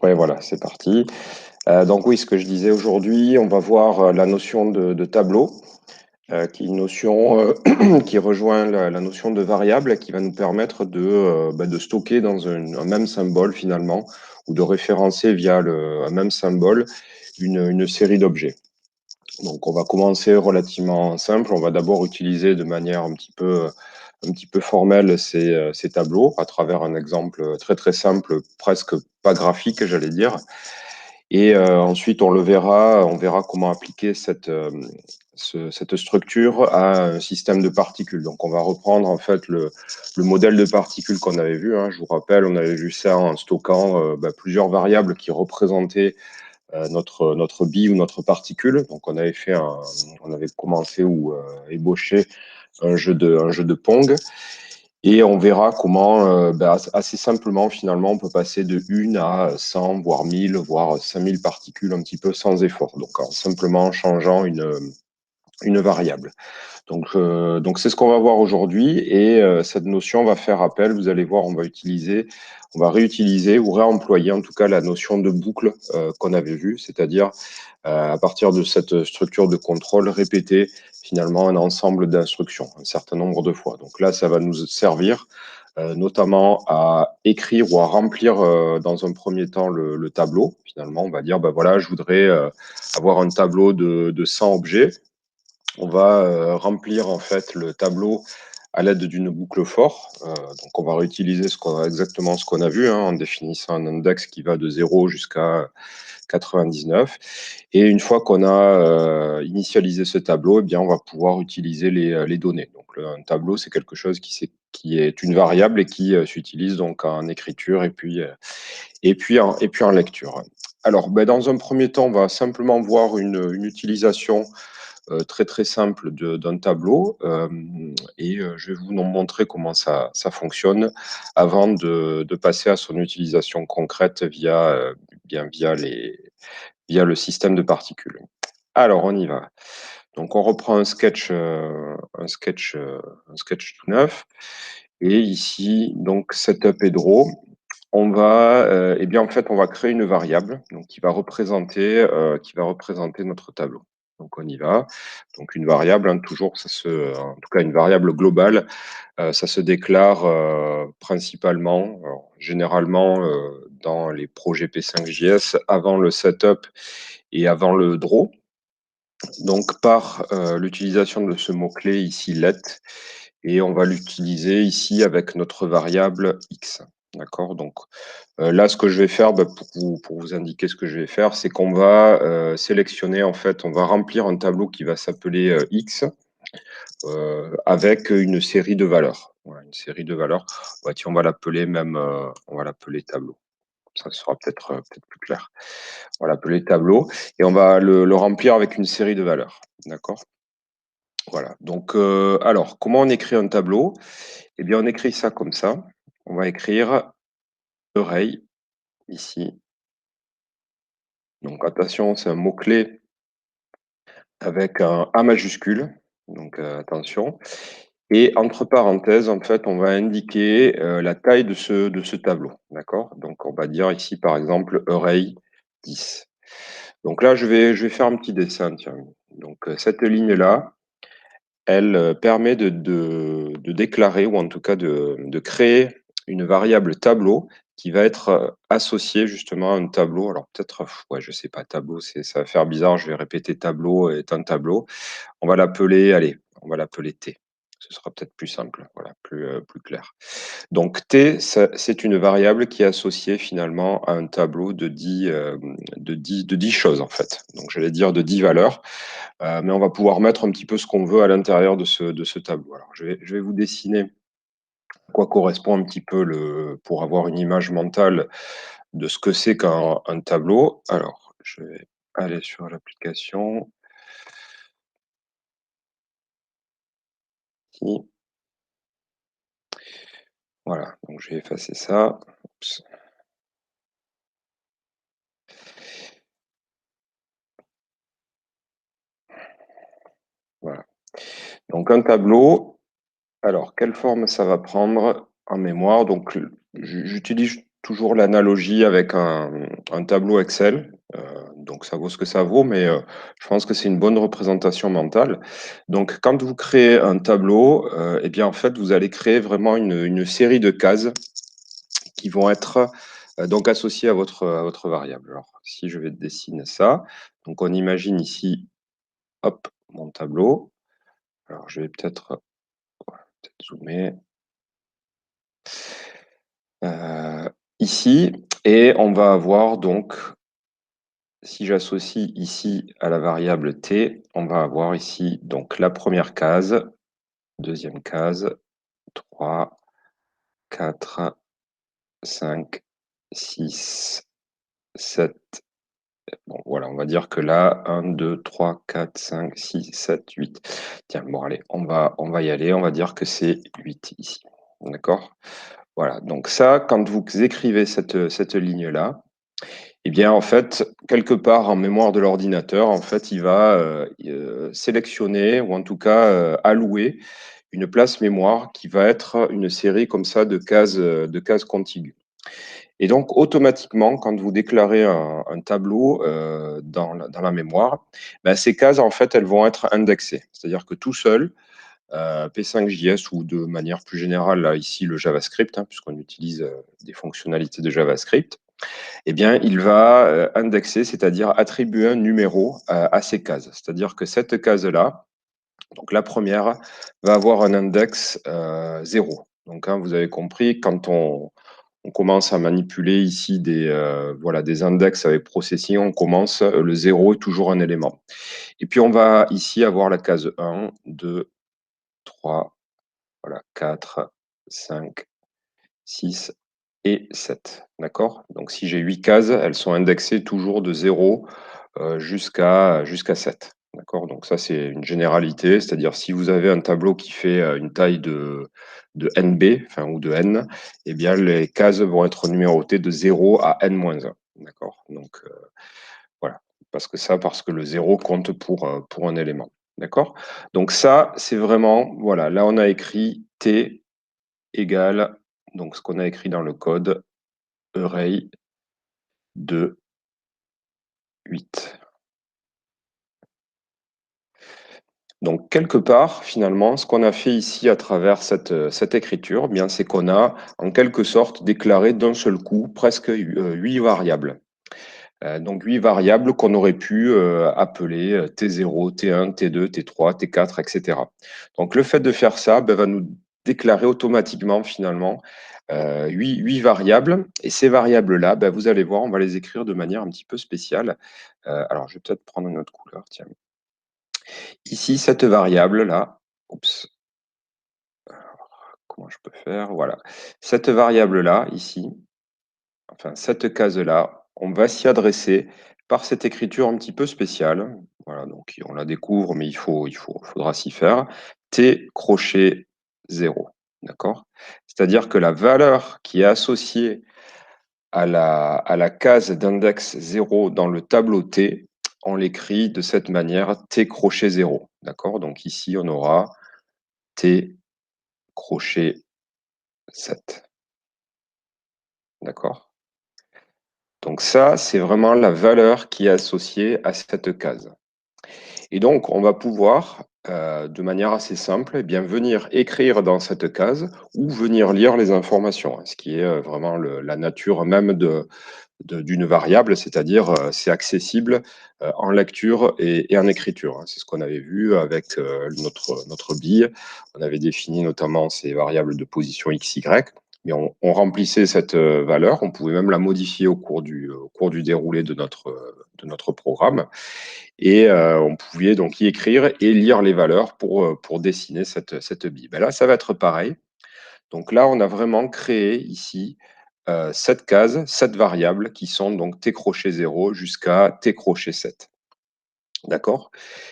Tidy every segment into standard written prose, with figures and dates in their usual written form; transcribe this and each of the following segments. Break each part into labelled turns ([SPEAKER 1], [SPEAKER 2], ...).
[SPEAKER 1] Ouais, voilà, c'est parti. Donc oui, ce que je disais aujourd'hui, on va voir la notion de tableau, qui est une notion qui rejoint la notion de variable, qui va nous permettre de stocker dans un même symbole finalement, ou de référencer via un même symbole une série d'objets. Donc on va commencer relativement simple. On va d'abord utiliser de manière un petit peu formelle ces tableaux à travers un exemple très très simple, presque pas graphique, j'allais dire. Et ensuite, on verra comment appliquer cette structure à un système de particules. Donc, on va reprendre en fait le modèle de particules qu'on avait vu, hein. Je vous rappelle, on avait vu ça en stockant plusieurs variables qui représentaient notre bille ou notre particule. Donc, on avait commencé ou ébauché un jeu de Pong. Et on verra comment, assez simplement, finalement, on peut passer de 1 à 100, voire 1000, voire 5000 particules un petit peu sans effort. Donc, en simplement changeant une variable. Donc, c'est ce qu'on va voir aujourd'hui. Et cette notion va faire appel, vous allez voir, on va réutiliser ou réemployer en tout cas la notion de boucle qu'on avait vue, c'est-à-dire à partir de cette structure de contrôle, répéter finalement un ensemble d'instructions un certain nombre de fois. Donc là, ça va nous servir notamment à écrire ou à remplir dans un premier temps le tableau. Finalement, on va dire, voilà, je voudrais avoir un tableau de 100 objets. On va remplir en fait le tableau à l'aide d'une boucle for. Donc on va réutiliser exactement ce qu'on a vu, hein, en définissant un index qui va de 0 jusqu'à 99. Et une fois qu'on a initialisé ce tableau, eh bien, on va pouvoir utiliser les données. Donc un tableau, c'est quelque chose qui est une variable et qui s'utilise donc en écriture et puis en lecture. Alors, dans un premier temps, on va simplement voir une utilisation très très simple d'un tableau et je vais vous montrer comment ça fonctionne avant de passer à son utilisation concrète via le système de particules. Alors on y va. Donc on reprend un sketch tout neuf et ici donc setup et draw. On va en fait on va créer une variable donc qui va représenter notre tableau. Donc on y va. Donc une variable, hein, toujours, en tout cas une variable globale, ça se déclare principalement, alors, généralement dans les projets P5JS, avant le setup et avant le draw. Donc par l'utilisation de ce mot-clé ici let, et on va l'utiliser ici avec notre variable x. D'accord. Donc là, ce que je vais faire, pour vous indiquer ce que je vais faire, c'est qu'on va sélectionner, en fait, on va remplir un tableau qui va s'appeler x avec une série de valeurs. Voilà, une série de valeurs. Ouais, tiens, on va l'appeler tableau. Ça sera peut-être plus clair. On va l'appeler tableau et on va le remplir avec une série de valeurs. D'accord. Voilà. Donc, alors, comment on écrit un tableau? Eh bien, on écrit ça comme ça. On va écrire array ici. Donc attention, c'est un mot-clé avec un A majuscule, donc attention. Et entre parenthèses, en fait, on va indiquer la taille de ce tableau. D'accord. Donc on va dire ici, par exemple, array 10. Donc là, je vais faire un petit dessin. Tiens. Donc cette ligne-là, elle permet de déclarer, ou en tout cas de créer une variable tableau qui va être associée justement à un tableau. Alors peut-être, ouais, je sais pas, tableau, ça va faire bizarre, je vais répéter tableau est un tableau. On va l'appeler, allez, on va l'appeler T. Ce sera peut-être plus simple, voilà, plus clair. Donc T, c'est une variable qui est associée finalement à un tableau de 10 choses en fait. Donc j'allais dire de 10 valeurs. Mais on va pouvoir mettre un petit peu ce qu'on veut à l'intérieur de ce tableau. Alors, je vais vous dessiner à quoi correspond un petit peu pour avoir une image mentale de ce que c'est qu'un tableau. Alors, je vais aller sur l'application. Ici. Voilà, donc je vais effacer ça. Oups. Voilà. Donc un tableau, alors quelle forme ça va prendre en mémoire? Donc j'utilise toujours l'analogie avec un tableau Excel, donc ça vaut ce que ça vaut, mais je pense que c'est une bonne représentation mentale. Donc quand vous créez un tableau, et bien, en fait, vous allez créer vraiment une série de cases qui vont être, donc associées à votre variable. Alors, si je vais dessiner ça, donc on imagine ici, hop, mon tableau. Alors je vais peut-être zoomer. Ici, et on va avoir donc, si j'associe ici à la variable t, on va avoir ici donc la première case, deuxième case, 3, 4, 5, 6, 7. Bon, voilà, on va dire que là, 1, 2, 3, 4, 5, 6, 7, 8. Tiens, bon, allez, on va y aller. On va dire que c'est 8 ici. D'accord? Voilà, donc ça, quand vous écrivez cette ligne-là, eh bien, en fait, quelque part en mémoire de l'ordinateur, en fait, il va sélectionner ou en tout cas allouer une place mémoire qui va être une série comme ça de cases contiguës. Et donc, automatiquement, quand vous déclarez un tableau dans la mémoire, ben, ces cases, en fait, elles vont être indexées. C'est-à-dire que tout seul, P5JS ou de manière plus générale, là, ici, le JavaScript, hein, puisqu'on utilise des fonctionnalités de JavaScript, eh bien, il va indexer, c'est-à-dire attribuer un numéro à ces cases. C'est-à-dire que cette case-là, donc la première, va avoir un index 0. Donc, hein, vous avez compris, quand on commence à manipuler ici voilà, des index avec processing, on commence, le 0 est toujours un élément. Et puis, on va ici avoir la case 1, 2, 3, voilà, 4, 5, 6 et 7. D'accord? Donc, si j'ai 8 cases, elles sont indexées toujours de 0 jusqu'à 7. D'accord? Donc, ça, c'est une généralité. C'est-à-dire, si vous avez un tableau qui fait une taille de NB, enfin, ou de N, eh bien, les cases vont être numérotées de 0 à N-1. D'accord? Donc, voilà. Parce que le 0 compte pour un élément. D'accord? Donc, ça, c'est vraiment, voilà, là, on a écrit T égale, donc ce qu'on a écrit dans le code, array de 8. Donc, quelque part, finalement, ce qu'on a fait ici à travers cette écriture, eh bien, c'est qu'on a, en quelque sorte, déclaré d'un seul coup presque 8 variables. Donc, 8 variables qu'on aurait pu appeler T0, T1, T2, T3, T4, etc. Donc, le fait de faire ça ben, va nous déclarer automatiquement, finalement, 8 variables. Et ces variables-là, ben, vous allez voir, on va les écrire de manière un petit peu spéciale. Alors, je vais peut-être prendre une autre couleur, tiens. Ici, cette variable-là, oups, comment je peux faire? Voilà. Cette variable-là, ici, enfin cette case-là, on va s'y adresser par cette écriture un petit peu spéciale. Voilà, donc on la découvre, mais faudra s'y faire. T crochet 0. D'accord? C'est-à-dire que la valeur qui est associée à la case d'index 0 dans le tableau T, on l'écrit de cette manière, T crochet 0. D'accord? Donc ici, on aura T crochet 7. D'accord? Donc ça, c'est vraiment la valeur qui est associée à cette case. Et donc, on va pouvoir, de manière assez simple, eh bien, venir écrire dans cette case ou venir lire les informations, hein, ce qui est vraiment la nature même d'une variable, c'est-à-dire c'est accessible en lecture et en écriture, hein. C'est ce qu'on avait vu avec notre bille. On avait défini notamment ces variables de position x, y, mais on remplissait cette valeur, on pouvait même la modifier au cours du déroulé de notre programme, et on pouvait donc y écrire et lire les valeurs pour dessiner cette bille. Ben là, ça va être pareil. Donc là, on a vraiment créé ici 7 cases, 7 variables qui sont donc t crochet 0 jusqu'à t crochet 7. D'accord?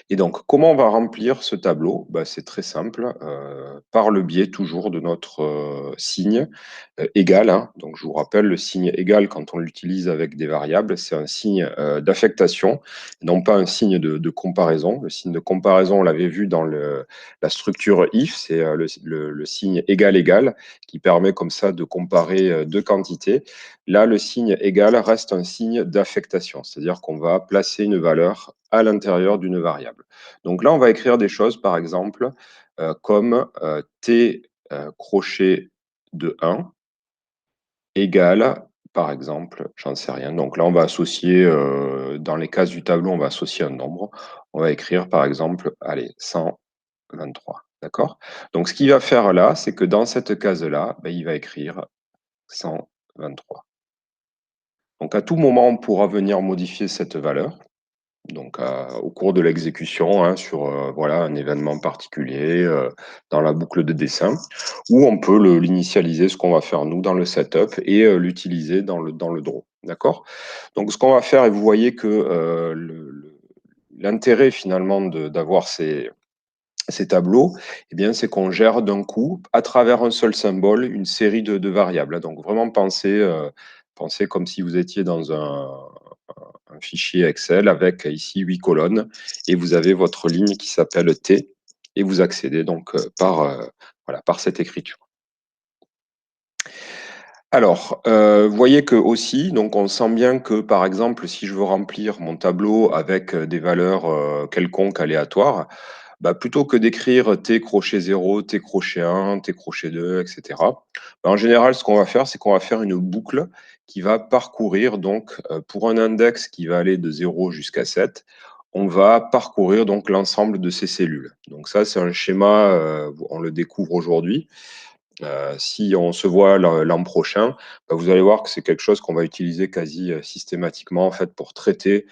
[SPEAKER 1] Et donc, comment on va remplir ce tableau? Bah, c'est très simple, par le biais toujours de notre, signe, égal, hein. Donc je vous rappelle, le signe égal, quand on l'utilise avec des variables, c'est un signe, d'affectation, non pas un signe de comparaison. Le signe de comparaison, on l'avait vu dans la structure if, c'est, le signe égal, égal, qui permet comme ça de comparer, 2 quantités. Là, le signe égal reste un signe d'affectation, c'est-à-dire qu'on va placer une valeur à l'intérieur d'une variable. Donc là, on va écrire des choses, par exemple, comme t crochet de 1 égale, par exemple, j'en sais rien. Donc là, on va associer, dans les cases du tableau, on va associer un nombre. On va écrire, par exemple, allez, 123. D'accord? Donc ce qu'il va faire là, c'est que dans cette case-là, ben, il va écrire 123. Donc à tout moment, on pourra venir modifier cette valeur, donc au cours de l'exécution, hein, sur voilà, un événement particulier, dans la boucle de dessin, ou on peut l'initialiser, ce qu'on va faire nous dans le setup, et l'utiliser dans le draw. D'accord? Donc ce qu'on va faire, et vous voyez que l'intérêt finalement d'avoir ces tableaux, eh bien, c'est qu'on gère d'un coup, à travers un seul symbole, une série de variables. Donc vraiment pensez comme si vous étiez dans un fichier Excel avec ici 8 colonnes, et vous avez votre ligne qui s'appelle T, et vous accédez donc voilà, par cette écriture. Alors, vous voyez que aussi, donc on sent bien que, par exemple, si je veux remplir mon tableau avec, des valeurs, quelconques aléatoires, bah, plutôt que d'écrire T crochet 0, T crochet 1, T crochet 2, et cetera, bah, en général, ce qu'on va faire, c'est qu'on va faire une boucle qui va parcourir donc, pour un index qui va aller de 0 jusqu'à 7, on va parcourir donc l'ensemble de ces cellules. Donc ça, c'est un schéma, on le découvre aujourd'hui. Si on se voit l'an prochain, bah, vous allez voir que c'est quelque chose qu'on va utiliser quasi systématiquement en fait, pour traiter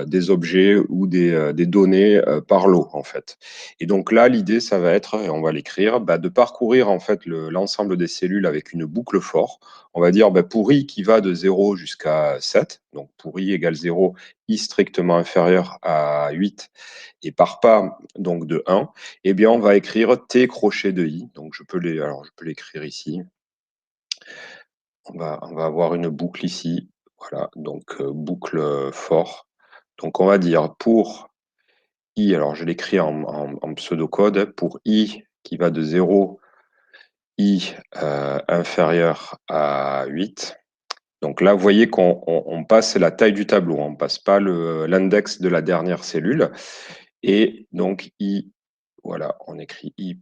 [SPEAKER 1] des objets ou des données par lot en fait. Et donc là, l'idée, ça va être, et on va l'écrire, bah, de parcourir en fait l'ensemble des cellules avec une boucle for. On va dire bah, pour i qui va de 0 jusqu'à 7, donc pour i égale 0, i strictement inférieur à 8, et par pas donc de 1, eh bien, on va écrire T crochet de I. Donc, alors, je peux l'écrire ici. On va avoir une boucle ici. Voilà, donc boucle for. Donc, on va dire pour I, alors je l'écris en pseudocode, pour I qui va de 0, I inférieur à 8. Donc là, vous voyez qu'on passe la taille du tableau, on ne passe pas l'index de la dernière cellule. Et donc, I, voilà, on écrit I++.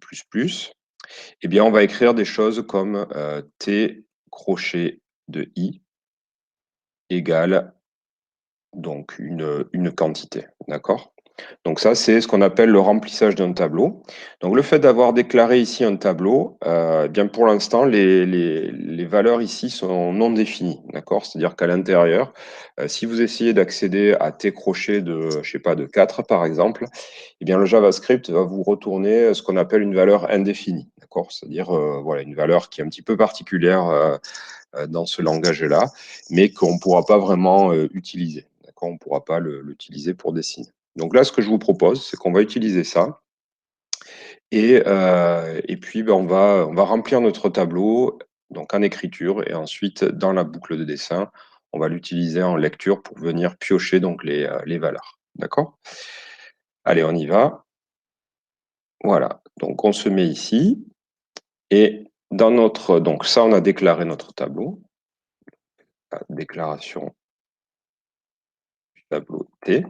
[SPEAKER 1] Eh bien, on va écrire des choses comme T crochet de I égale donc une quantité. D'accord? Donc ça, c'est ce qu'on appelle le remplissage d'un tableau. Donc le fait d'avoir déclaré ici un tableau, eh bien pour l'instant, les valeurs ici sont non définies. D'accord? C'est-à-dire qu'à l'intérieur, si vous essayez d'accéder à T crochet de, je sais pas, de 4 par exemple, eh bien le JavaScript va vous retourner ce qu'on appelle une valeur indéfinie. D'accord? C'est-à-dire voilà, une valeur qui est un petit peu particulière dans ce langage-là, mais qu'on ne pourra pas vraiment utiliser. D'accord? On ne pourra pas l'utiliser pour des signes. Donc là, ce que je vous propose, c'est qu'on va utiliser ça. Et puis, ben, on va remplir notre tableau donc en écriture, et ensuite, dans la boucle de dessin, on va l'utiliser en lecture pour venir piocher donc les valeurs. D'accord? Allez, on y va. Voilà. Donc, on se met ici. Et dans notre. Donc, ça, on a déclaré notre tableau. La déclaration du tableau T.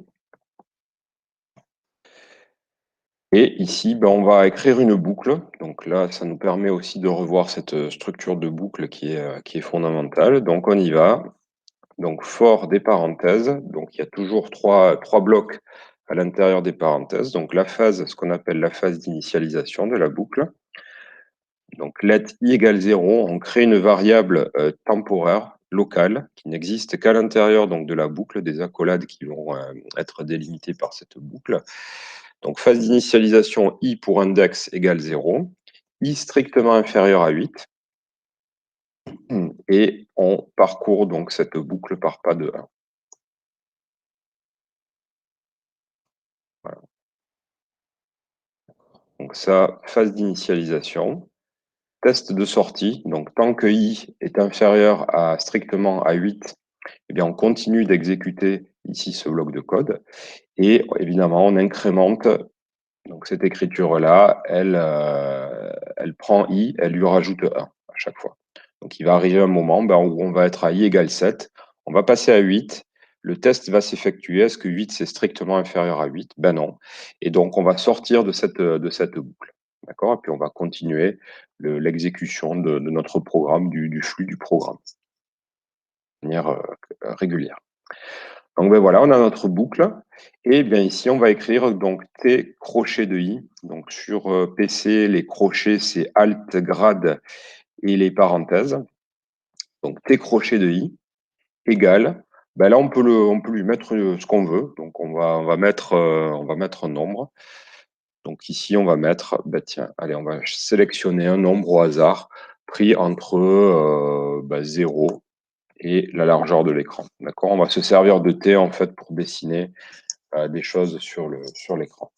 [SPEAKER 1] Et ici, ben, on va écrire une boucle. Donc là, ça nous permet aussi de revoir cette structure de boucle qui est fondamentale. Donc on y va. Donc for des parenthèses. Donc il y a toujours trois blocs à l'intérieur des parenthèses. Donc la phase, ce qu'on appelle la phase d'initialisation de la boucle. Donc let i égale 0, on crée une variable temporaire, locale, qui n'existe qu'à l'intérieur donc, de la boucle, des accolades qui vont être délimitées par cette boucle. Donc phase d'initialisation i pour index égale 0, i strictement inférieur à 8, et on parcourt donc cette boucle par pas de 1. Donc ça, phase d'initialisation. Test de sortie. Donc tant que i est inférieur à strictement à 8, eh bien, on continue d'exécuter ici ce bloc de code. Et évidemment, on incrémente donc cette écriture-là, elle prend i, elle lui rajoute 1 à chaque fois. Donc il va arriver un moment où on va être à i égale 7, on va passer à 8, le test va s'effectuer. Est-ce que 8 c'est strictement inférieur à 8? Ben non. Et donc on va sortir de cette boucle. D'accord? Et puis on va continuer l'exécution de notre programme, du flux du programme, de manière régulière. Donc ben voilà, on a notre boucle. Et bien ici, on va écrire donc T crochet de I. Donc sur PC, les crochets, c'est Alt, grade et les parenthèses. Donc T crochet de I égale. Ben là, on peut lui mettre ce qu'on veut. Donc on va mettre un nombre. Donc ici, on va mettre, ben tiens, allez, on va sélectionner un nombre au hasard pris entre 0 et la largeur de l'écran. D'accord? On va se servir de T en fait pour dessiner des choses sur l'écran.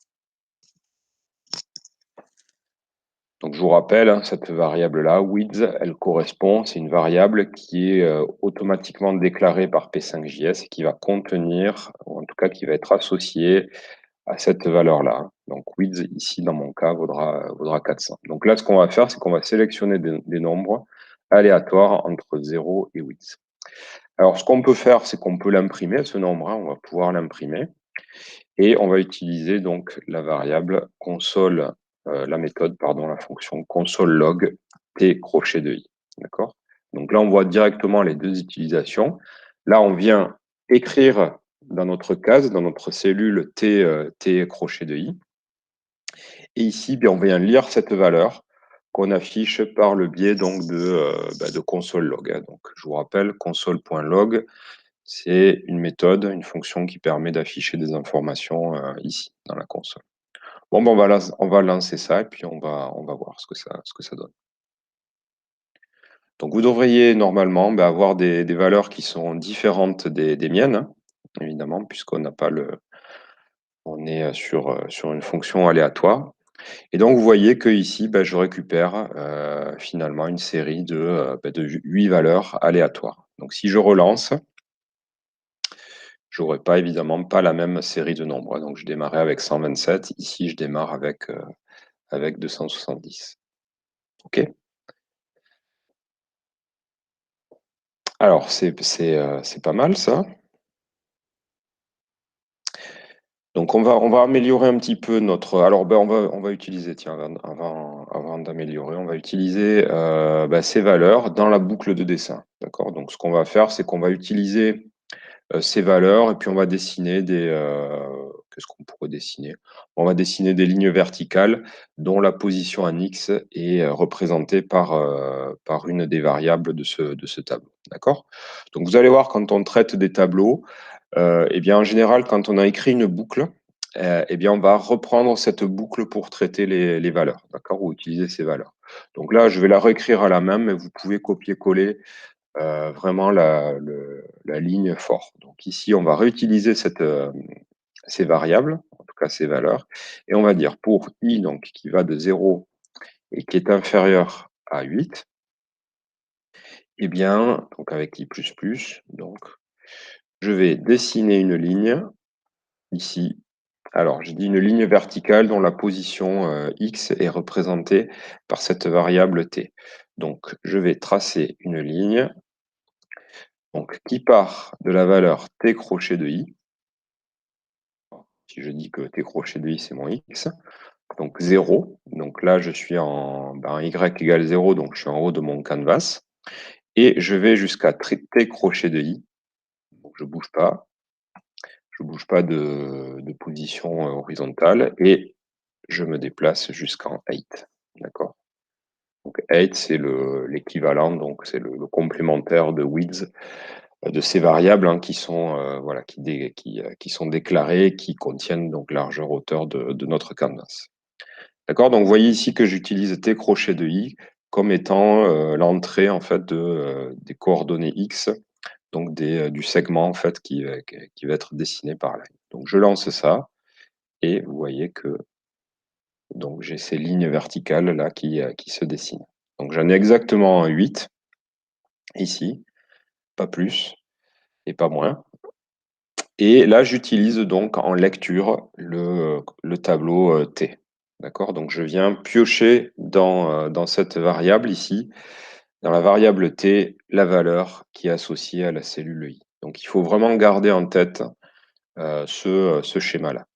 [SPEAKER 1] Donc je vous rappelle, hein, cette variable-là, width, elle correspond, c'est une variable qui est automatiquement déclarée par P5JS et qui va contenir, ou en tout cas qui va être associée à cette valeur-là. Donc width, ici, dans mon cas, vaudra 400. Donc là, ce qu'on va faire, c'est qu'on va sélectionner des nombres aléatoires entre 0 et width. Alors, ce qu'on peut faire, c'est qu'on peut l'imprimer, ce nombre, hein, on va pouvoir l'imprimer. Et on va utiliser donc la variable console, la méthode, pardon, la fonction console log t crochet de i. D'accord? Donc là, on voit directement les deux utilisations. Là, on vient écrire dans notre case, dans notre cellule t crochet de i. Et ici, bien, on vient lire cette valeur qu'on affiche par le biais donc de console log. Donc, je vous rappelle, console.log, c'est une méthode, une fonction qui permet d'afficher des informations ici, dans la console. Bon, ben, on va lancer ça et puis on va voir ce que ça donne. Donc, vous devriez normalement avoir des valeurs qui sont différentes des miennes, hein, évidemment, puisqu'on n'a pas on est sur une fonction aléatoire. Et donc, vous voyez que ici, je récupère finalement une série de 8 valeurs aléatoires. Donc, si je relance, je n'aurai pas évidemment pas la même série de nombres. Donc, je démarrais avec 127. Ici, je démarre avec 270. OK? Alors, c'est pas mal ça. Donc, on va améliorer un petit peu notre. Alors, on va utiliser, tiens, avant d'améliorer, on va utiliser ces valeurs dans la boucle de dessin. D'accord? Donc, ce qu'on va faire, c'est qu'on va utiliser ces valeurs et puis on va dessiner qu'est-ce qu'on pourrait dessiner? On va dessiner des lignes verticales dont la position en X est représentée par une des variables de ce tableau. D'accord? Donc vous allez voir, quand on traite des tableaux, eh bien, en général, quand on a écrit une boucle, eh bien, on va reprendre cette boucle pour traiter les valeurs, d'accord, ou utiliser ces valeurs. Donc là, je vais la réécrire à la main, mais vous pouvez copier-coller vraiment la ligne fort. Donc ici, on va réutiliser ces variables, en tout cas ces valeurs, et on va dire pour i donc, qui va de 0 et qui est inférieur à 8, eh bien, donc avec i++, donc, je vais dessiner une ligne ici. Alors, j'ai dit une ligne verticale dont la position x est représentée par cette variable t. Donc, je vais tracer une ligne donc, qui part de la valeur t crochet de i. Si je dis que t crochet de i, c'est mon x. Donc 0. Donc là, je suis y égale 0, donc je suis en haut de mon canvas. Et je vais jusqu'à t crochet de i. Donc, je ne bouge pas. Je ne bouge pas de position horizontale. Et je me déplace jusqu'en 8. D'accord? Donc 8, c'est l'équivalent, donc c'est le complémentaire de width de ces variables qui sont qui sont déclarées, qui contiennent donc largeur hauteur de notre canvas. D'accord? Donc vous voyez ici que j'utilise t crochet de i comme étant l'entrée en fait des coordonnées x, donc du segment en fait qui va être dessiné par là. Donc je lance ça et vous voyez que Donc j'ai ces lignes verticales là qui se dessinent. Donc j'en ai exactement 8 ici, pas plus et pas moins. Et là, j'utilise donc en lecture le tableau T. D'accord? Donc je viens piocher dans cette variable ici, dans la variable T, la valeur qui est associée à la cellule I. Donc il faut vraiment garder en tête ce schéma-là.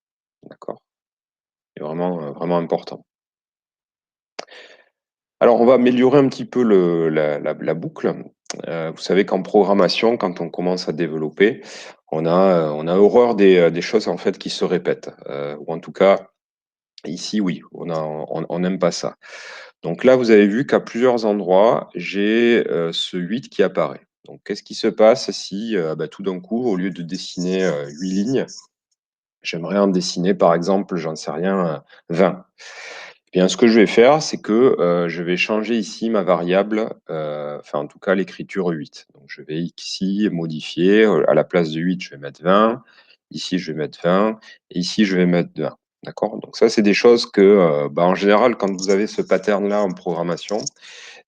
[SPEAKER 1] D'accord? C'est vraiment important. Alors, on va améliorer un petit peu la boucle. Vous savez qu'en programmation, quand on commence à développer, on a horreur des choses en fait qui se répètent. Ou en tout cas, ici, oui, on n'aime pas ça. Donc là, vous avez vu qu'à plusieurs endroits, j'ai ce 8 qui apparaît. Donc, qu'est-ce qui se passe si tout d'un coup, au lieu de dessiner 8 lignes, j'aimerais en dessiner, par exemple, j'en sais rien, 20. Eh bien, ce que je vais faire, c'est que je vais changer ici ma variable, enfin en tout cas l'écriture 8. Donc je vais ici modifier, à la place de 8, je vais mettre 20, ici je vais mettre 20 et ici je vais mettre 20. D'accord? Donc ça, c'est des choses que, en général, quand vous avez ce pattern-là en programmation,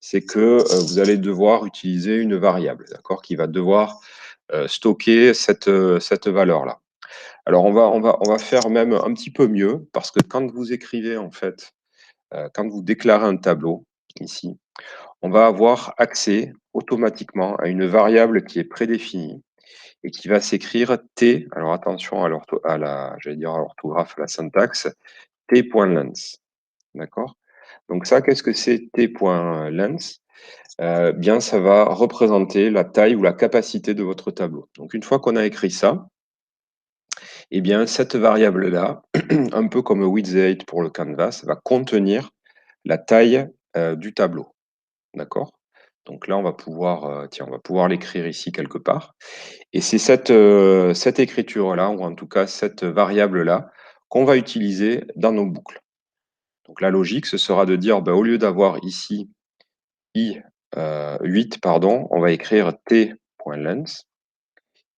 [SPEAKER 1] c'est que vous allez devoir utiliser une variable, d'accord, qui va devoir stocker cette valeur-là. Alors on va faire même un petit peu mieux parce que quand vous écrivez en fait quand vous déclarez un tableau, ici, on va avoir accès automatiquement à une variable qui est prédéfinie et qui va s'écrire T, alors attention j'allais dire à l'orthographe, à la syntaxe, T.length. D'accord? Donc ça, qu'est-ce que c'est T.length? Bien, ça va représenter la taille ou la capacité de votre tableau. Donc une fois qu'on a écrit ça, eh bien, cette variable-là, un peu comme width pour le canvas, va contenir la taille du tableau. D'accord? Donc là, on va pouvoir l'écrire ici quelque part. Et c'est cette écriture-là, ou en tout cas cette variable-là, qu'on va utiliser dans nos boucles. Donc la logique, ce sera de dire, au lieu d'avoir ici I8, pardon, on va écrire T.length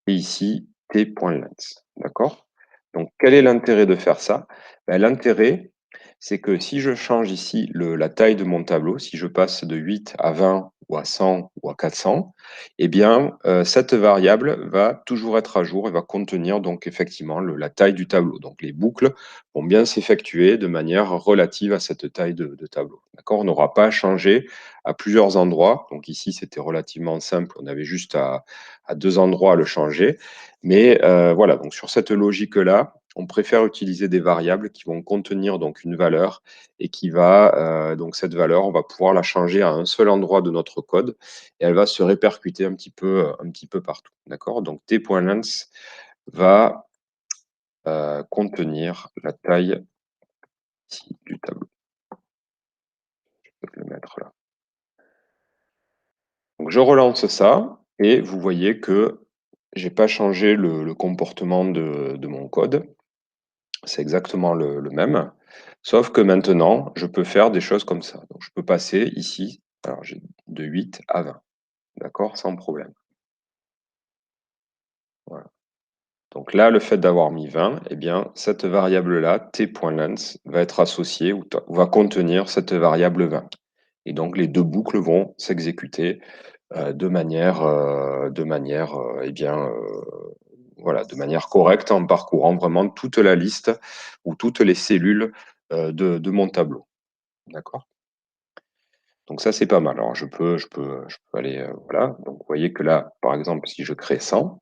[SPEAKER 1] et ici T.length. D'accord? Donc quel est l'intérêt de faire ça? L'intérêt, c'est que si je change ici la taille de mon tableau, si je passe de 8 à 20 ou à 100 ou à 400, eh bien, cette variable va toujours être à jour et va contenir donc effectivement la taille du tableau. Donc les boucles vont bien s'effectuer de manière relative à cette taille de tableau. D'accord? On n'aura pas à changer à plusieurs endroits. Donc ici, c'était relativement simple. On avait juste à deux endroits à le changer. Mais voilà, donc sur cette logique-là, on préfère utiliser des variables qui vont contenir donc une valeur et donc cette valeur, on va pouvoir la changer à un seul endroit de notre code et elle va se répercuter un petit peu partout. D'accord? Donc t.length va contenir la taille ici du tableau. Je vais le mettre là. Donc je relance ça et vous voyez que j'ai pas changé le comportement de mon code. C'est exactement le même, sauf que maintenant, je peux faire des choses comme ça. Donc je peux passer ici, alors j'ai de 8 à 20, d'accord? Sans problème. Voilà. Donc là, le fait d'avoir mis 20, eh bien, cette variable-là, t.length, va être associée ou va contenir cette variable 20. Et donc les deux boucles vont s'exécuter voilà, de manière correcte en parcourant vraiment toute la liste ou toutes les cellules de mon tableau. D'accord? Donc ça, c'est pas mal. Alors je peux aller, voilà. Donc vous voyez que là, par exemple, si je crée 100,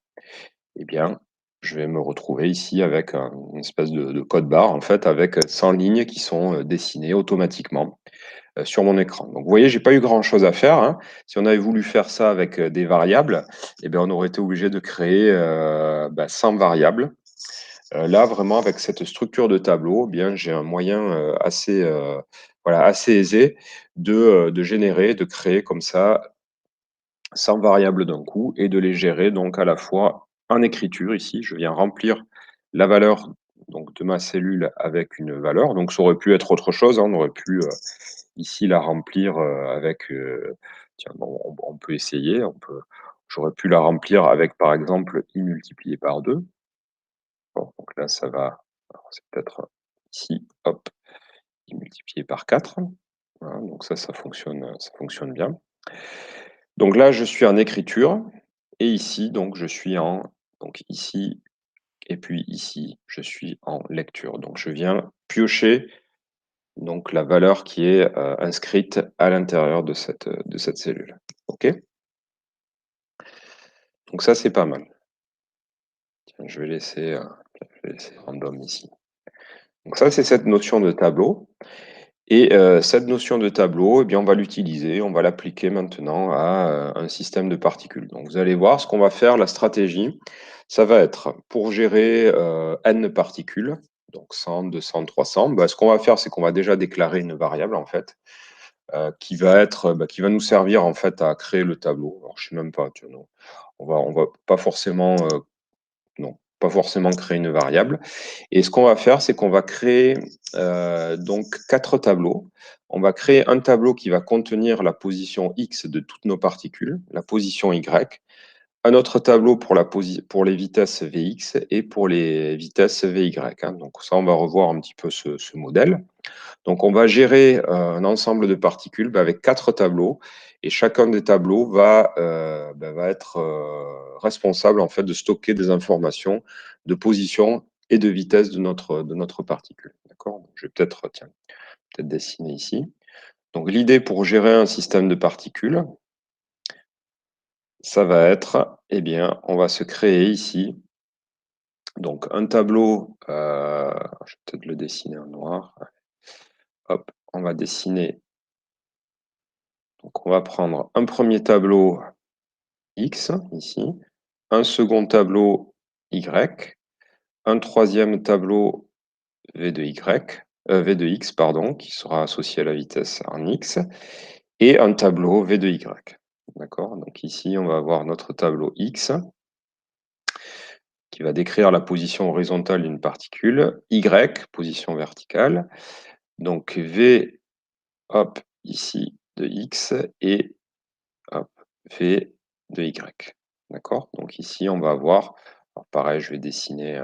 [SPEAKER 1] eh bien, je vais me retrouver ici avec une espèce de code barre, en fait, avec 100 lignes qui sont dessinées automatiquement sur mon écran. Donc, vous voyez, j'ai pas eu grand-chose à faire, hein. Si on avait voulu faire ça avec des variables, eh bien, on aurait été obligé de créer 100 variables. Là, vraiment, avec cette structure de tableau, eh bien, j'ai un moyen voilà, assez aisé de générer, de créer comme ça 100 variables d'un coup et de les gérer donc à la fois en écriture. Ici, je viens remplir la valeur donc, de ma cellule avec une valeur. Donc, ça aurait pu être autre chose, hein. On aurait pu ici la remplir avec, tiens, bon, on peut essayer, j'aurais pu la remplir avec par exemple i multiplié par 2. Bon, donc là, ça va, alors c'est peut-être ici, hop, multiplié par 4. Voilà, donc ça fonctionne bien. Donc là, je suis en écriture et ici, donc je suis donc ici et puis ici, je suis en lecture. Donc je viens piocher donc la valeur qui est inscrite à l'intérieur de cette cellule. OK? Donc ça, c'est pas mal. Tiens, je vais laisser random ici. Donc ça, c'est cette notion de tableau. Et cette notion de tableau, eh bien, on va l'utiliser, on va l'appliquer maintenant à un système de particules. Donc vous allez voir, ce qu'on va faire, la stratégie, ça va être pour gérer n particules, donc 100, 200, 300, bah, ce qu'on va faire, c'est qu'on va déjà déclarer une variable, en fait, qui va nous servir, en fait, à créer le tableau. Alors, je sais même pas, tu vois, non, on va pas forcément, non, pas forcément créer une variable. Et ce qu'on va faire, c'est qu'on va créer donc 4 tableaux. On va créer un tableau qui va contenir la position x de toutes nos particules, la position y, un autre tableau pour les vitesses Vx et pour les vitesses Vy, hein. Donc ça, on va revoir un petit peu ce modèle. Donc on va gérer un ensemble de particules avec 4 tableaux et chacun des tableaux va être responsable en fait de stocker des informations de position et de vitesse de notre particule. D'accord? Je vais peut-être dessiner ici. Donc l'idée pour gérer un système de particules, ça va être, eh bien, on va se créer ici donc un tableau, je vais peut-être le dessiner en noir. Hop, on va dessiner. Donc on va prendre un premier tableau X ici, un second tableau Y, un troisième tableau V de Y, V de X, pardon, qui sera associé à la vitesse en X, et un tableau V de Y. D'accord? Donc ici, on va avoir notre tableau X qui va décrire la position horizontale d'une particule, Y, position verticale, donc V, hop, ici, de X, et hop, V de Y. D'accord? Donc ici, on va avoir, alors pareil, je vais dessiner,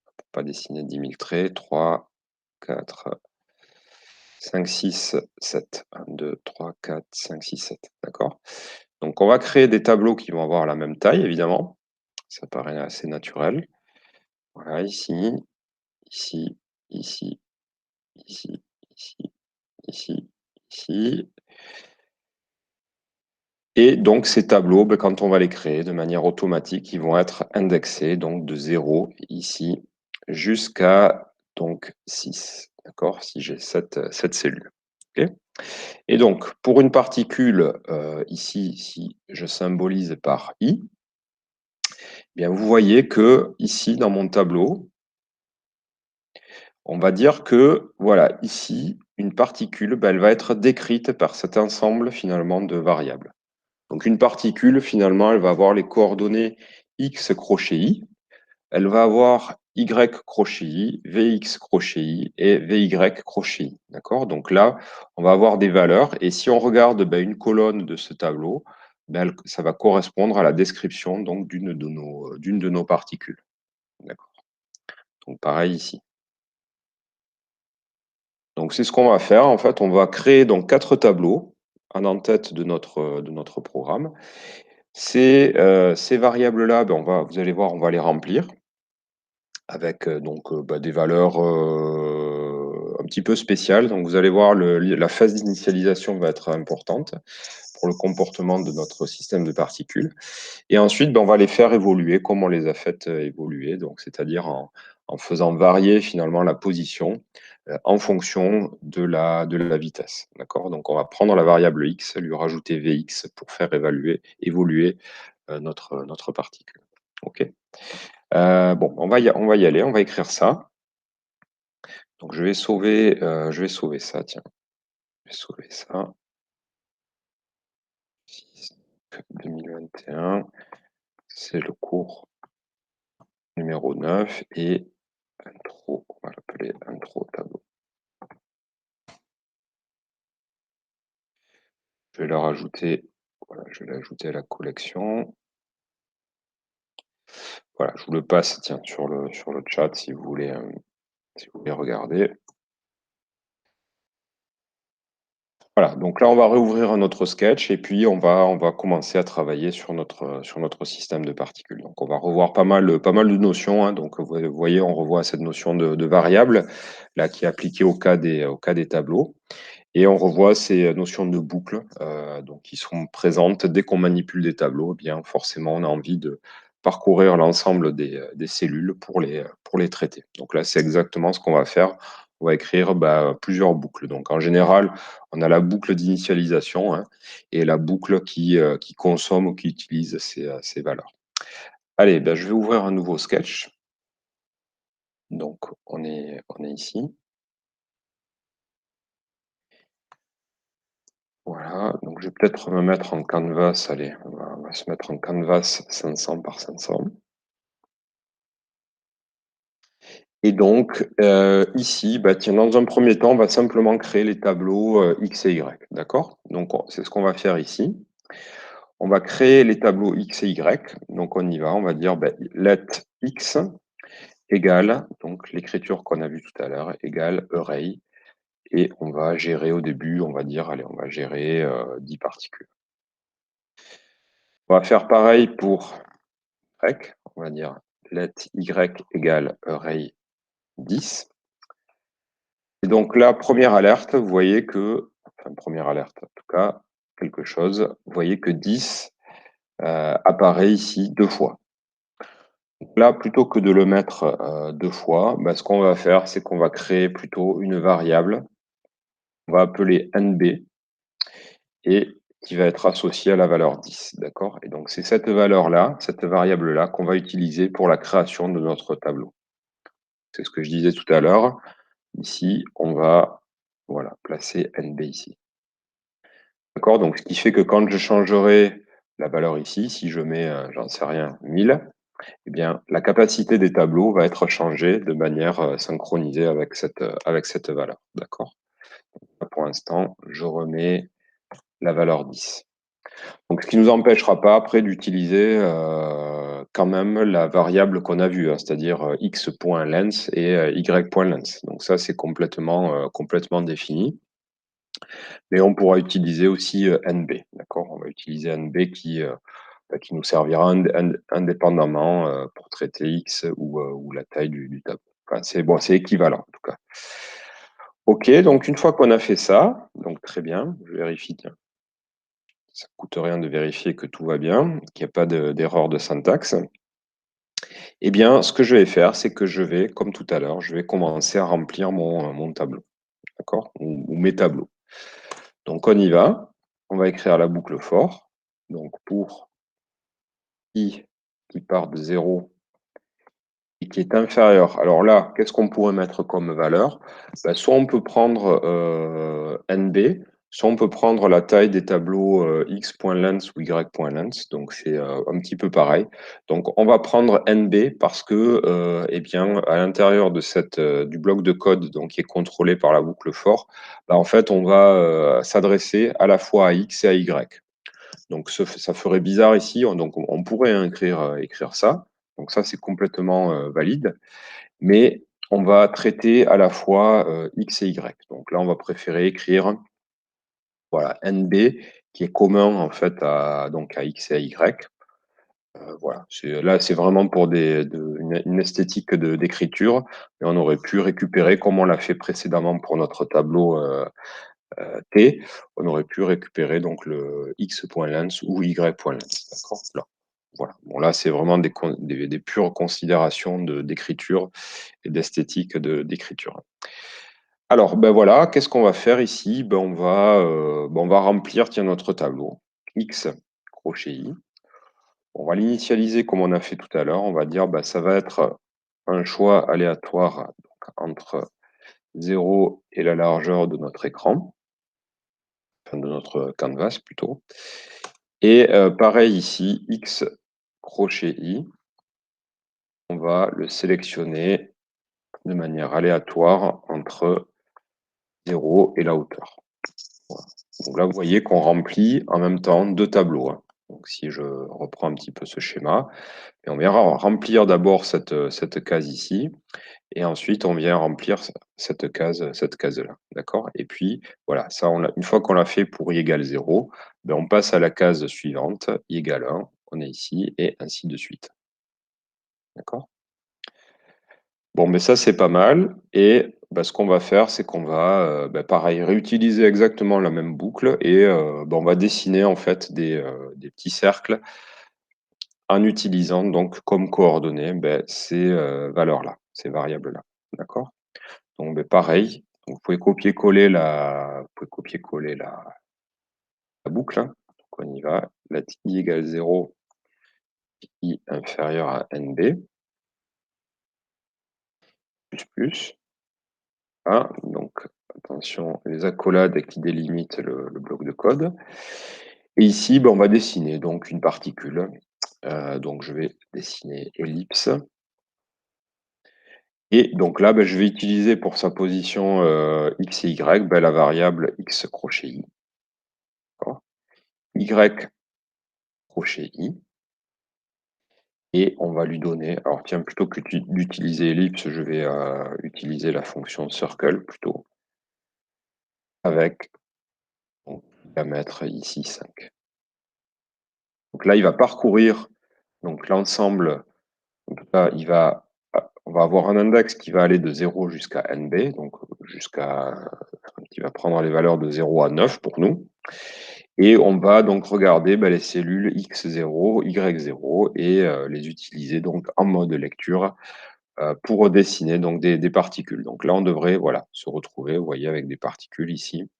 [SPEAKER 1] pour pas dessiner 10 000 traits, 3, 4, 5, 6, 7. 1, 2, 3, 4, 5, 6, 7. D'accord? Donc on va créer des tableaux qui vont avoir la même taille, évidemment. Ça paraît assez naturel. Voilà, ici, ici, ici, ici, ici, ici, ici. Et donc ces tableaux, ben, quand on va les créer de manière automatique, ils vont être indexés donc de 0 ici jusqu'à donc 6. D'accord? Si j'ai cette cellule. OK? Et donc, pour une particule, ici, si je symbolise par I, eh bien vous voyez que ici, dans mon tableau, on va dire que, voilà, ici, une particule, ben, elle va être décrite par cet ensemble finalement de variables. Donc une particule, finalement, elle va avoir les coordonnées x crochet i, elle va avoir y crochet i, vx crochet i et vy crochet i. D'accord? Donc là, on va avoir des valeurs et si on regarde une colonne de ce tableau, ça va correspondre à la description donc d'une de nos particules. D'accord? Donc pareil ici. Donc c'est ce qu'on va faire. En fait, on va créer donc 4 tableaux en en-tête de notre programme. Ces variables-là, vous allez voir, on va les remplir avec des valeurs un petit peu spéciales. Donc vous allez voir, la phase d'initialisation va être importante pour le comportement de notre système de particules. Et ensuite, on va les faire évoluer comme on les a fait évoluer, donc c'est-à-dire en faisant varier finalement la position en fonction de la vitesse. D'accord? Donc on va prendre la variable x, lui rajouter vx pour faire évoluer notre particule. OK. Bon, on va y aller, on va écrire ça. Donc je vais sauver ça, tiens. Je vais sauver ça. 2021, c'est le cours numéro 9 et intro, on va l'appeler intro tableau. Je vais le rajouter, voilà, je vais l'ajouter à la collection. Voilà, je vous le passe, tiens, sur le chat si vous voulez regarder. Voilà, donc là, on va réouvrir un autre sketch et puis on va commencer à travailler sur notre système de particules. Donc, on va revoir pas mal de notions, hein. Donc, vous voyez, on revoit cette notion de variable, là, qui est appliquée au cas des tableaux. Et on revoit ces notions de boucle, donc qui sont présentes dès qu'on manipule des tableaux. Eh bien, forcément, on a envie de parcourir l'ensemble des cellules pour les traiter. Donc là, c'est exactement ce qu'on va faire. On va écrire plusieurs boucles. Donc en général, on a la boucle d'initialisation, hein, et la boucle qui consomme ou qui utilise ces valeurs. Allez, je vais ouvrir un nouveau sketch. Donc on est ici. Voilà, donc je vais peut-être me mettre en canvas. Allez, on va se mettre en canvas 500 par 500. Et donc, ici, tiens, dans un premier temps, on va simplement créer les tableaux X et Y, d'accord? Donc, c'est ce qu'on va faire ici. On va créer les tableaux X et Y. Donc, on y va. On va dire let X égale, donc l'écriture qu'on a vue tout à l'heure, égale array. Et on va gérer au début, on va dire, allez, on va gérer 10 particules. On va faire pareil pour Y. On va dire let Y égale array 10. Et donc là, première alerte, vous voyez que, enfin première alerte, en tout cas, quelque chose, vous voyez que 10 apparaît ici deux fois. Donc là, plutôt que de le mettre deux fois, ce qu'on va faire, c'est qu'on va créer plutôt une variable, on va appeler NB, et qui va être associée à la valeur 10, d'accord? Et donc c'est cette valeur-là, cette variable-là, qu'on va utiliser pour la création de notre tableau. C'est ce que je disais tout à l'heure. Ici, on va voilà, placer NB ici. D'accord? Donc, ce qui fait que quand je changerai la valeur ici, si je mets, j'en sais rien, 1000, eh bien, la capacité des tableaux va être changée de manière synchronisée avec cette valeur. D'accord? Pour l'instant, je remets la valeur 10. Donc, ce qui ne nous empêchera pas après d'utiliser quand même la variable qu'on a vue, hein, c'est-à-dire x.length et y.length. Donc, ça, c'est complètement défini. Mais on pourra utiliser aussi NB, d'accord? On va utiliser NB qui nous servira indépendamment pour traiter X ou la taille du tableau. Enfin, c'est équivalent en tout cas. Ok, donc une fois qu'on a fait ça, donc très bien, je vérifie, tiens, ça ne coûte rien de vérifier que tout va bien, qu'il n'y a pas d'erreur de syntaxe. Eh bien, ce que je vais faire, c'est que je vais, comme tout à l'heure, je vais commencer à remplir mon tableau, d'accord? Ou mes tableaux. Donc on y va, on va écrire la boucle for. Donc pour I qui part de 0 et qui est inférieur. Alors là, qu'est-ce qu'on pourrait mettre comme valeur? Soit on peut prendre NB, soit on peut prendre la taille des tableaux x.length ou y.length. Donc c'est un petit peu pareil. Donc on va prendre NB parce que eh bien, à l'intérieur de du bloc de code donc, qui est contrôlé par la boucle for, en fait, on va s'adresser à la fois à x et à y. Donc ça ferait bizarre ici, donc on pourrait écrire ça. Donc ça, c'est complètement valide. Mais on va traiter à la fois x et y. Donc là, on va préférer écrire voilà, NB qui est commun en fait donc à x et à y. Voilà. Là, c'est vraiment pour une esthétique d'écriture. Et on aurait pu récupérer, comme on l'a fait précédemment pour notre tableau T, on aurait pu récupérer donc le x.length ou y.length. D'accord? Là. Voilà. Bon, là, c'est vraiment des pures considérations d'écriture et d'esthétique d'écriture. Alors, voilà, qu'est-ce qu'on va faire ici? On va remplir tiens, notre tableau. X, crochet I. On va l'initialiser comme on a fait tout à l'heure. On va dire ça va être un choix aléatoire donc, entre 0 et la largeur de notre écran, enfin de notre canvas plutôt. Et pareil ici, X, crochet I. On va le sélectionner de manière aléatoire entre 0 et la hauteur. Voilà. Donc là, vous voyez qu'on remplit en même temps deux tableaux. Hein. Donc, si je reprends un petit peu ce schéma, et on vient remplir d'abord cette case ici, et ensuite on vient remplir cette case-là, d'accord? Et puis, voilà, ça, une fois qu'on l'a fait pour i égale 0, ben, on passe à la case suivante, i égale 1, on est ici, et ainsi de suite. D'accord? Bon, mais ça, c'est pas mal. Et bah, ce qu'on va faire, c'est qu'on va, bah, pareil, réutiliser exactement la même boucle et bah, on va dessiner en fait des petits cercles en utilisant donc comme coordonnées ces valeurs-là, ces variables-là. D'accord? Donc, bah, pareil, vous pouvez copier-coller la boucle, hein. Donc, on y va. La i égale 0, i inférieur à nb, plus. Ah, donc attention, les accolades qui délimitent le bloc de code. Et ici, on va dessiner donc une particule. Donc je vais dessiner ellipse. Et donc là, je vais utiliser pour sa position x et y la variable x crochet i. Y crochet i. Et on va lui donner, alors tiens, plutôt que d'utiliser ellipse, je vais utiliser la fonction circle plutôt, avec, on va mettre ici 5. Donc là, il va parcourir donc l'ensemble. Donc là, on va avoir un index qui va aller de 0 jusqu'à nb, donc qui va prendre les valeurs de 0 à 9 pour nous. Et on va donc regarder les cellules x0, y0 et les utiliser donc en mode lecture pour dessiner donc des particules. Donc là, on devrait se retrouver, vous voyez, avec des particules ici,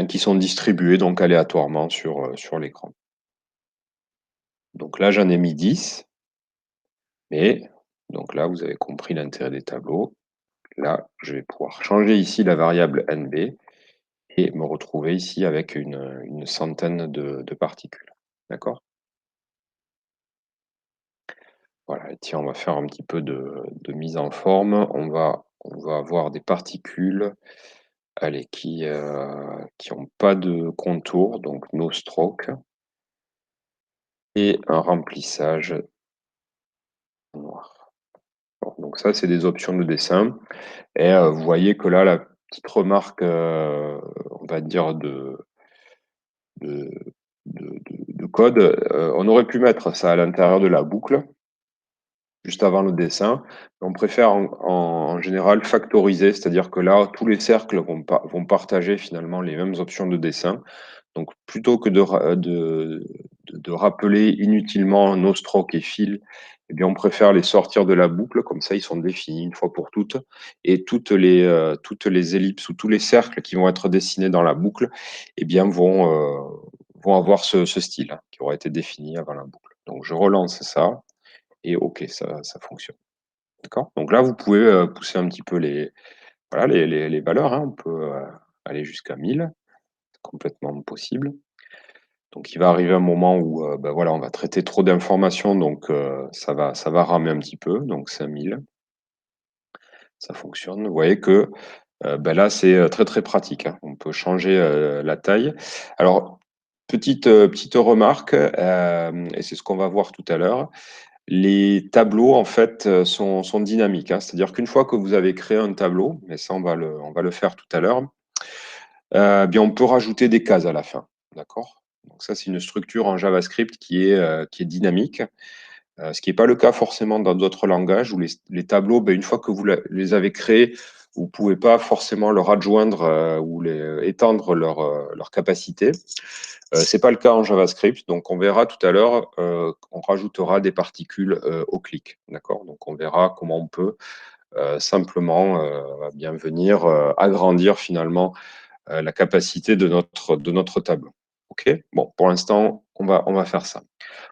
[SPEAKER 1] qui sont distribuées donc aléatoirement sur l'écran. Donc là, j'en ai mis 10. Mais, donc là, vous avez compris l'intérêt des tableaux. Là, je vais pouvoir changer ici la variable nb et me retrouver ici avec une centaine de particules. D'accord? Voilà, et tiens, on va faire un petit peu de mise en forme. On va avoir des particules allez, qui n'ont pas de contour, donc no stroke, et un remplissage noir. Bon, donc ça, c'est des options de dessin. Et vous voyez que là, la petite remarque, on va dire, de, de code, on aurait pu mettre ça à l'intérieur de la boucle, juste avant le dessin. On préfère en général factoriser, c'est-à-dire que là, tous les cercles vont partager finalement les mêmes options de dessin. Donc, plutôt que de rappeler inutilement nos strokes et fils, eh bien, on préfère les sortir de la boucle, comme ça ils sont définis une fois pour toutes, et toutes les ellipses ou tous les cercles qui vont être dessinés dans la boucle eh bien, vont avoir ce style qui aura été défini avant la boucle. Donc, je relance ça, et OK, ça fonctionne. D'accord? Donc là, vous pouvez pousser un petit peu les valeurs, hein. On peut aller jusqu'à 1000, c'est complètement possible. Donc, il va arriver un moment où on va traiter trop d'informations, donc ça va ramer un petit peu. Donc, 5000, ça fonctionne. Vous voyez que là, c'est très, très pratique, hein. On peut changer la taille. Alors, petite remarque, et c'est ce qu'on va voir tout à l'heure. Les tableaux, en fait, sont dynamiques, hein. C'est-à-dire qu'une fois que vous avez créé un tableau, et ça, on va le faire tout à l'heure, bien, on peut rajouter des cases à la fin. D'accord? Donc ça, c'est une structure en JavaScript qui est dynamique, ce qui n'est pas le cas forcément dans d'autres langages où les tableaux, une fois que vous les avez créés, vous ne pouvez pas forcément leur adjoindre ou étendre leur capacité. Ce n'est pas le cas en JavaScript, donc on verra tout à l'heure, on rajoutera des particules au clic. D'accord? Donc on verra comment on peut simplement bien venir agrandir finalement la capacité de notre tableau. OK? Bon, pour l'instant, on va faire ça.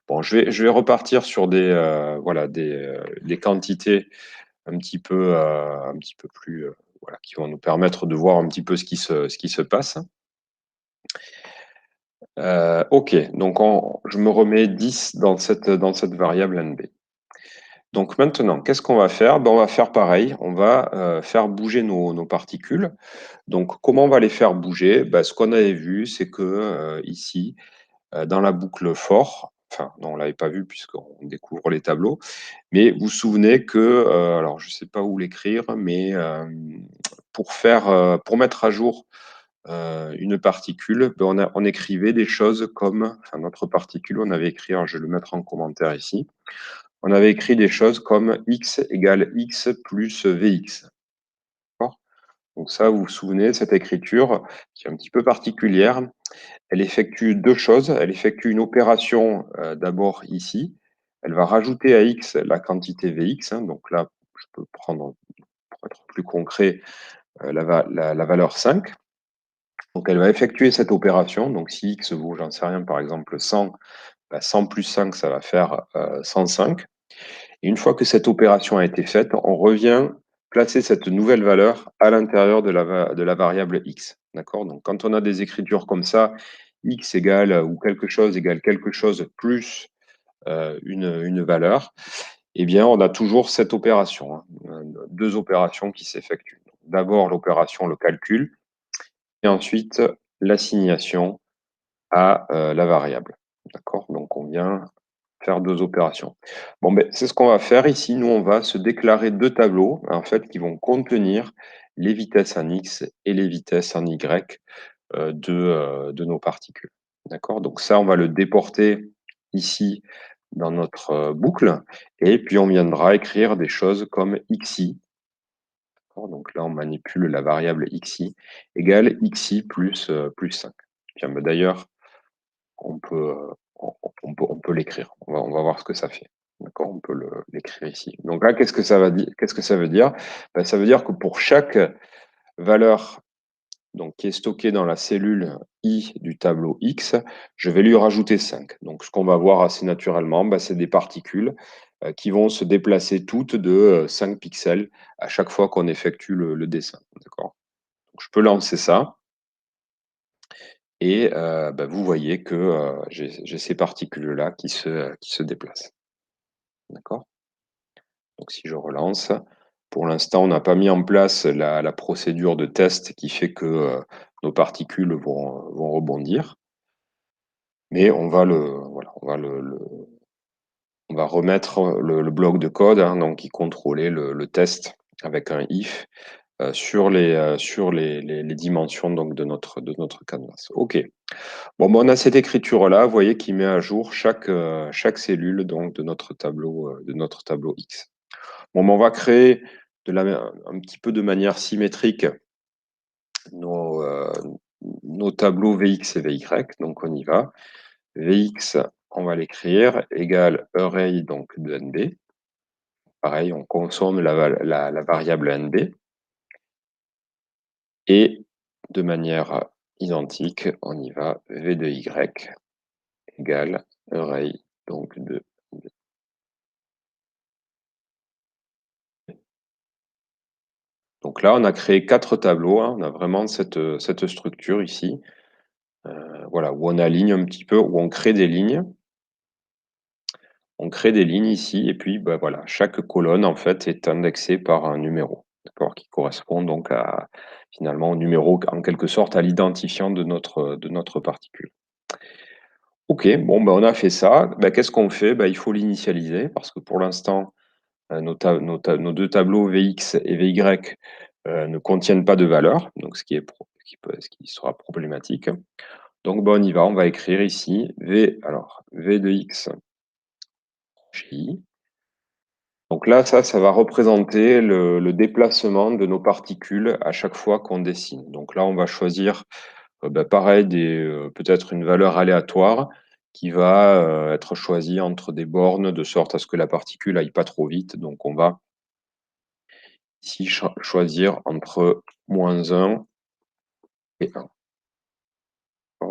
[SPEAKER 1] Bon, je vais repartir sur des quantités un petit peu plus, qui vont nous permettre de voir un petit peu ce qui se passe. OK, donc je me remets 10 dans cette variable nb. Donc maintenant, qu'est-ce qu'on va faire? On va faire pareil, on va faire bouger nos particules. Donc comment on va les faire bouger? Ce qu'on avait vu, c'est que ici, dans la boucle for, enfin non, on ne l'avait pas vu puisqu'on découvre les tableaux, mais vous vous souvenez que, alors je ne sais pas où l'écrire, mais pour mettre à jour une particule, ben on écrivait des choses comme, enfin notre particule, on avait écrit, alors je vais le mettre en commentaire ici, on avait écrit des choses comme x égale x plus vx. Donc ça, vous vous souvenez, cette écriture, qui est un petit peu particulière, elle effectue deux choses. Elle effectue une opération d'abord ici. Elle va rajouter à x la quantité Vx. Donc là, je peux prendre, pour être plus concret, la valeur 5. Donc elle va effectuer cette opération. Donc si x vaut, j'en sais rien, par exemple 100, 100 plus 5, ça va faire 105. Et une fois que cette opération a été faite, on revient placer cette nouvelle valeur à l'intérieur de la variable x. D'accord? Donc, quand on a des écritures comme ça, x égale ou quelque chose plus une valeur, eh bien, on a toujours cette opération, hein, deux opérations qui s'effectuent. D'abord, l'opération, le calcul, et ensuite l'assignation à la variable. D'accord? Donc, on vient faire deux opérations. Bon, ben, c'est ce qu'on va faire ici. Nous, on va se déclarer deux tableaux, en fait, qui vont contenir les vitesses en X et les vitesses en Y de nos particules. D'accord? Donc ça, on va le déporter ici dans notre boucle, et puis on viendra écrire des choses comme xi. Donc là, on manipule la variable xi égale xi plus 5. Tiens, ben, d'ailleurs, on peut, on peut l'écrire. On va voir ce que ça fait. D'accord? On peut l'écrire ici. Donc là, qu'est-ce que ça va dire? Qu'est-ce que ça veut dire? Ben, ça veut dire que pour chaque valeur donc, qui est stockée dans la cellule I du tableau X, je vais lui rajouter 5. Donc, ce qu'on va voir assez naturellement, ben, c'est des particules qui vont se déplacer toutes de 5 pixels à chaque fois qu'on effectue le dessin. D'accord? Donc, je peux lancer ça. Et bah, vous voyez que j'ai ces particules-là qui se déplacent. D'accord? Donc si je relance, pour l'instant, on n'a pas mis en place la procédure de test qui fait que nos particules vont rebondir. Mais on va voilà, on va remettre le bloc de code, hein, donc qui contrôlait le test avec un if sur les dimensions donc, de notre canvas. OK. Bon, ben, on a cette écriture-là, vous voyez, qui met à jour chaque cellule donc, de notre tableau X. Bon, ben, on va créer un petit peu de manière symétrique nos, nos tableaux Vx et Vy. Donc, on y va. Vx, on va l'écrire, égale array donc, de NB. Pareil, on consomme la variable NB. Et de manière identique, on y va, V de Y égale array donc de. Donc là, on a créé 4 tableaux, hein. On a vraiment cette structure ici, voilà, où on aligne un petit peu, où on crée des lignes. On crée des lignes ici et puis, bah, voilà, chaque colonne, en fait, est indexée par un numéro, d'accord? Qui correspond donc à finalement au numéro, en quelque sorte, à l'identifiant de notre particule. OK, bon, bah, on a fait ça. Bah, qu'est-ce qu'on fait? Bah, il faut l'initialiser parce que pour l'instant, nos 2 tableaux Vx et Vy, ne contiennent pas de valeur, donc ce qui sera problématique. Donc bah, on y va, on va écrire ici V de x j. Donc là, ça va représenter le déplacement de nos particules à chaque fois qu'on dessine. Donc là, on va choisir, bah, pareil peut-être une valeur aléatoire qui va, être choisie entre des bornes de sorte à ce que la particule aille pas trop vite. Donc on va ici choisir entre -1 et 1.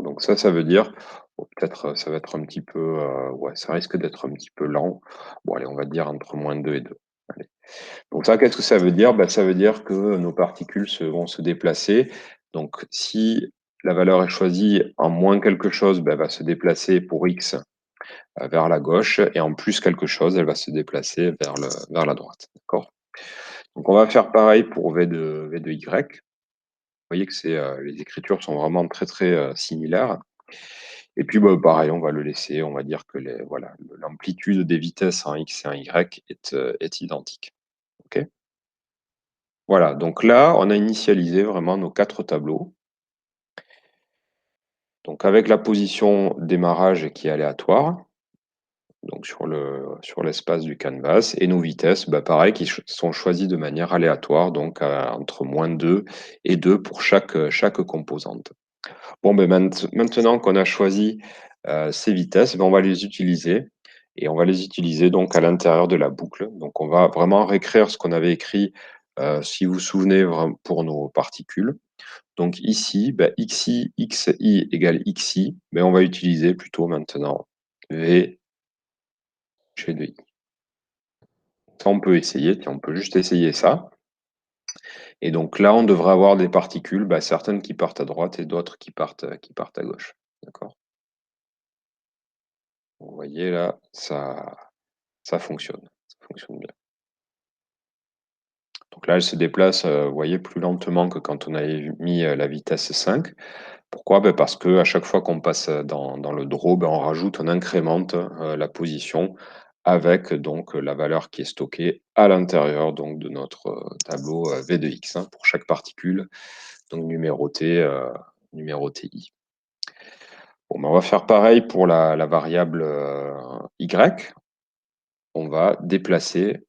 [SPEAKER 1] Donc ça veut dire, bon, peut-être ça va être un petit peu, ouais, ça risque d'être un petit peu lent. Bon, allez, on va dire entre -2 et 2. Allez. Donc ça, qu'est-ce que ça veut dire? Bah, ça veut dire que nos particules vont se déplacer. Donc si la valeur est choisie en moins quelque chose, bah, elle va se déplacer pour x vers la gauche, et en plus quelque chose, elle va se déplacer vers la droite. D'accord? Donc on va faire pareil pour V de y. Vous voyez que les écritures sont vraiment très, très similaires. Et puis, bah, pareil, on va le laisser. On va dire que voilà, l'amplitude des vitesses en X et en Y est identique. OK? Voilà, donc là, on a initialisé vraiment nos 4 tableaux. Donc avec la position démarrage qui est aléatoire, donc sur l'espace du canvas, et nos vitesses, bah, pareil, qui sont choisies de manière aléatoire, donc entre -2 et 2 pour chaque composante. Bon, ben maintenant qu'on a choisi ces vitesses, ben, on va les utiliser. Et on va les utiliser donc à l'intérieur de la boucle. Donc on va vraiment réécrire ce qu'on avait écrit, si vous vous souvenez, pour nos particules. Donc ici, ben, xi égale xi, mais on va utiliser plutôt maintenant v chez de i. Ça, on peut essayer, tiens, on peut juste essayer ça. Et donc là, on devrait avoir des particules, ben, certaines qui partent à droite et d'autres qui partent à gauche. D'accord? Vous voyez là, ça fonctionne. Ça fonctionne bien. Donc là, elle se déplace, vous voyez, plus lentement que quand on avait mis la vitesse 5. Pourquoi? Ben parce qu'à chaque fois qu'on passe dans le draw, ben on rajoute, on incrémente la position avec donc la valeur qui est stockée à l'intérieur donc de notre tableau V de X, hein, pour chaque particule, donc numéroté I. Bon, ben on va faire pareil pour la variable Y. On va déplacer,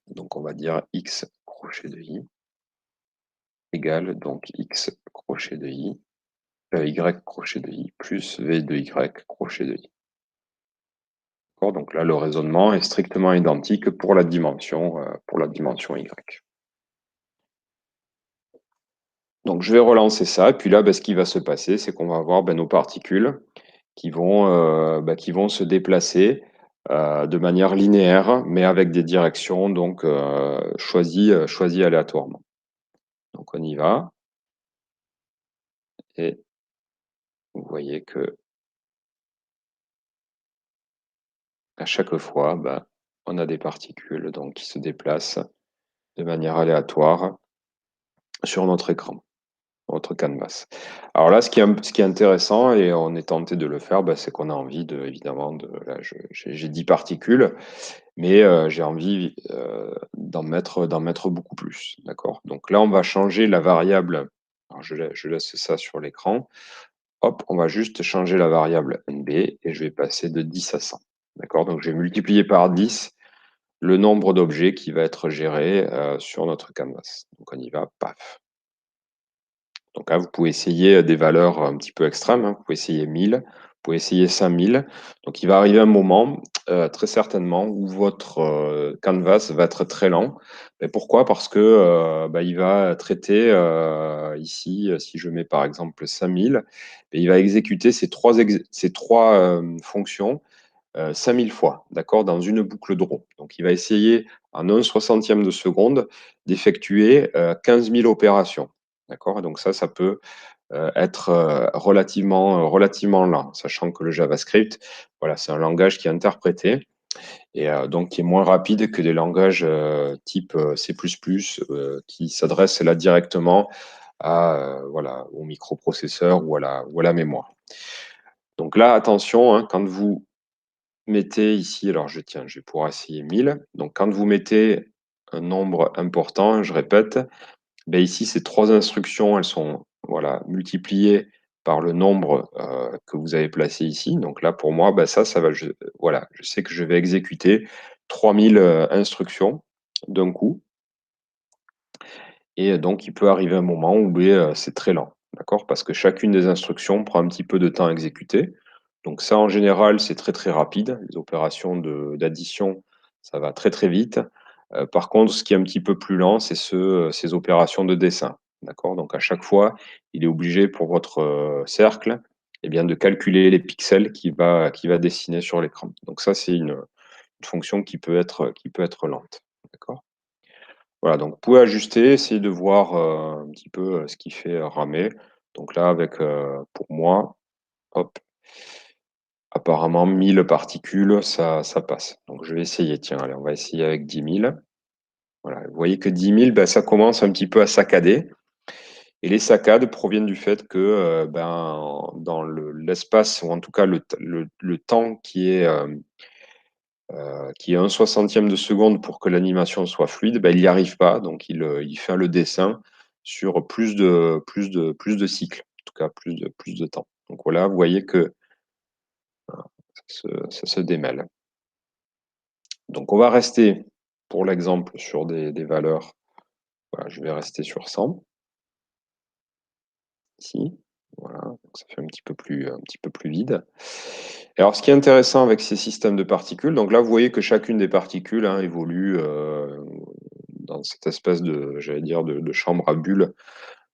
[SPEAKER 1] donc on va dire X crochet de I égale donc X crochet de I, Y crochet de I plus V de Y crochet de I. Donc là, le raisonnement est strictement identique pour la dimension Y. Donc je vais relancer ça, et puis là, ben, ce qui va se passer, c'est qu'on va avoir nos particules qui vont se déplacer de manière linéaire, mais avec des directions donc choisies aléatoirement. Donc on y va, et vous voyez que à chaque fois, on a des particules donc, qui se déplacent de manière aléatoire sur notre écran, notre canvas. Alors là, ce qui est intéressant, et on est tenté de le faire, c'est qu'on a envie évidemment, là, j'ai 10 particules, mais j'ai envie d'en mettre beaucoup plus. D'accord? Donc là, on va changer la variable. Alors je laisse ça sur l'écran. Hop, on va juste changer la variable NB, et je vais passer de 10 à 100. D'accord? Donc je vais multiplier par 10 le nombre d'objets qui va être géré sur notre canvas. Donc on y va, paf. Donc là, vous pouvez essayer des valeurs un petit peu extrêmes, hein. Vous pouvez essayer 1000, vous pouvez essayer 5000. Donc il va arriver un moment, très certainement, où votre canvas va être très lent. Et pourquoi? Parce que il va traiter ici, si je mets par exemple 5000, il va exécuter ces trois fonctions 5000 fois, d'accord, dans une boucle draw. Donc, il va essayer en 1/60e de seconde d'effectuer 15 000 opérations. D'accord? Donc ça peut être relativement lent, sachant que le JavaScript, voilà, c'est un langage qui est interprété, et donc qui est moins rapide que des langages type C++, qui s'adressent là directement voilà, au microprocesseur ou à la mémoire. Donc là, attention, hein, quand vous mettez ici, alors je vais pouvoir essayer 1000. Donc quand vous mettez un nombre important, je répète, ici ces trois instructions, elles sont voilà, multipliées par le nombre que vous avez placé ici. Donc là, pour moi, ça va, voilà, je sais que je vais exécuter 3000 instructions d'un coup. Et donc, il peut arriver un moment où c'est très lent, d'accord? Parce que chacune des instructions prend un petit peu de temps à exécuter. Donc ça, en général, c'est très, très rapide. Les opérations d'addition, ça va très, très vite. Par contre, ce qui est un petit peu plus lent, c'est ces opérations de dessin, d'accord? Donc à chaque fois, il est obligé pour votre cercle, eh bien, de calculer les pixels qu'il va dessiner sur l'écran. Donc ça, c'est une fonction qui peut être lente, d'accord? Voilà, donc vous pouvez ajuster, essayer de voir un petit peu ce qui fait ramer. Donc là, avec, pour moi, hop, apparemment 1000 particules, ça passe. Donc je vais essayer, tiens, allez, on va essayer avec 10 000. Voilà, vous voyez que 10 000, ça commence un petit peu à saccader. Et les saccades proviennent du fait que dans l'espace, ou en tout cas le temps qui est 1/60e de seconde pour que l'animation soit fluide, il n'y arrive pas. Donc il fait le dessin sur plus de cycles, en tout cas plus de temps. Donc voilà, vous voyez que ça se démêle. Donc on va rester pour l'exemple sur des valeurs. Voilà, je vais rester sur 100 ici. Voilà, donc ça fait un petit peu plus vide. Et alors, ce qui est intéressant avec ces systèmes de particules, donc là, vous voyez que chacune des particules évolue dans cette espèce de, j'allais dire, de chambre à bulles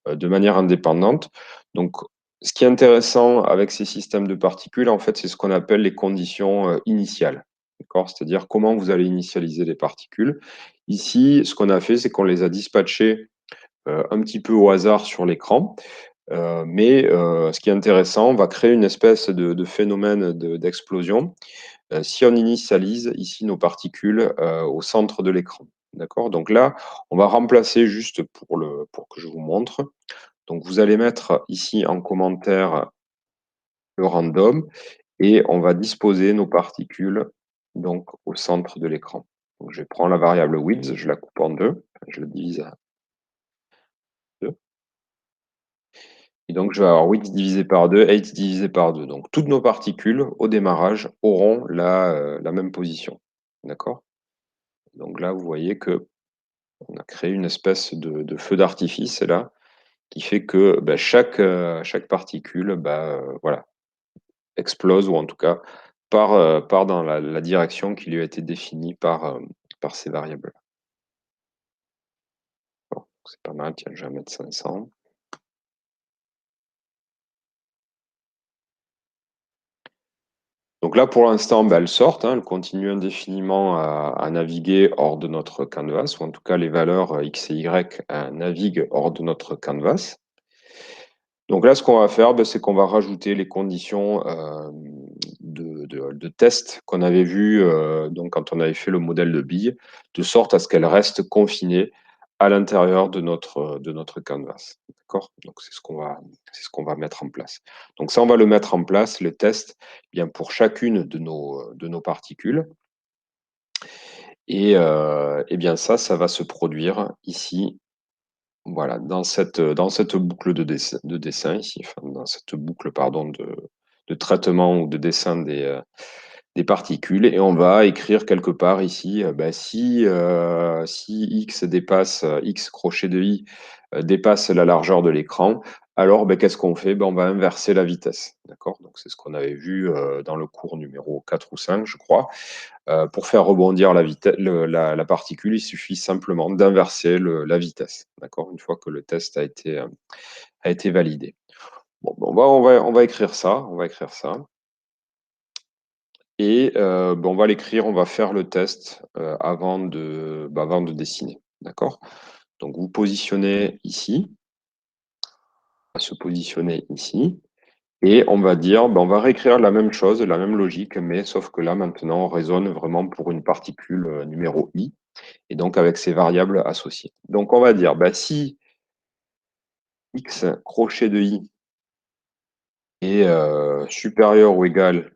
[SPEAKER 1] de manière indépendante. Donc, ce qui est intéressant avec ces systèmes de particules, en fait, c'est ce qu'on appelle les conditions initiales. D'accord? C'est-à-dire comment vous allez initialiser les particules. Ici, ce qu'on a fait, c'est qu'on les a dispatchées un petit peu au hasard sur l'écran. Mais ce qui est intéressant, on va créer une espèce de phénomène d'explosion si on initialise ici nos particules au centre de l'écran. D'accord? Donc là, on va remplacer juste pour que je vous montre. Donc vous allez mettre ici en commentaire le random et on va disposer nos particules donc au centre de l'écran. Donc je prends la variable width, je la coupe en deux, je la divise à deux. Et donc, je vais avoir width divisé par 2, height divisé par 2. Donc, toutes nos particules, au démarrage, auront la même position. D'accord? Donc là, vous voyez que on a créé une espèce de feu d'artifice là, qui fait que chaque particule voilà, explose, ou en tout cas part dans la direction qui lui a été définie par ces variables. Bon, c'est pas mal, tiens, je vais mettre 500. Donc là, pour l'instant, elles sortent, elles continuent indéfiniment à naviguer hors de notre canvas, ou en tout cas les valeurs x et y naviguent hors de notre canvas. Donc là, ce qu'on va faire, c'est qu'on va rajouter les conditions de test qu'on avait vues donc quand on avait fait le modèle de bille, de sorte à ce qu'elles restent confinées à l'intérieur de notre canvas. D'accord? Donc c'est ce qu'on va mettre en place. Donc ça, on va le mettre en place, le test, bien pour chacune de nos particules. Et bien ça va se produire ici, voilà, dans cette boucle de dessin ici, enfin, dans cette boucle, pardon, de traitement ou de dessin des particules. Et on va écrire quelque part ici, si x crochet de i dépasse la largeur de l'écran, alors qu'est-ce qu'on fait? On va inverser la vitesse. D'accord? Donc c'est ce qu'on avait vu dans le cours numéro 4 ou 5, je crois. Pour faire rebondir la particule, il suffit simplement d'inverser la vitesse, d'accord, une fois que le test a été validé. Bon, on va écrire ça, et on va l'écrire, on va faire le test avant de dessiner, d'accord. Donc vous positionnez ici, on va se positionner ici, et on va dire, on va réécrire la même chose, la même logique, mais sauf que là maintenant on raisonne vraiment pour une particule numéro i, et donc avec ces variables associées. Donc on va dire, si x crochet de i est supérieur ou égal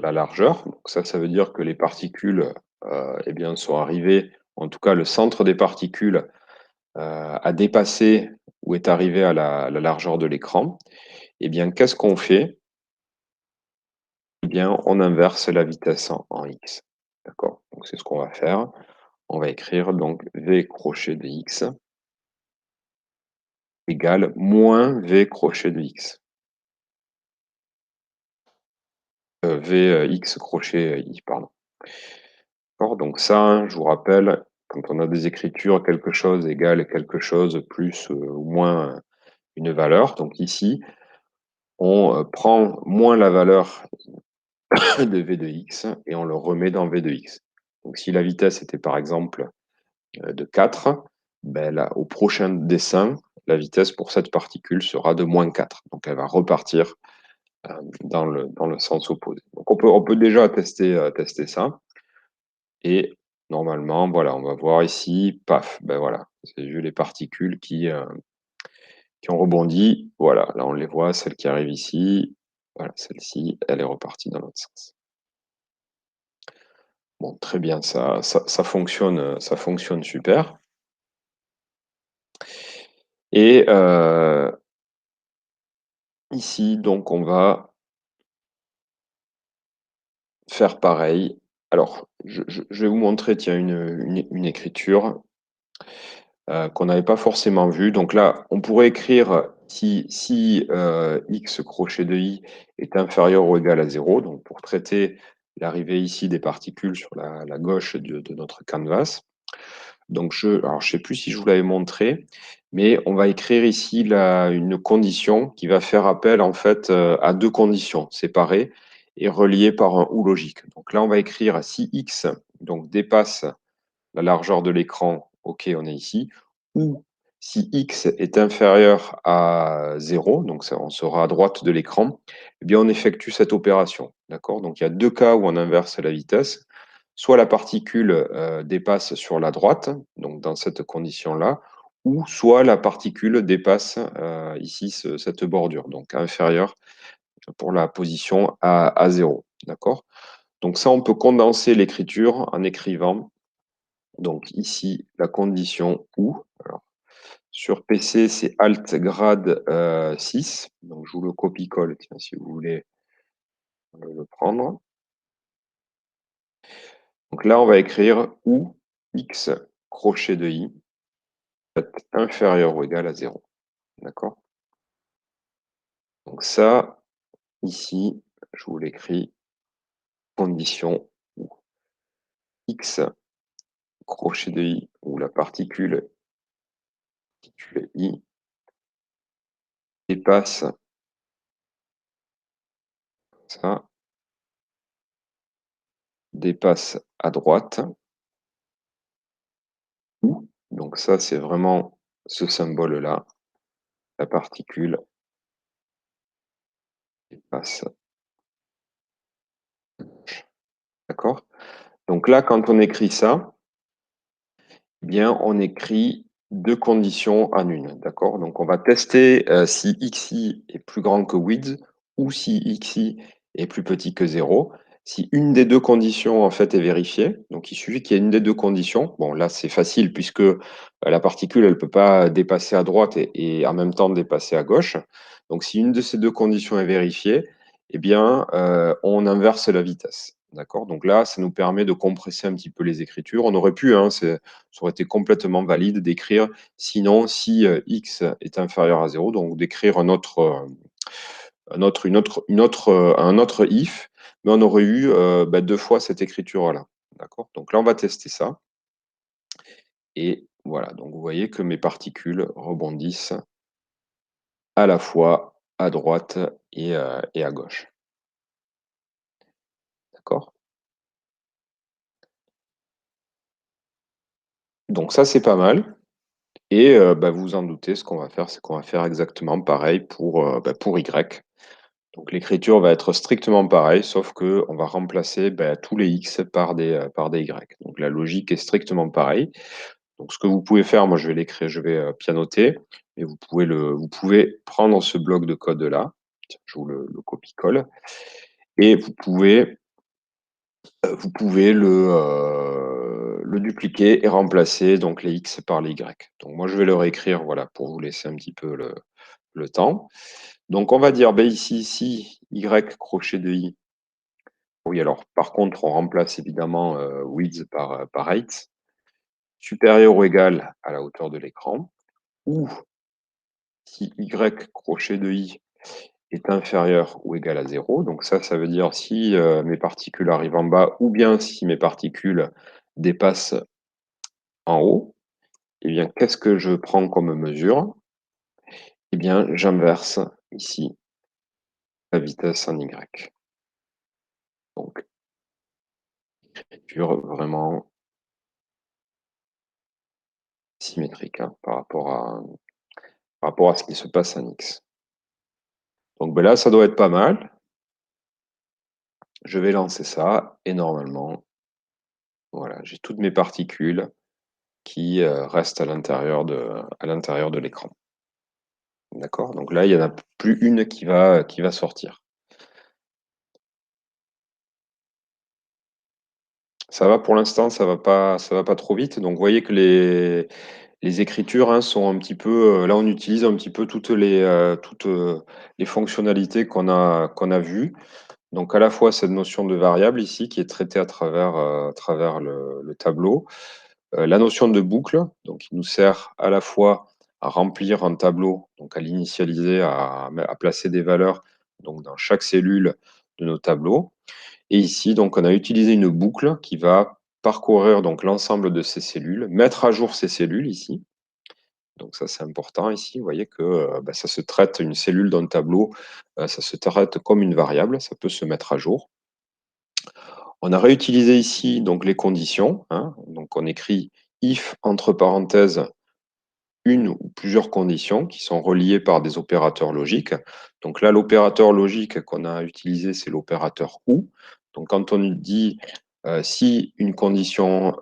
[SPEAKER 1] à la largeur, donc ça veut dire que les particules sont arrivées, en tout cas le centre des particules a dépassé ou est arrivé à la largeur de l'écran. Et bien qu'est-ce qu'on fait? Eh bien on inverse la vitesse en x. D'accord? Donc c'est ce qu'on va faire. On va écrire donc v crochet de x égale moins v crochet de x. Vx crochet i, pardon. D'accord, donc ça, je vous rappelle, quand on a des écritures, quelque chose égale quelque chose plus ou moins une valeur. Donc ici, on prend moins la valeur de v de x et on le remet dans v de x. Donc si la vitesse était par exemple de 4, là, au prochain dessin, la vitesse pour cette particule sera de moins 4. Donc elle va repartir dans le sens opposé. Donc on peut déjà tester ça. Et normalement, voilà, on va voir ici, paf, voilà, c'est juste les particules qui ont rebondi. Voilà, là on les voit, celle qui arrive ici. Voilà, celle-ci, elle est repartie dans l'autre sens. Bon, très bien, ça fonctionne super. Et ici, donc, on va faire pareil. Alors, je vais vous montrer, tiens, une écriture qu'on n'avait pas forcément vue. Donc là, on pourrait écrire si x crochet de i est inférieur ou égal à 0, donc pour traiter l'arrivée ici des particules sur la gauche de notre canvas. Donc, alors, je ne sais plus si je vous l'avais montré, mais on va écrire ici une condition qui va faire appel en fait à deux conditions séparées et reliées par un ou logique. Donc là, on va écrire si x donc, dépasse la largeur de l'écran, OK, on est ici, ou si x est inférieur à 0, donc ça, on sera à droite de l'écran, eh bien on effectue cette opération. D'accord? Donc il y a deux cas où on inverse la vitesse. Soit la particule dépasse sur la droite, donc dans cette condition-là, ou soit la particule dépasse ici cette bordure, donc inférieure pour la position à 0. D'accord? Donc ça, on peut condenser l'écriture en écrivant donc ici la condition ou. Alors, sur PC, c'est Alt grade 6. Donc je vous le copie-colle, tiens, si vous voulez le prendre. Donc là, on va écrire ou x crochet de i est inférieur ou égal à 0. D'accord? Donc ça, ici, je vous l'écris, condition ou x crochet de i, ou la particule i dépasse ça, dépasse à droite, ou, donc ça, c'est vraiment ce symbole-là, la particule dépasse. D'accord? Donc là, quand on écrit ça, eh bien, on écrit deux conditions en une. D'accord? Donc on va tester si xi est plus grand que width ou si xi est plus petit que 0. Si une des deux conditions en fait est vérifiée, donc il suffit qu'il y ait une des deux conditions. Bon, là c'est facile puisque la particule elle peut pas dépasser à droite et en même temps dépasser à gauche. Donc si une de ces deux conditions est vérifiée, eh bien on inverse la vitesse. D'accord? Donc là, ça nous permet de compresser un petit peu les écritures. On aurait pu, hein, ça aurait été complètement valide d'écrire sinon si x est inférieur à 0, donc d'écrire un autre if, mais on aurait eu deux fois cette écriture-là. D'accord? Donc là, on va tester ça. Et voilà, donc vous voyez que mes particules rebondissent à la fois à droite et à gauche. D'accord? Donc ça, c'est pas mal. Et vous vous en doutez, ce qu'on va faire, c'est qu'on va faire exactement pareil pour Y. Donc l'écriture va être strictement pareille, sauf qu'on va remplacer tous les X par des Y. Donc la logique est strictement pareille. Donc ce que vous pouvez faire, moi je vais l'écrire, je vais pianoter, mais vous pouvez prendre ce bloc de code-là, je vous le copie-colle, et vous pouvez le dupliquer et remplacer donc les X par les Y. Donc moi je vais le réécrire voilà, pour vous laisser un petit peu le temps. Donc on va dire ici, si Y crochet de I. Oui, alors par contre, on remplace évidemment width par height, supérieur ou égal à la hauteur de l'écran, ou si Y crochet de I est inférieur ou égal à 0. Donc ça veut dire si mes particules arrivent en bas, ou bien si mes particules dépassent en haut. Eh bien, qu'est-ce que je prends comme mesure? Eh bien, j'inverse ici la vitesse en Y. Donc, écriture vraiment symétrique hein, par rapport à ce qui se passe en X. Donc là, ça doit être pas mal. Je vais lancer ça et normalement, voilà, j'ai toutes mes particules qui restent à l'intérieur de l'écran. D'accord? Donc là, il y en a plus une qui va sortir. Ça va pour l'instant, ça va pas trop vite. Donc, vous voyez que les écritures hein, sont un petit peu. Là, on utilise un petit peu toutes les fonctionnalités qu'on a vues. Donc, à la fois cette notion de variable ici qui est traitée à travers le tableau. La notion de boucle, donc qui nous sert à la fois à remplir un tableau, donc à l'initialiser, à placer des valeurs donc dans chaque cellule de nos tableaux. Et ici, donc, on a utilisé une boucle qui va parcourir donc l'ensemble de ces cellules, mettre à jour ces cellules ici. Donc ça, c'est important ici. Vous voyez que ça se traite, une cellule dans le tableau, ça se traite comme une variable, ça peut se mettre à jour. On a réutilisé ici donc les conditions, hein. Donc on écrit if entre parenthèses une ou plusieurs conditions qui sont reliées par des opérateurs logiques. Donc là, l'opérateur logique qu'on a utilisé, c'est l'opérateur ou. Donc quand on dit si une condition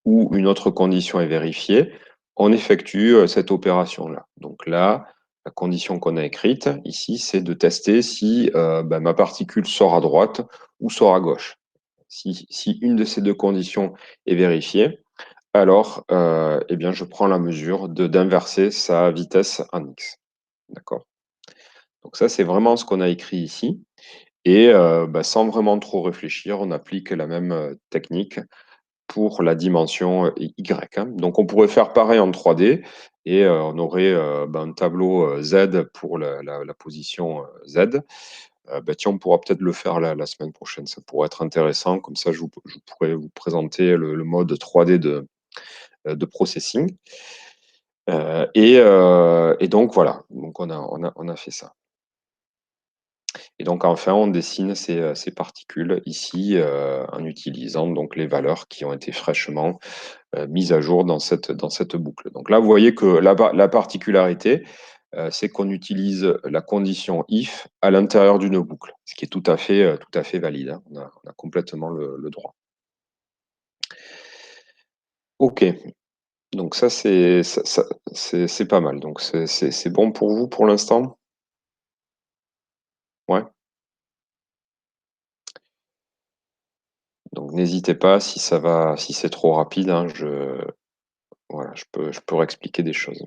[SPEAKER 1] ou une autre condition est vérifiée, on effectue cette opération-là. Donc là, la condition qu'on a écrite ici, c'est de tester si ma particule sort à droite ou sort à gauche. Si une de ces deux conditions est vérifiée, alors eh bien, je prends la mesure d'inverser sa vitesse en x. D'accord? Donc ça, c'est vraiment ce qu'on a écrit ici. Et sans vraiment trop réfléchir, on applique la même technique pour la dimension y. Hein. Donc on pourrait faire pareil en 3D et on aurait un tableau Z pour la position Z. Tiens, on pourra peut-être le faire la semaine prochaine. Ça pourrait être intéressant. Comme ça, je pourrais vous présenter le mode 3D de processing. Et donc voilà, donc on a fait ça. Et donc enfin, on dessine ces particules ici en utilisant donc les valeurs qui ont été fraîchement mises à jour dans cette boucle. Donc là, vous voyez que la particularité, c'est qu'on utilise la condition if à l'intérieur d'une boucle, ce qui est tout à fait valide. Hein. On a complètement le droit. OK, donc ça, c'est pas mal. Donc c'est bon pour vous pour l'instant? Ouais. Donc n'hésitez pas si c'est trop rapide, hein, voilà, je peux réexpliquer des choses.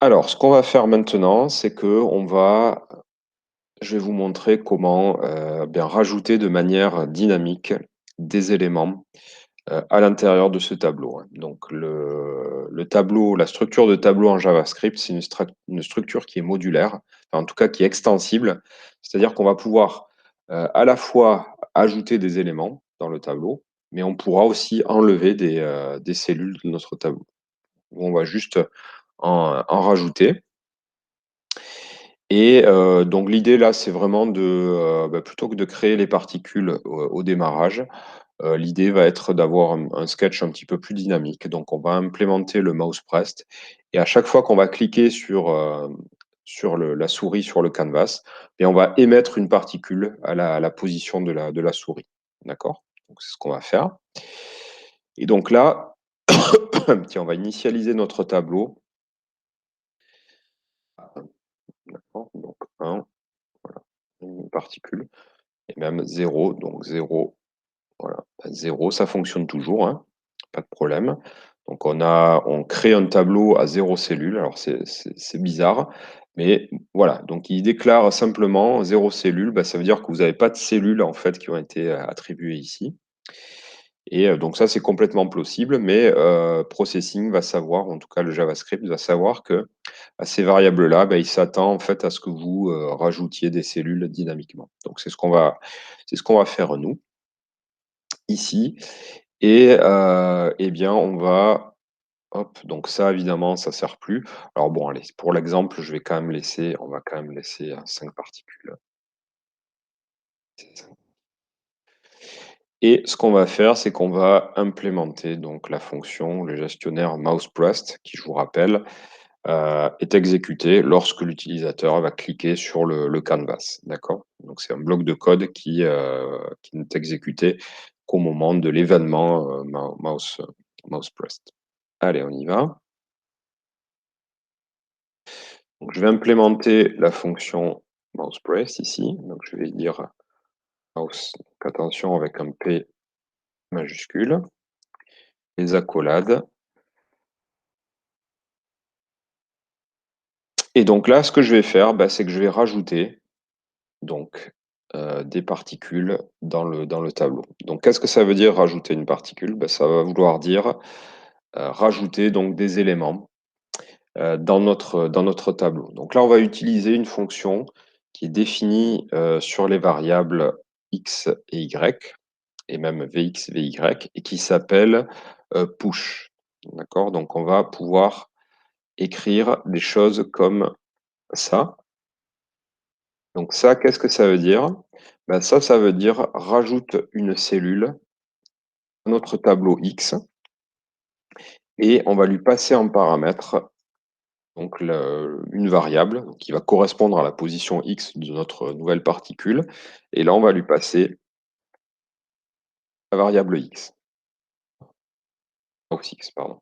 [SPEAKER 1] Alors, ce qu'on va faire maintenant, c'est que je vais vous montrer comment bien rajouter de manière dynamique des éléments à l'intérieur de ce tableau. Hein. Donc le tableau, la structure de tableau en JavaScript, c'est une structure qui est modulaire, enfin, en tout cas qui est extensible. C'est-à-dire qu'on va pouvoir à la fois ajouter des éléments dans le tableau, mais on pourra aussi enlever des cellules de notre tableau. On va juste en rajouter. Et donc l'idée là, c'est vraiment plutôt que de créer les particules au démarrage, l'idée va être d'avoir un sketch un petit peu plus dynamique. Donc, on va implémenter le mouse pressed et à chaque fois qu'on va cliquer sur la souris sur le canvas, et on va émettre une particule à la position de la souris. D'accord? Donc, c'est ce qu'on va faire. Et donc là, tiens, on va initialiser notre tableau. D'accord? Donc, 1, voilà, une particule, et même 0, donc 0. Voilà, 0, ça fonctionne toujours, hein, pas de problème. Donc on crée un tableau à 0 cellule. Alors c'est bizarre, mais voilà. Donc il déclare simplement 0 cellule. Ça veut dire que vous n'avez pas de cellules en fait qui ont été attribuées ici. Et donc ça c'est complètement plausible, mais Processing va savoir, en tout cas le JavaScript va savoir que à ces variables-là, il s'attend en fait à ce que vous rajoutiez des cellules dynamiquement. Donc c'est ce qu'on va faire nous ici. Et eh bien, on va hop, donc ça, évidemment, ça sert plus. Alors bon, allez, pour l'exemple, on va quand même laisser 5 particules. Et ce qu'on va faire, c'est qu'on va implémenter donc la fonction, le gestionnaire mousePressed, qui, je vous rappelle, est exécuté lorsque l'utilisateur va cliquer sur le canvas. D'accord? Donc c'est un bloc de code qui n'est exécuté qu'au moment de l'événement mousePressed. Allez, on y va. Donc, je vais implémenter la fonction mousePress ici. Donc, je vais dire mouse, donc attention avec un P majuscule, les accolades. Et donc là, ce que je vais faire, bah, c'est que je vais rajouter donc, des particules dans le tableau. Donc qu'est-ce que ça veut dire rajouter une particule? Bah, ça va vouloir dire, rajouter donc des éléments, dans notre tableau. Donc là, on va utiliser une fonction qui est définie, sur les variables x et y et même Vx, Vy et qui s'appelle, push. D'accord? Donc on va pouvoir écrire des choses comme ça. Donc ça, qu'est-ce que ça veut dire? Bah ça veut dire rajoute une cellule à notre tableau X et on va lui passer en paramètre donc une variable qui va correspondre à la position X de notre nouvelle particule. Et là, on va lui passer la variable X. Aux X, pardon.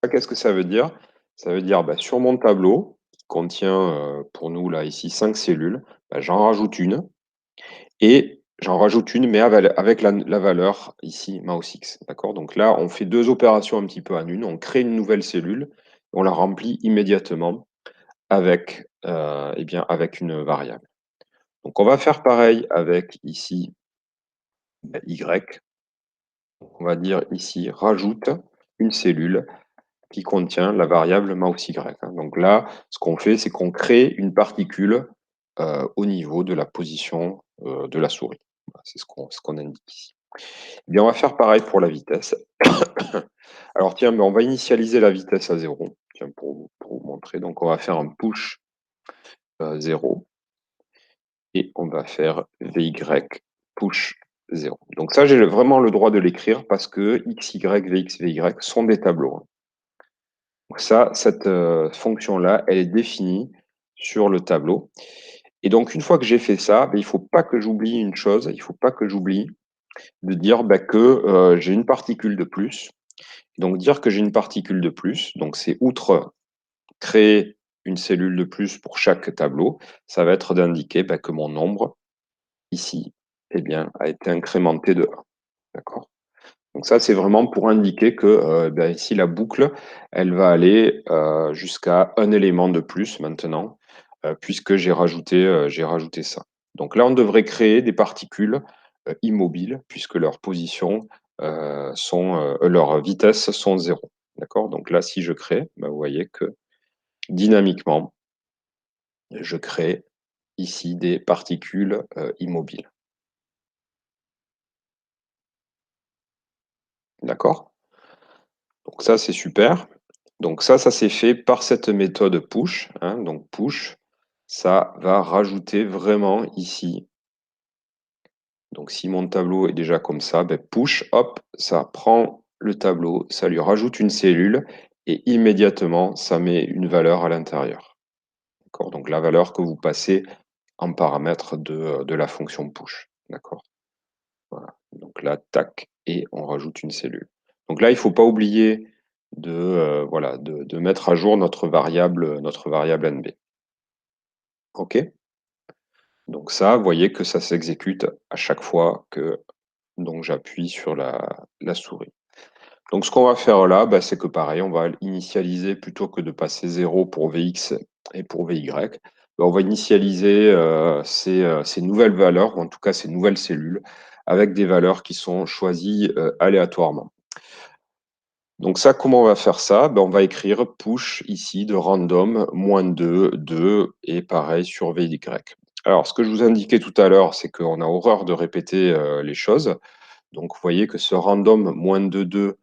[SPEAKER 1] Ça, qu'est-ce que ça veut dire? Ça veut dire bah, sur mon tableau, qui contient pour nous là ici 5 cellules, bah, j'en rajoute une. Et j'en rajoute une, mais avec la valeur ici, mouse_x, d'accord? Donc là, on fait 2 opérations un petit peu en une. On crée une nouvelle cellule, on la remplit immédiatement avec, eh bien, avec une variable. Donc on va faire pareil avec ici, bah, y. On va dire ici rajoute une cellule qui contient la variable mouse_y, hein. Donc là, ce qu'on fait, c'est qu'on crée une particule, au niveau de la position, de la souris. Voilà, c'est ce qu'on indique ici. Eh bien, on va faire pareil pour la vitesse. Alors tiens, on va initialiser la vitesse à 0, tiens, pour vous montrer. Donc on va faire un push, 0 et on va faire Vy push 0. Donc ça, j'ai vraiment le droit de l'écrire parce que x, y, Vx, Vy sont des tableaux, hein. Donc ça, cette, fonction-là, elle est définie sur le tableau. Et donc une fois que j'ai fait ça, il ne faut pas que j'oublie une chose, il ne faut pas que j'oublie de dire, bah, que, j'ai une particule de plus. Donc dire que j'ai une particule de plus, donc c'est outre créer une cellule de plus pour chaque tableau, ça va être d'indiquer, bah, que mon nombre ici, eh bien, a été incrémenté de 1. D'accord? Donc ça, c'est vraiment pour indiquer que, bah, ici la boucle, elle va aller, jusqu'à un élément de plus maintenant, puisque j'ai rajouté ça. Donc là, on devrait créer des particules, immobiles puisque leur position, leur vitesse sont 0. D'accord? Donc là, si je crée, bah, vous voyez que dynamiquement, je crée ici des particules, immobiles. D'accord? Donc ça, c'est super. Donc ça s'est fait par cette méthode push, hein. Donc push, ça va rajouter vraiment ici. Donc si mon tableau est déjà comme ça, ben push, hop, ça prend le tableau, ça lui rajoute une cellule et immédiatement, ça met une valeur à l'intérieur. D'accord? Donc la valeur que vous passez en paramètre de la fonction push. D'accord? Voilà. Donc là, tac, et on rajoute une cellule. Donc là, il ne faut pas oublier de, voilà, de mettre à jour notre variable NB. OK? Donc ça, vous voyez que ça s'exécute à chaque fois que donc j'appuie sur la souris. Donc ce qu'on va faire là, bah, c'est que pareil, on va initialiser plutôt que de passer 0 pour Vx et pour Vy, bah, on va initialiser, ces nouvelles valeurs, ou en tout cas ces nouvelles cellules, avec des valeurs qui sont choisies, aléatoirement. Donc ça, comment on va faire ça? Ben, on va écrire push ici de random -2, 2 et pareil sur Vy. Alors ce que je vous indiquais tout à l'heure, c'est qu'on a horreur de répéter, les choses. Donc vous voyez que ce random -2, 2,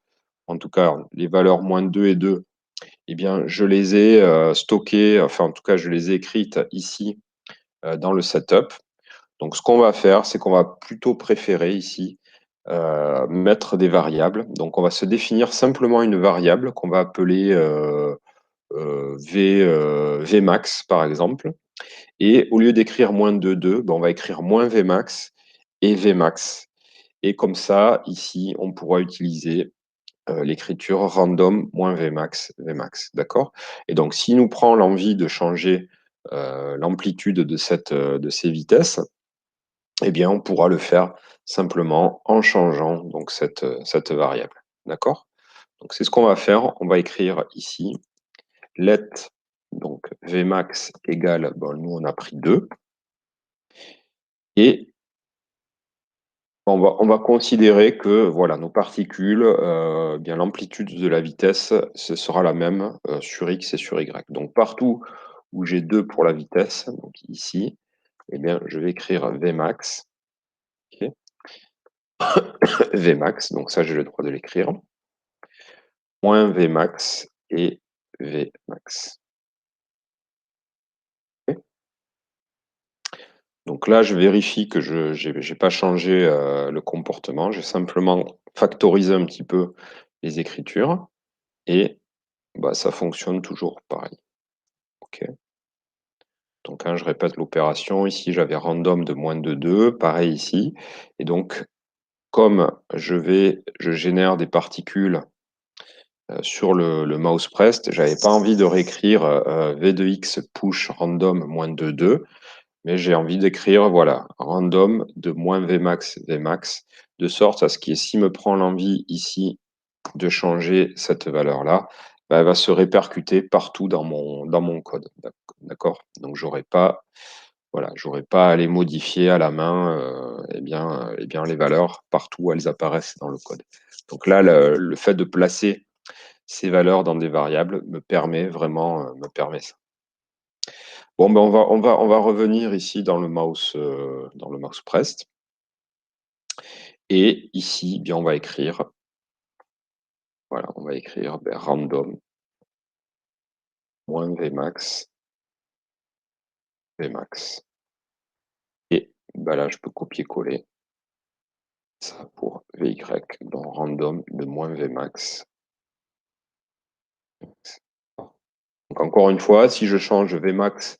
[SPEAKER 1] en tout cas les valeurs -2 et 2, eh bien je les ai, stockées, enfin en tout cas je les ai écrites ici, dans le setup. Donc ce qu'on va faire, c'est qu'on va plutôt préférer ici, mettre des variables. Donc on va se définir simplement une variable qu'on va appeler, Vmax par exemple. Et au lieu d'écrire -2, 2, ben, on va écrire -Vmax et Vmax. Et comme ça, ici, on pourra utiliser l'écriture random -Vmax, Vmax, d'accord? Et donc, si nous prend l'envie de changer l'amplitude de ces vitesses, eh bien, on pourra le faire simplement en changeant donc cette variable, d'accord? Donc, c'est ce qu'on va faire. On va écrire ici let, donc Vmax égale, bon, nous, on a pris 2, et on va considérer que voilà, nos particules, bien l'amplitude de la vitesse, ce sera la même sur x et sur y. Donc partout où j'ai 2 pour la vitesse, donc ici, eh bien, je vais écrire Vmax, ok, Vmax, donc ça j'ai le droit de l'écrire, moins Vmax et Vmax. Ok. Donc là, je vérifie que je n'ai pas changé le comportement, j'ai simplement factorisé un petit peu les écritures, et bah, ça fonctionne toujours pareil. Ok. Donc, hein, je répète l'opération. Ici, j'avais random de moins de 2, pareil ici. Et donc, comme je génère des particules sur le mouse pressed, j'avais pas envie de réécrire v de x push random moins de 2, mais j'ai envie d'écrire, voilà, random de moins Vmax, Vmax, de sorte à ce que s'il me prend l'envie ici de changer cette valeur-là, bah, elle va se répercuter partout dans mon code. D'accord? Donc, j'aurais pas, voilà, j'aurais pas à les modifier à la main eh bien, les valeurs partout où elles apparaissent dans le code. Donc là, le fait de placer ces valeurs dans des variables me permet vraiment me permet ça. Bon, ben on va revenir ici dans le mouse pressed. Et ici, bien, on va écrire, voilà, on va écrire ben, random moins Vmax, Vmax. Et ben là, je peux copier-coller ça pour Vy dans random de moins Vmax. Donc encore une fois, si je change Vmax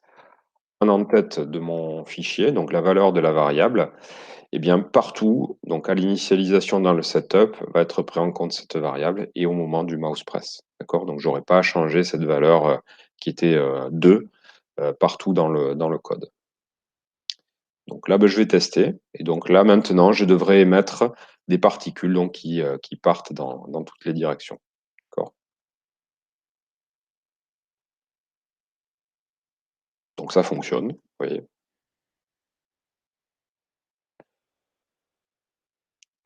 [SPEAKER 1] en en-tête de mon fichier, donc la valeur de la variable, eh bien partout, donc à l'initialisation dans le setup, va être pris en compte cette variable et au moment du mouse press. D'accord? Donc j'aurais pas à changer cette valeur qui était 2 partout dans le code. Donc là, ben, je vais tester. Et donc là, maintenant, je devrais émettre des particules donc, qui partent dans toutes les directions. D'accord. Donc ça fonctionne, vous voyez.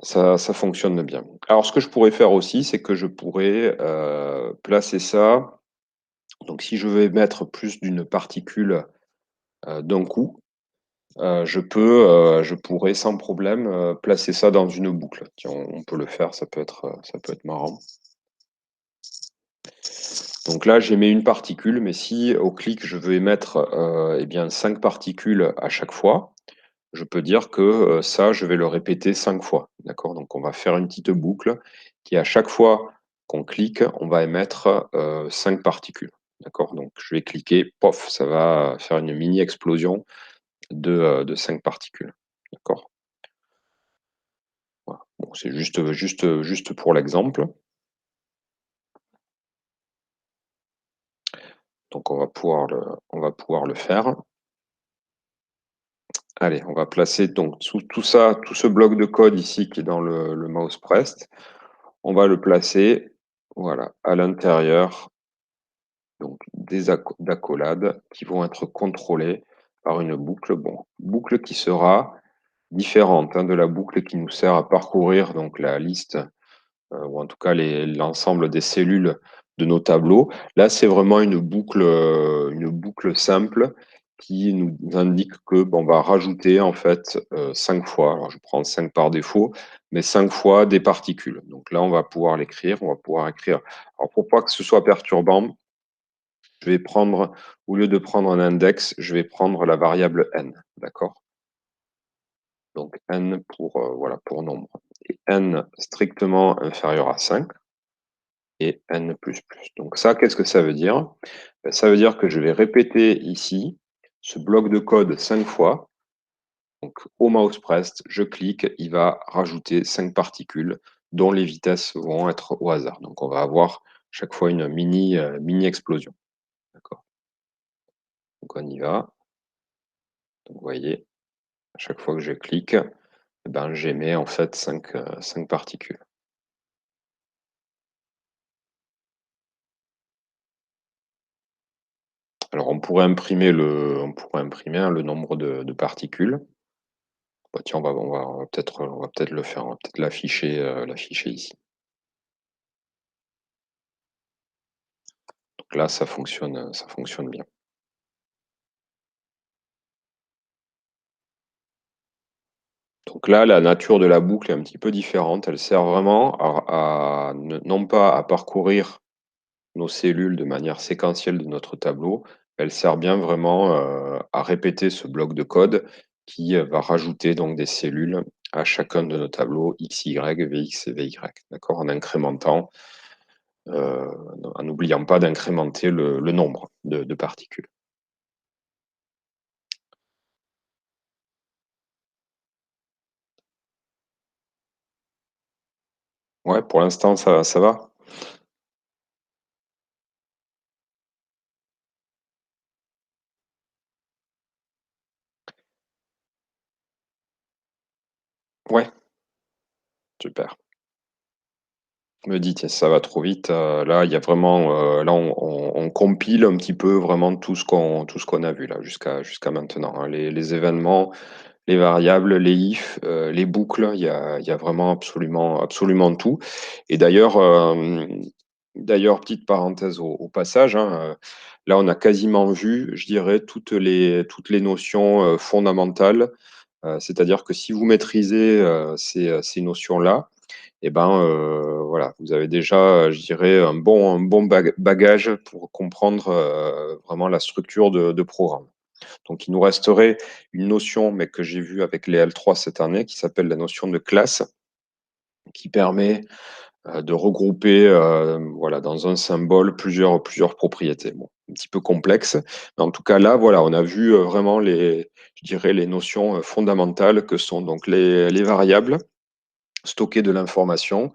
[SPEAKER 1] Ça fonctionne bien. Alors, ce que je pourrais faire aussi, c'est que je pourrais placer ça. Donc, si je veux émettre plus d'une particule d'un coup, je pourrais sans problème placer ça dans une boucle. Tiens, on peut le faire, ça peut être marrant. Donc là, j'émets une particule, mais si au clic, je veux émettre eh bien, 5 particules à chaque fois, je peux dire que ça, je vais le répéter 5 fois. D'accord? Donc on va faire une petite boucle qui, à chaque fois qu'on clique, on va émettre 5 particules. D'accord? Donc je vais cliquer, pof, ça va faire une mini explosion de 5 particules. D'accord? Voilà. Bon, c'est juste pour l'exemple. Donc on va pouvoir le faire. Allez, on va placer donc tout ça, tout ce bloc de code ici qui est dans le mouse pressed, on va le placer, voilà, à l'intérieur donc des accolades qui vont être contrôlées par une boucle, bon, boucle qui sera différente de la boucle qui nous sert à parcourir donc la liste ou en tout cas l'ensemble des cellules de nos tableaux. Là, c'est vraiment une boucle simple qui nous indique que bon, on va rajouter en fait 5 fois, alors je prends 5 par défaut, mais 5 fois des particules. Donc là, on va pouvoir l'écrire, on va pouvoir écrire. Alors pour pas que ce soit perturbant, je vais prendre, au lieu de prendre un index, je vais prendre la variable n, d'accord? Donc n pour, voilà, pour nombre. Et n strictement inférieur à 5 et n++. Donc ça, qu'est-ce que ça veut dire? Ben, ça veut dire que je vais répéter ici ce bloc de code 5 fois. Donc au mouse pressed, je clique, il va rajouter 5 particules dont les vitesses vont être au hasard. Donc on va avoir chaque fois une mini explosion. D'accord. Donc on y va. Donc, vous voyez, à chaque fois que je clique, eh ben, j'émets en fait 5 particules. Alors on pourrait imprimer hein, le nombre de particules. Bah, tiens, on va peut-être le faire, on va peut-être l'afficher ici. Donc là, ça fonctionne bien. Donc là, la nature de la boucle est un petit peu différente. Elle sert vraiment non pas à parcourir nos cellules de manière séquentielle de notre tableau, elle sert bien vraiment à répéter ce bloc de code qui va rajouter donc des cellules à chacun de nos tableaux XY, VX et VY, d'accord, en incrémentant, euh, en n'oubliant pas d'incrémenter le nombre de particules. Ouais, pour l'instant, ça va. Ouais, super. Me dit, tiens, ça va trop vite. Là, il y a vraiment, là, on compile un petit peu vraiment tout ce qu'on a vu là jusqu'à maintenant, hein. Les événements, les variables, les ifs, les boucles, il y a vraiment absolument tout. Et d'ailleurs, petite parenthèse au passage, hein, là, on a quasiment vu, je dirais, toutes les notions fondamentales. C'est-à-dire que si vous maîtrisez ces notions-là, et ben voilà, vous avez déjà, je dirais, un bon bagage pour comprendre vraiment la structure de programme. Donc, il nous resterait une notion, mais que j'ai vue avec les L3 cette année, qui s'appelle la notion de classe, qui permet de regrouper voilà, dans un symbole plusieurs propriétés. Bon, un petit peu complexe, mais en tout cas là, voilà, on a vu vraiment je dirais, les notions fondamentales que sont donc les variables, stocker de l'information,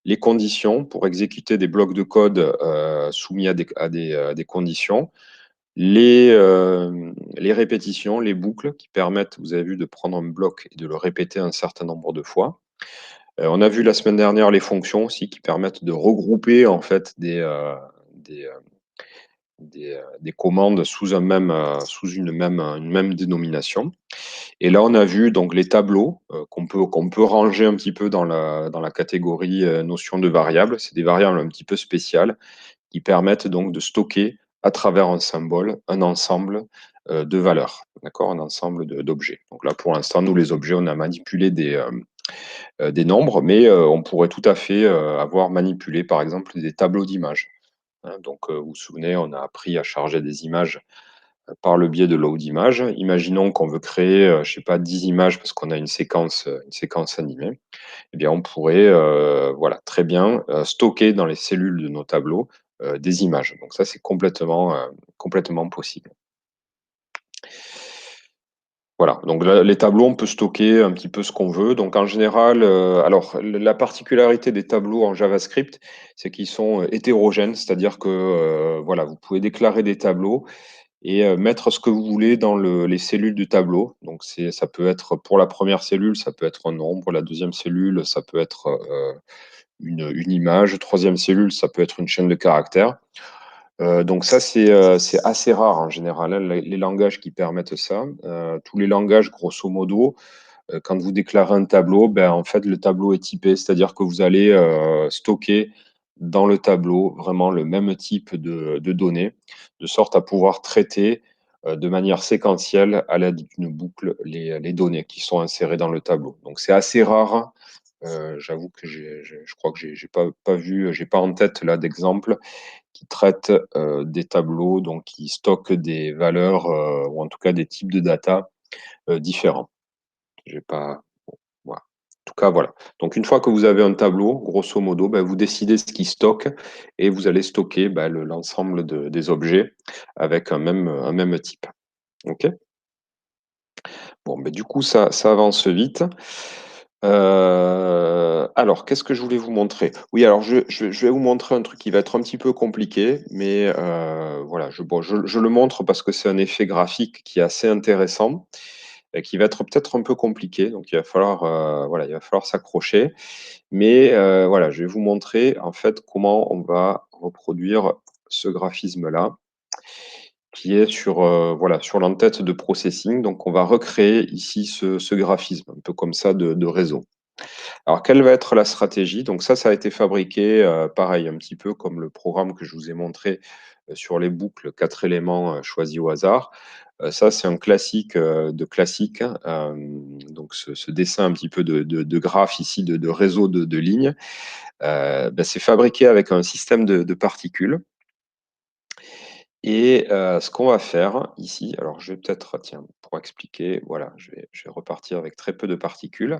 [SPEAKER 1] les conditions pour exécuter des blocs de code soumis à des conditions, les répétitions, les boucles qui permettent, vous avez vu, de prendre un bloc et de le répéter un certain nombre de fois. On a vu la semaine dernière les fonctions aussi qui permettent de regrouper en fait des, euh, des commandes sous une même dénomination. Et là, on a vu donc les tableaux qu'on peut ranger un petit peu dans la catégorie notion de variables. C'est des variables un petit peu spéciales qui permettent donc de stocker à travers un symbole un ensemble de valeurs, d'accord, un ensemble d'objets. Donc là, pour l'instant, nous, les objets, on a manipulé des nombres, mais on pourrait tout à fait avoir manipulé, par exemple, des tableaux d'images, hein. Donc, vous vous souvenez, on a appris à charger des images par le biais de load images. Imaginons qu'on veut créer, je sais pas, 10 images parce qu'on a une séquence animée. Eh bien, on pourrait voilà, très bien stocker dans les cellules de nos tableaux des images. Donc ça, c'est complètement possible. Voilà, donc là, les tableaux, on peut stocker un petit peu ce qu'on veut. Donc en général, alors la particularité des tableaux en JavaScript, c'est qu'ils sont hétérogènes, c'est-à-dire que voilà, vous pouvez déclarer des tableaux et mettre ce que vous voulez dans les cellules du tableau. Donc ça peut être pour la première cellule, ça peut être un nombre, la deuxième cellule, ça peut être une image, troisième cellule, ça peut être une chaîne de caractères. Donc ça, c'est assez rare en général, hein, les langages qui permettent ça. Tous les langages, grosso modo, quand vous déclarez un tableau, ben, en fait, le tableau est typé, c'est-à-dire que vous allez stocker dans le tableau vraiment le même type de données, de sorte à pouvoir traiter de manière séquentielle à l'aide d'une boucle les données qui sont insérées dans le tableau. Donc c'est assez rare. J'avoue que je crois que j'ai pas vu, j'ai pas en tête là d'exemple qui traite des tableaux, donc qui stockent des valeurs ou en tout cas des types de data différents. J'ai pas. Voilà. En tout cas, voilà. Donc, une fois que vous avez un tableau, grosso modo, ben, vous décidez ce qui stocke et vous allez stocker ben, l'ensemble des objets avec un même type. OK? Bon, ben, du coup, ça avance vite. Alors, qu'est-ce que je voulais vous montrer? Oui, alors je vais vous montrer un truc qui va être un petit peu compliqué, mais voilà, je le montre parce que c'est un effet graphique qui est assez intéressant et qui va être peut-être un peu compliqué, donc il va falloir, voilà, il va falloir s'accrocher. Mais voilà, je vais vous montrer en fait comment on va reproduire ce graphisme-là, qui est sur, voilà, sur l'entête de processing. Donc on va recréer ici ce graphisme, un peu comme ça de réseau. Alors, quelle va être la stratégie? Donc ça a été fabriqué, pareil, un petit peu comme le programme que je vous ai montré, sur les boucles 4 éléments, choisis au hasard. Ça, c'est un classique, de classique, hein, donc ce dessin un petit peu de graphe ici, de réseau de lignes, c'est fabriqué avec un système de particules et ce qu'on va faire ici, alors je vais peut-être, tiens, pour expliquer, voilà, je vais repartir avec très peu de particules.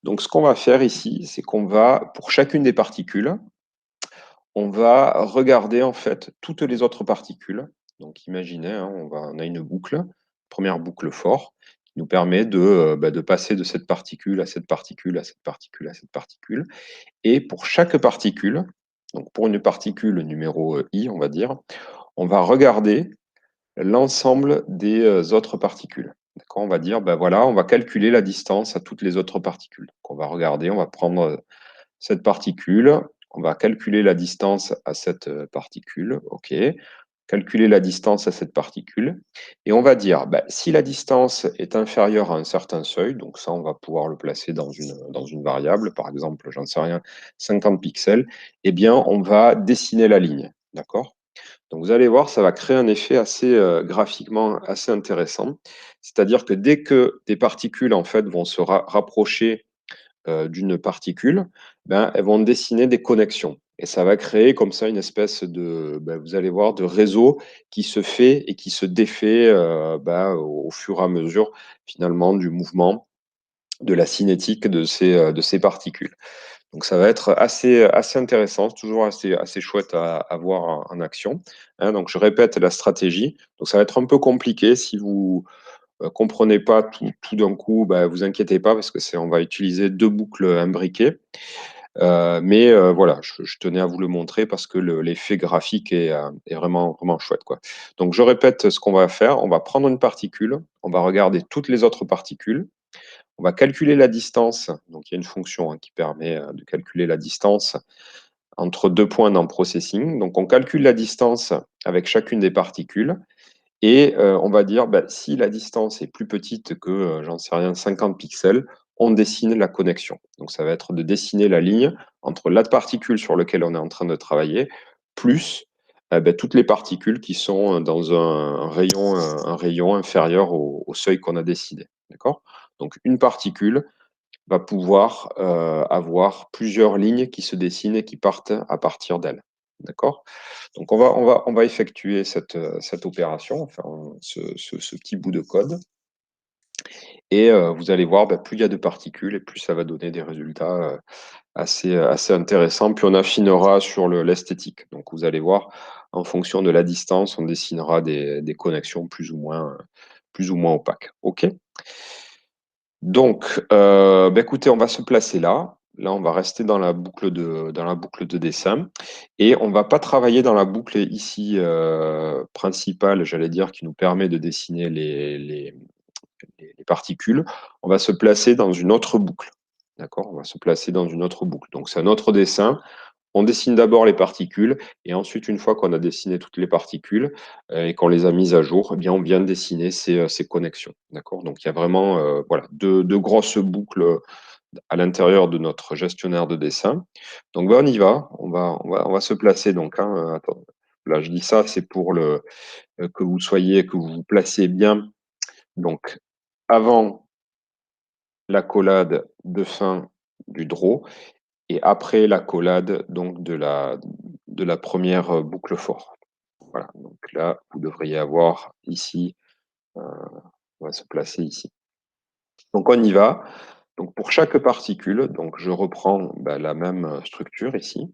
[SPEAKER 1] Donc ce qu'on va faire ici, c'est qu'on va, pour chacune des particules, on va regarder en fait toutes les autres particules. Donc imaginez, hein, on a une boucle, première boucle for, qui nous permet de passer de cette particule à cette particule, à cette particule, à cette particule. Et pour chaque particule, donc pour une particule numéro i, on va dire, on va regarder l'ensemble des autres particules. D'accord, on va dire, ben voilà, on va calculer la distance à toutes les autres particules. Donc on va regarder, on va prendre cette particule, on va calculer la distance à cette particule, OK. Calculer la distance à cette particule. Et on va dire, ben, si la distance est inférieure à un certain seuil, donc ça, on va pouvoir le placer dans une variable, par exemple, j'en sais rien, 50 pixels, eh bien, on va dessiner la ligne. D'accord? Donc vous allez voir, ça va créer un effet assez graphiquement assez intéressant. C'est-à-dire que dès que des particules en fait vont se rapprocher d'une particule, ben, elles vont dessiner des connexions. Et ça va créer comme ça une espèce de, ben, vous allez voir, de réseau qui se fait et qui se défait au fur et à mesure finalement du mouvement, de la cinétique de ces particules. Donc ça va être assez intéressant, toujours assez chouette à voir en action, hein. Donc je répète la stratégie. Donc ça va être un peu compliqué si vous comprenez pas tout d'un coup, bah, vous inquiétez pas parce que on va utiliser 2 boucles imbriquées. Mais voilà, je tenais à vous le montrer parce que l'effet graphique est vraiment chouette, quoi. Donc je répète ce qu'on va faire. On va prendre une particule, on va regarder toutes les autres particules. On va calculer la distance. Donc il y a une fonction, hein, qui permet, de calculer la distance entre 2 points dans processing. Donc on calcule la distance avec chacune des particules et on va dire, bah, si la distance est plus petite que, j'en sais rien, 50 pixels, on dessine la connexion. Donc ça va être de dessiner la ligne entre la particule sur laquelle on est en train de travailler, plus, toutes les particules qui sont dans un rayon inférieur au seuil qu'on a décidé. D'accord? Donc une particule va pouvoir, avoir plusieurs lignes qui se dessinent et qui partent à partir d'elle. D'accord? Donc on va effectuer cette opération, enfin ce petit bout de code et vous allez voir, bah, plus il y a de particules et plus ça va donner des résultats, assez intéressants. Puis on affinera sur l'esthétique. Donc vous allez voir, en fonction de la distance, on dessinera des connexions plus ou moins opaques. OK? Donc, écoutez, on va se placer là. Là, on va rester dans la boucle de dessin et on va pas travailler dans la boucle ici, principale, j'allais dire, qui nous permet de dessiner les particules. On va se placer dans une autre boucle. D'accord? On va se placer dans une autre boucle. Donc c'est un autre dessin. On dessine d'abord les particules et ensuite, une fois qu'on a dessiné toutes les particules, et qu'on les a mises à jour, eh bien, on vient de dessiner ces connexions. D'accord? Donc il y a vraiment, voilà, 2 grosses boucles, à l'intérieur de notre gestionnaire de dessin. Donc on y va. On va se placer donc, hein, attends, là je dis ça, c'est pour que vous vous placiez bien, donc avant la collade de fin du draw et après la collade donc de la première boucle for. Voilà, donc là, vous devriez avoir ici, on va se placer ici. Donc on y va. Donc pour chaque particule, donc je reprends, bah, la même structure ici.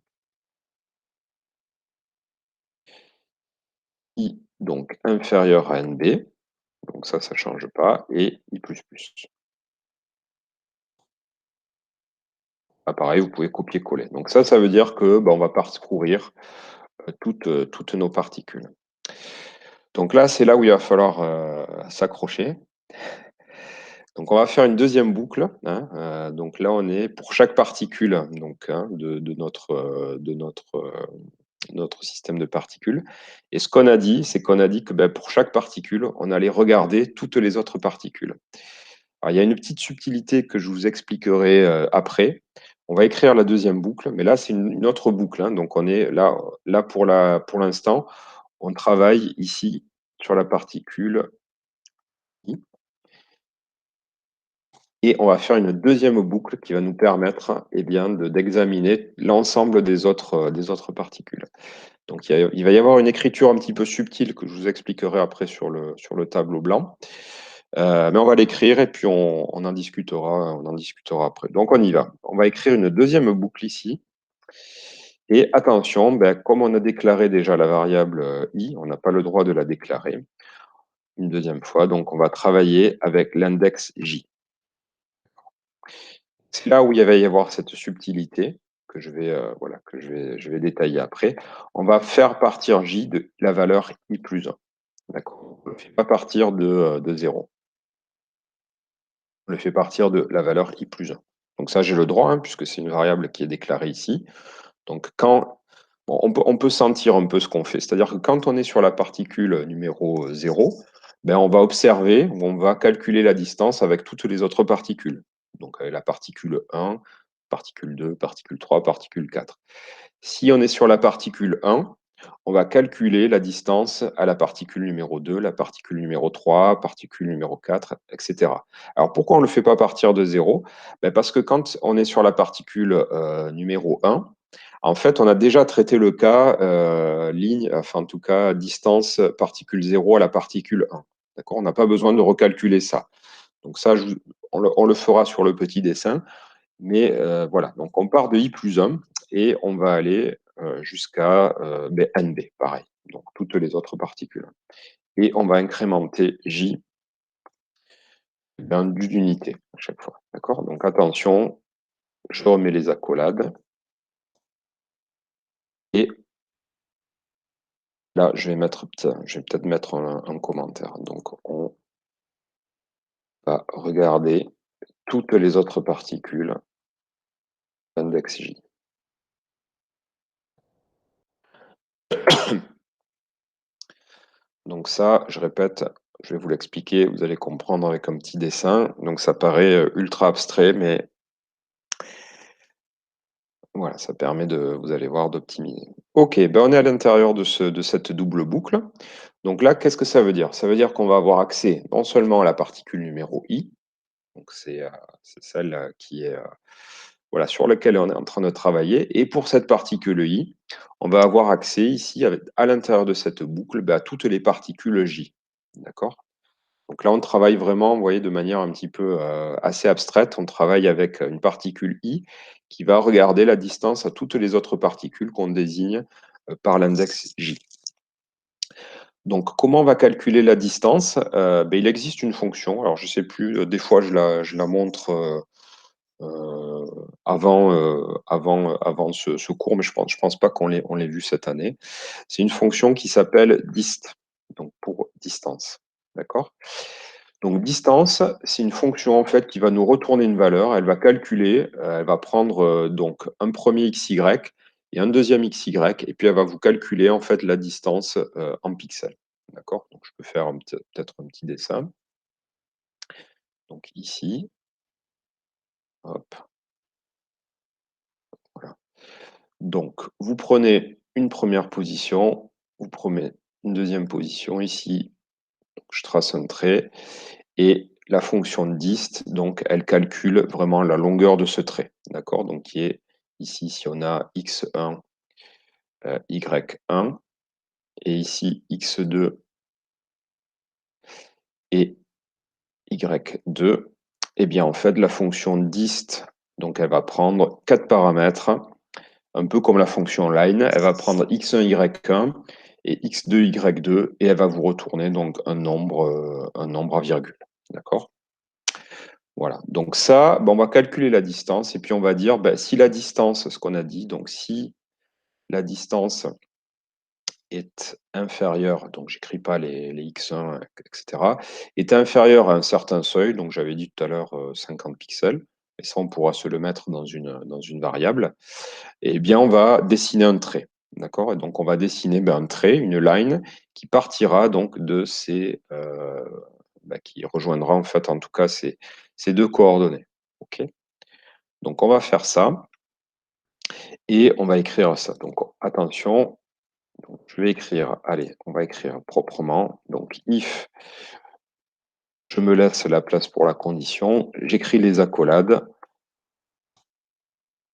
[SPEAKER 1] I donc inférieur à NB, donc ça ne change pas, et I++. Là, pareil, vous pouvez copier-coller. Donc ça veut dire que on va parcourir toutes nos particules. Donc là, c'est là où il va falloir s'accrocher. Donc on va faire une deuxième boucle, hein, donc là, on est pour chaque particule donc, hein, de notre système de particules. Et ce qu'on a dit, c'est qu'on a dit que pour chaque particule, on allait regarder toutes les autres particules. Alors, il y a une petite subtilité que je vous expliquerai après. On va écrire la deuxième boucle, mais là, c'est une autre boucle, hein. Donc on est là pour l'instant, on travaille ici sur la particule I. Et on va faire une deuxième boucle qui va nous permettre d'examiner l'ensemble des autres particules. Donc il va y avoir une écriture un petit peu subtile que je vous expliquerai après sur le tableau blanc. Mais on va l'écrire et puis on en discutera après. Donc on y va. On va écrire une deuxième boucle ici. Et attention, comme on a déclaré déjà la variable i, on n'a pas le droit de la déclarer une deuxième fois. Donc on va travailler avec l'index j. C'est là où il va y avoir cette subtilité que je vais détailler après. On va faire partir j de la valeur i plus 1. D'accord. On ne le fait pas partir de 0. On le fait partir de la valeur i plus 1. Donc ça, j'ai le droit, hein, puisque c'est une variable qui est déclarée ici. Donc on peut sentir un peu ce qu'on fait. C'est-à-dire que quand on est sur la particule numéro 0, on va observer, on va calculer la distance avec toutes les autres particules. Donc la particule 1, particule 2, particule 3, particule 4. Si on est sur la particule 1, on va calculer la distance à la particule numéro 2, la particule numéro 3, particule numéro 4, etc. Alors pourquoi on ne le fait pas partir de 0 ? Parce que quand on est sur la particule numéro 1, en fait, on a déjà traité le cas en tout cas distance particule 0 à la particule 1. D'accord ? On n'a pas besoin de recalculer ça. Donc ça, on le fera sur le petit dessin. Mais voilà, donc on part de i plus 1 et on va aller jusqu'à nb, pareil. Donc toutes les autres particules. Et on va incrémenter j d'une unité à chaque fois. D'accord ? Donc attention, je remets les accolades. Et là, je vais peut-être mettre un commentaire. Donc on va regarder toutes les autres particules index j. Donc ça, je répète, je vais vous l'expliquer, vous allez comprendre avec un petit dessin. Donc ça paraît ultra abstrait, mais voilà, ça permet vous allez voir, d'optimiser. Ok, on est à l'intérieur de cette double boucle. Donc là, qu'est-ce que ça veut dire? Ça veut dire qu'on va avoir accès non seulement à la particule numéro i, donc c'est celle qui est sur laquelle on est en train de travailler. Et pour cette particule i, on va avoir accès ici, à l'intérieur de cette boucle, à toutes les particules j. D'accord? Donc là, on travaille vraiment, vous voyez, de manière un petit peu assez abstraite. On travaille avec une particule i qui va regarder la distance à toutes les autres particules qu'on désigne par l'index j. Donc, comment on va calculer la distance? Il existe une fonction. Alors, je ne sais plus, des fois, je la montre avant ce cours, mais je pense pas qu'on l'ait vu cette année. C'est une fonction qui s'appelle dist, donc pour distance. D'accord? Donc distance, c'est une fonction en fait qui va nous retourner une valeur. Elle va calculer, elle va prendre donc un premier xy et un deuxième xy, et puis elle va vous calculer en fait la distance en pixels. D'accord? Donc je peux faire peut-être un petit dessin. Donc ici, hop, voilà. Donc vous prenez une première position, vous prenez une deuxième position ici. Donc, je trace un trait. Et la fonction dist, donc, elle calcule vraiment la longueur de ce trait. D'accord? Donc, qui est ici, si on a x1, y1, et ici, x2 et y2, eh bien, en fait, la fonction dist, donc, elle va prendre 4 paramètres, un peu comme la fonction line. Elle va prendre x1, y1 et x2, y2, et elle va vous retourner donc un nombre à virgule. D'accord? Voilà, donc ça, ben, on va calculer la distance et puis on va dire, ben, si la distance, ce qu'on a dit, donc si la distance est inférieure, donc j'écris pas les x1, etc., est inférieure à un certain seuil, donc j'avais dit tout à l'heure 50 pixels, et ça on pourra se le mettre dans une variable, et bien on va dessiner un trait. D'accord. Et donc on va dessiner ben, un trait, une line, qui partira donc de ces, qui rejoindra en fait en tout cas ces deux coordonnées. Ok. Donc on va faire ça et on va écrire ça. Donc attention, donc, je vais écrire, allez, on va écrire proprement. Donc if, je me laisse la place pour la condition, j'écris les accolades.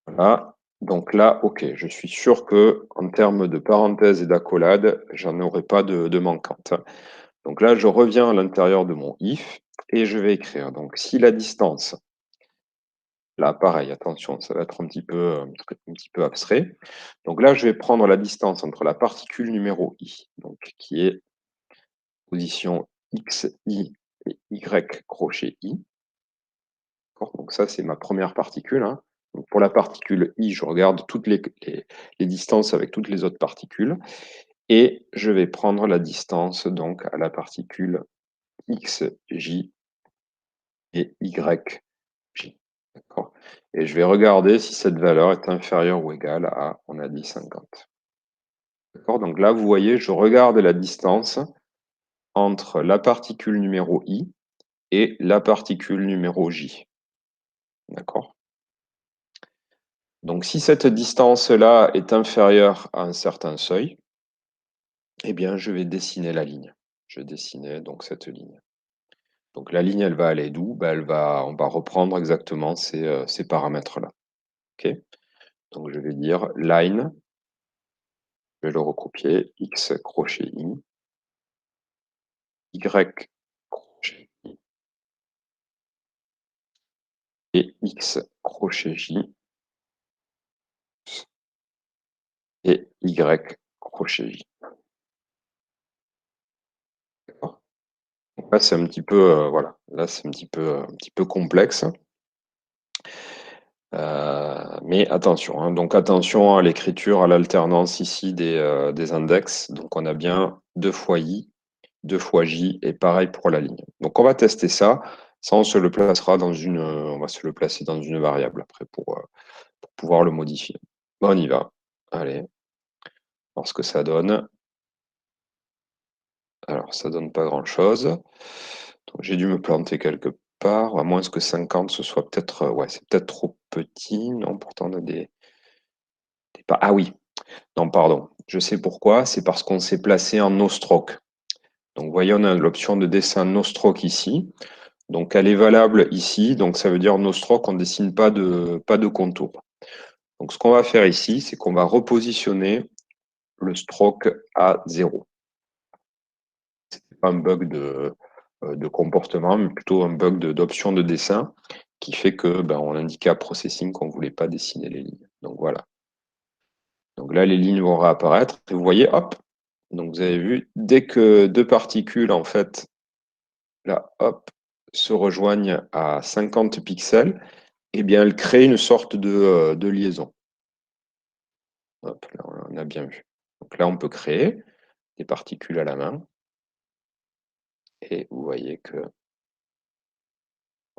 [SPEAKER 1] Voilà. Donc là, ok, je suis sûr que en termes de parenthèses et d'accolades, j'en aurai pas de manquante. Donc là, je reviens à l'intérieur de mon if et je vais écrire. Donc si la distance, là pareil, attention, ça va être un petit peu abstrait. Donc là, je vais prendre la distance entre la particule numéro i, donc qui est position xi et y crochet i. Donc ça, c'est ma première particule, hein. Donc pour la particule i, je regarde toutes les distances avec toutes les autres particules. Et je vais prendre la distance donc à la particule xj et yj. D'accord. Et je vais regarder si cette valeur est inférieure ou égale à, on a dit 50. D'accord. Donc là, vous voyez, je regarde la distance entre la particule numéro i et la particule numéro j. D'accord. Donc si cette distance-là est inférieure à un certain seuil, eh bien je vais dessiner la ligne. Je vais dessiner donc cette ligne. Donc la ligne, elle va aller d'où? Ben, on va reprendre exactement ces paramètres-là. Ok. Donc je vais dire line, je vais le recopier, x crochet i, y crochet i et x crochet j et y crochet j. D'accord. Donc là, c'est un petit peu, voilà, là c'est un petit peu complexe. Mais attention, hein, donc attention à l'écriture, à l'alternance ici des index. Donc on a bien 2 fois i, 2 fois j, et pareil pour la ligne. Donc on va tester ça. Ça, on se le placera on va se le placer dans une variable après pour pouvoir le modifier. Bon, on y va. Allez, voir ce que ça donne. Alors, ça donne pas grand-chose. Donc j'ai dû me planter quelque part, à moins que 50 ce soit peut-être, ouais, c'est peut-être trop petit. Non, pourtant on a ah oui, non, pardon. Je sais pourquoi. C'est parce qu'on s'est placé en no stroke. Donc, vous voyez, on a l'option de dessin no stroke ici. Donc, elle est valable ici. Donc, ça veut dire no stroke, on ne dessine pas de contour. Donc, ce qu'on va faire ici, c'est qu'on va repositionner le stroke à 0. Ce n'est pas un bug de comportement, mais plutôt un bug d'option de dessin qui fait que on indiquait à Processing qu'on ne voulait pas dessiner les lignes. Donc, voilà. Donc là, les lignes vont réapparaître. Et vous voyez, hop, donc vous avez vu, dès que deux particules, en fait, là, hop, se rejoignent à 50 pixels, eh bien, elles créent une sorte de liaison. Hop, là, on a bien vu. Donc là, on peut créer des particules à la main. Et vous voyez que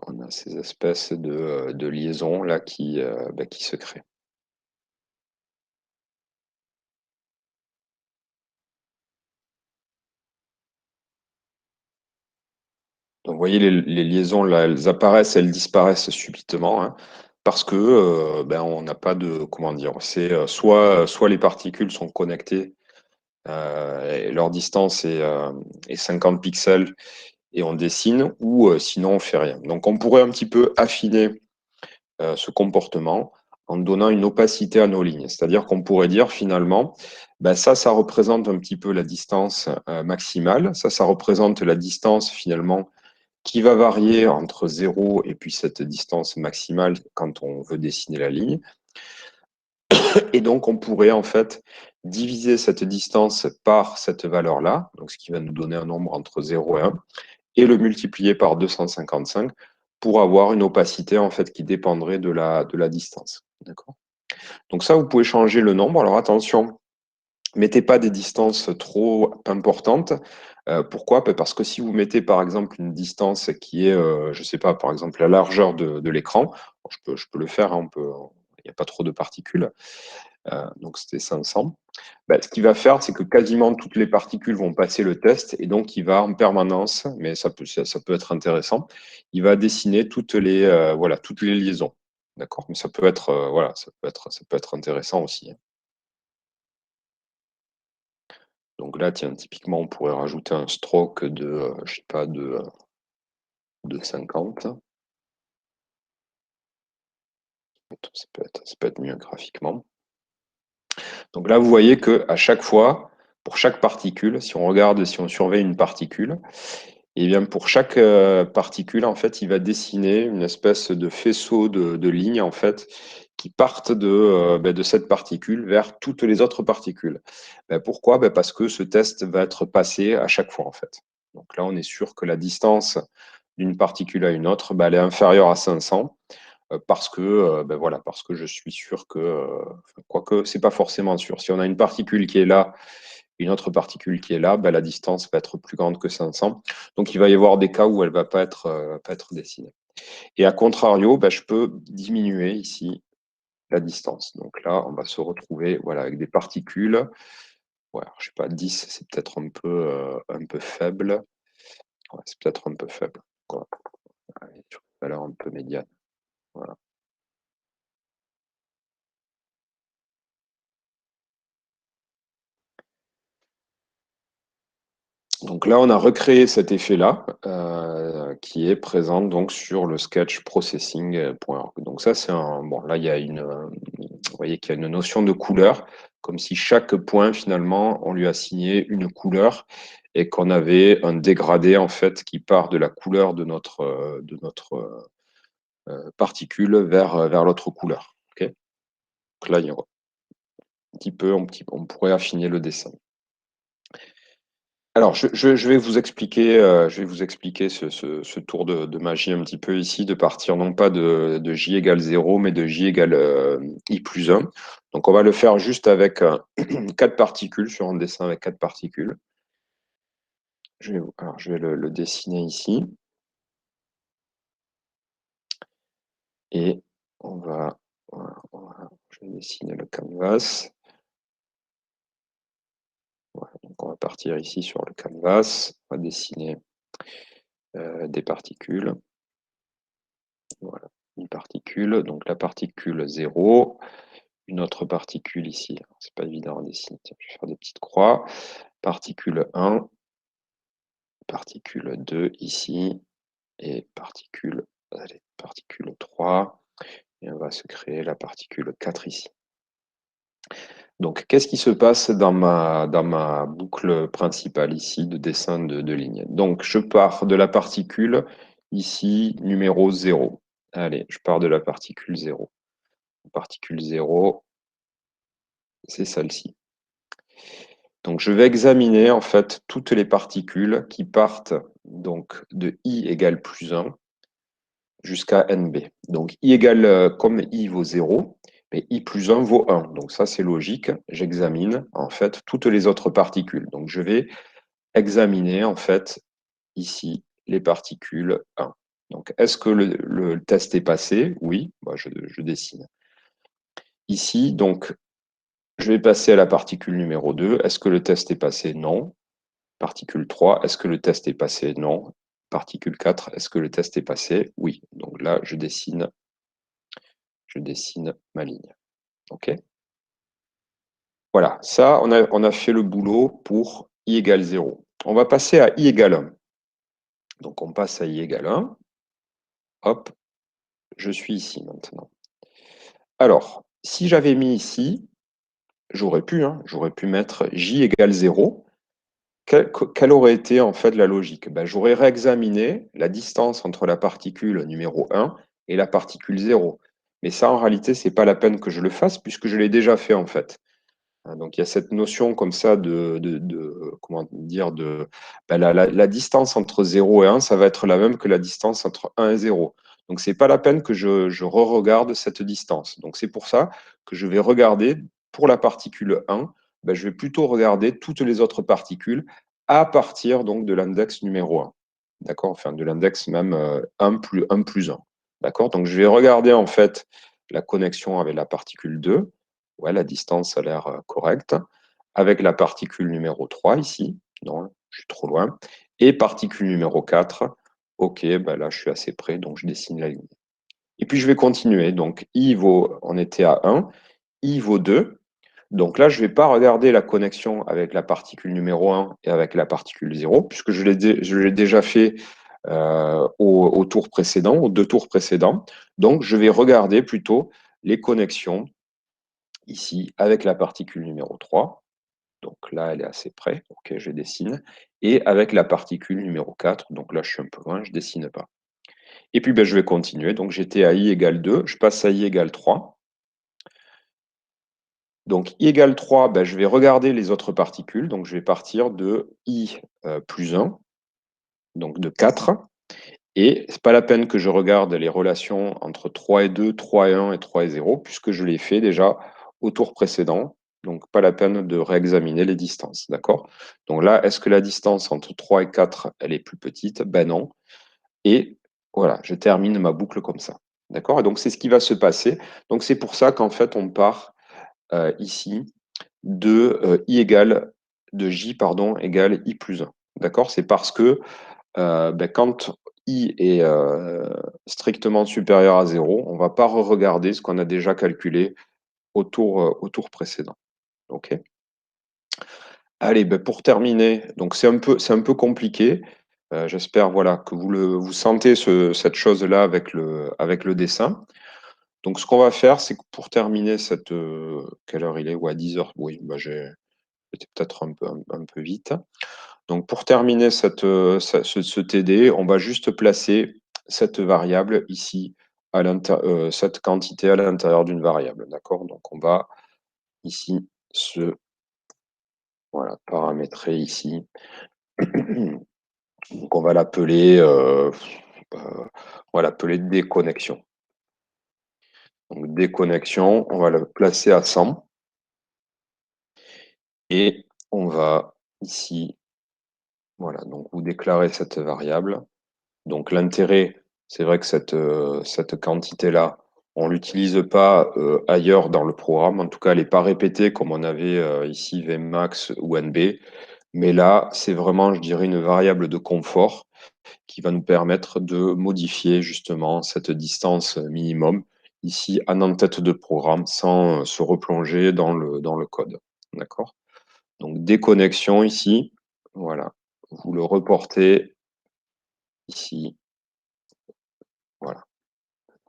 [SPEAKER 1] on a ces espèces de liaisons là qui se créent. Donc, vous voyez, les liaisons, là, elles apparaissent, elles disparaissent subitement, hein, parce que on n'a pas de, comment dire, c'est soit les particules sont connectées, et leur distance est 50 pixels et on dessine, ou sinon on fait rien. Donc on pourrait un petit peu affiner ce comportement en donnant une opacité à nos lignes. C'est-à-dire qu'on pourrait dire finalement, ça représente un petit peu la distance maximale, ça représente la distance finalement qui va varier entre 0 et puis cette distance maximale quand on veut dessiner la ligne. Et donc, on pourrait en fait diviser cette distance par cette valeur-là, donc ce qui va nous donner un nombre entre 0 et 1, et le multiplier par 255 pour avoir une opacité en fait qui dépendrait de la distance. D'accord. Donc ça, vous pouvez changer le nombre. Alors attention, mettez pas des distances trop importantes. Pourquoi? Parce que si vous mettez par exemple une distance qui est, je ne sais pas, par exemple la largeur de l'écran, je peux le faire, hein, il n'y a pas trop de particules, donc c'était 500. Ben, ce qu'il va faire, c'est que quasiment toutes les particules vont passer le test et donc il va en permanence, mais ça peut être intéressant, il va dessiner voilà, toutes les liaisons. D'accord? Mais ça peut être, voilà, ça peut être intéressant aussi, hein. Donc là, tiens, typiquement, on pourrait rajouter un stroke je sais pas, de 50. Ça peut être mieux graphiquement. Donc là, vous voyez que à chaque fois, pour chaque particule, si on regarde, si on surveille une particule, et bien pour chaque particule, en fait, il va dessiner une espèce de faisceau de lignes, en fait, qui partent de cette particule vers toutes les autres particules. Ben, pourquoi? Ben, parce que ce test va être passé à chaque fois, en fait. Donc là, on est sûr que la distance d'une particule à une autre, ben, elle est inférieure à 500 parce que, ben voilà, parce que je suis sûr que, quoique c'est pas forcément sûr. Si on a une particule qui est là, une autre particule qui est là, ben la distance va être plus grande que 500. Donc il va y avoir des cas où elle va pas être dessinée. Et à contrario, ben, je peux diminuer ici la distance. Donc là, on va se retrouver voilà, avec des particules. Ouais, alors, je sais pas, 10, c'est peut-être un peu faible. Ouais, c'est peut-être un peu faible. Voilà. Allez, sur une valeur un peu médiane. Voilà. Donc là, on a recréé cet effet-là, qui est présent donc sur le sketch processing.org. Donc ça, c'est un. Bon, là, il y a vous voyez qu'il y a une notion de couleur, comme si chaque point, finalement, on lui assignait une couleur et qu'on avait un dégradé, en fait, qui part de la couleur de notre particule vers l'autre couleur. Ok. Donc là, il y a on pourrait affiner le dessin. Alors, je vais vous expliquer ce tour de magie un petit peu ici, de partir non pas de j égale 0, mais de j égale i plus 1. Donc, on va le faire juste avec 4 particules, sur un dessin avec 4 particules. Alors, je vais le dessiner ici. Et voilà, je vais dessiner le canvas. Voilà, donc on va partir ici sur le canvas. On va dessiner des particules. Voilà, une particule, donc la particule 0, une autre particule ici, c'est pas évident à dessiner, tiens, je vais faire des petites croix, particule 1, particule 2 ici, et particule 3, et on va se créer la particule 4 ici. Donc, qu'est-ce qui se passe dans ma boucle principale ici de dessin de ligne? Donc, je pars de la particule ici, numéro 0. Allez, je pars de la particule 0. Particule 0, c'est celle-ci. Donc, je vais examiner en fait toutes les particules qui partent donc de i égale plus 1 jusqu'à nb. Donc, i égale, comme i vaut 0, mais i plus 1 vaut 1. Donc, ça, c'est logique. J'examine en fait toutes les autres particules. Donc, je vais examiner en fait ici les particules 1. Donc, est-ce que le test est passé? Oui, moi, je dessine. Ici, donc, je vais passer à la particule numéro 2. Est-ce que le test est passé? Non. Particule 3, est-ce que le test est passé? Non. Particule 4, est-ce que le test est passé? Oui. Donc là, je dessine ma ligne. OK? Voilà, ça, on a fait le boulot pour i égale 0. On va passer à i égale 1. Donc on passe à i égale 1. Hop, je suis ici maintenant. Alors, si j'avais mis ici, j'aurais pu mettre j égale 0. Quelle aurait été en fait la logique? Ben, j'aurais réexaminé la distance entre la particule numéro 1 et la particule 0. Mais ça, en réalité, ce n'est pas la peine que je le fasse puisque je l'ai déjà fait en fait. Donc il y a cette notion comme ça comment dire, ben, la distance entre 0 et 1, ça va être la même que la distance entre 1 et 0. Donc, ce n'est pas la peine que je re-regarde cette distance. Donc, c'est pour ça que je vais regarder pour la particule 1, ben, je vais plutôt regarder toutes les autres particules à partir donc, de l'index numéro 1. D'accord? Enfin, de l'index même 1 plus 1 plus 1. D'accord? Donc, je vais regarder en fait la connexion avec la particule 2. Ouais, la distance a l'air correcte. Avec la particule numéro 3 ici. Non, je suis trop loin. Et particule numéro 4. OK, ben là, je suis assez près, donc je dessine la ligne. Et puis, je vais continuer. Donc, I vaut, on était à 1. I vaut 2. Donc là, je ne vais pas regarder la connexion avec la particule numéro 1 et avec la particule 0, puisque je l'ai déjà fait au tour précédent, aux 2 tours précédents. Donc, je vais regarder plutôt les connexions ici avec la particule numéro 3. Donc là, elle est assez près. OK, je dessine. Et avec la particule numéro 4. Donc là, je suis un peu loin, je ne dessine pas. Et puis, ben, je vais continuer. Donc, j'étais à I égale 2. Je passe à I égale 3. Donc, I égale 3, ben, je vais regarder les autres particules. Donc, je vais partir de I plus 1, donc de 4. Et ce n'est pas la peine que je regarde les relations entre 3 et 2, 3 et 1 et 3 et 0, puisque je l'ai fait déjà au tour précédent. Donc, pas la peine de réexaminer les distances. D'accord? Donc là, est-ce que la distance entre 3 et 4, elle est plus petite? Ben non. Et voilà, je termine ma boucle comme ça. D'accord? Et donc, c'est ce qui va se passer. Donc, c'est pour ça qu'en fait, on part ici de I égale, de J, pardon, égale I plus 1. D'accord? C'est parce que ben, quand I est strictement supérieur à 0, on ne va pas re-regarder ce qu'on a déjà calculé au tour précédent. OK? Allez, ben, pour terminer, donc c'est un peu compliqué. J'espère voilà, que vous sentez cette chose-là avec le dessin. Donc, ce qu'on va faire, c'est que pour terminer cette. Quelle heure il est? Ouais, 10 heures. Oui, bah, j'étais peut-être un peu vite. Donc, pour terminer ce TD, on va juste placer cette variable ici, cette quantité à l'intérieur d'une variable. D'accord? Donc, on va ici se voilà, paramétrer ici. Donc, on va l'appeler déconnexion. Donc, déconnexion, on va le placer à 100. Et on va ici, voilà, donc vous déclarez cette variable. Donc l'intérêt, c'est vrai que cette quantité-là, on ne l'utilise pas ailleurs dans le programme. En tout cas, elle n'est pas répétée comme on avait ici Vmax ou NB. Mais là, c'est vraiment, je dirais, une variable de confort qui va nous permettre de modifier justement cette distance minimum ici en en-tête de programme sans se replonger dans le code. D'accord? Donc déconnexion ici, voilà. Vous le reportez ici, voilà.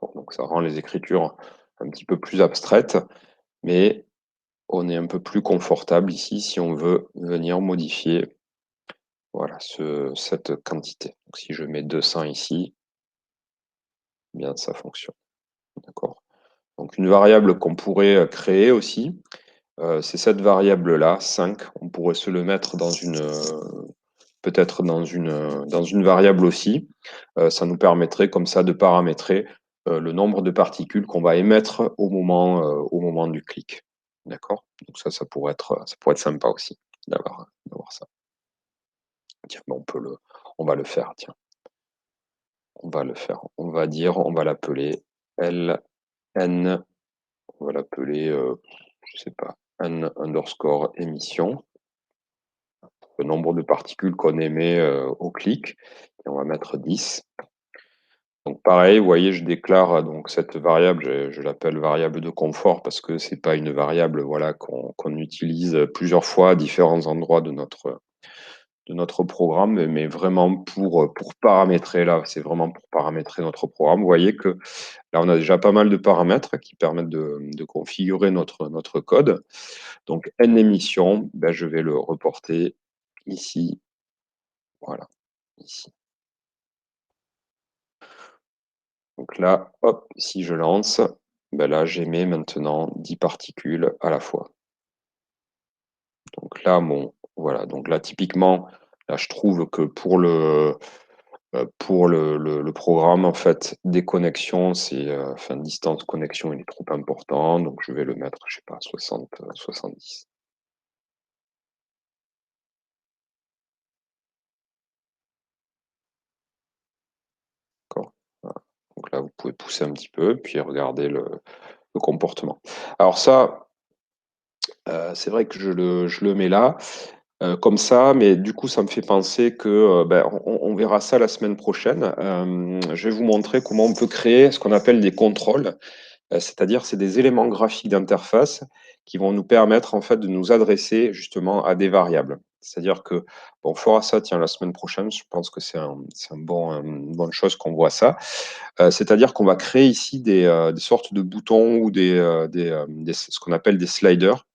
[SPEAKER 1] Bon, donc ça rend les écritures un petit peu plus abstraites, mais on est un peu plus confortable ici si on veut venir modifier voilà, cette quantité. Donc si je mets 200 ici, eh bien ça fonctionne. D'accord. Donc une variable qu'on pourrait créer aussi, c'est cette variable-là, 5. On pourrait se le mettre dans peut-être dans une variable aussi. Ça nous permettrait comme ça de paramétrer le nombre de particules qu'on va émettre au moment du clic. D'accord? Donc ça pourrait être sympa aussi d'avoir ça. Tiens, ben, on va le faire, tiens. On va le faire. On va l'appeler LN, on va l'appeler, je sais pas, N underscore émission. Le nombre de particules qu'on émet au clic, et on va mettre 10. Donc pareil, vous voyez, je déclare donc cette variable, je l'appelle variable de confort parce que c'est pas une variable voilà, qu'on utilise plusieurs fois à différents endroits de notre programme, mais vraiment pour paramétrer, là, c'est vraiment pour paramétrer notre programme. Vous voyez que là, on a déjà pas mal de paramètres qui permettent de configurer notre code. Donc, N émission, ben, je vais le reporter ici, voilà, ici. Donc là, hop, si je lance, ben là, j'émets maintenant 10 particules à la fois. Donc là, voilà, donc là, typiquement, là, je trouve que Pour le programme, en fait, des connexions, enfin, distance connexion, il est trop important, donc je vais le mettre, je sais pas, 60, 70. D'accord. Voilà. Donc là, vous pouvez pousser un petit peu, puis regarder le comportement. Alors ça, c'est vrai que je le mets là, comme ça, mais du coup, ça me fait penser que ben, on verra ça la semaine prochaine. Je vais vous montrer comment on peut créer ce qu'on appelle des contrôles. C'est-à-dire, c'est des éléments graphiques d'interface qui vont nous permettre en fait de nous adresser justement à des variables. C'est-à-dire que bon, on fera ça, tiens, la semaine prochaine. Je pense que c'est une bonne chose qu'on voit ça. C'est-à-dire qu'on va créer ici des sortes de boutons ou ce qu'on appelle des sliders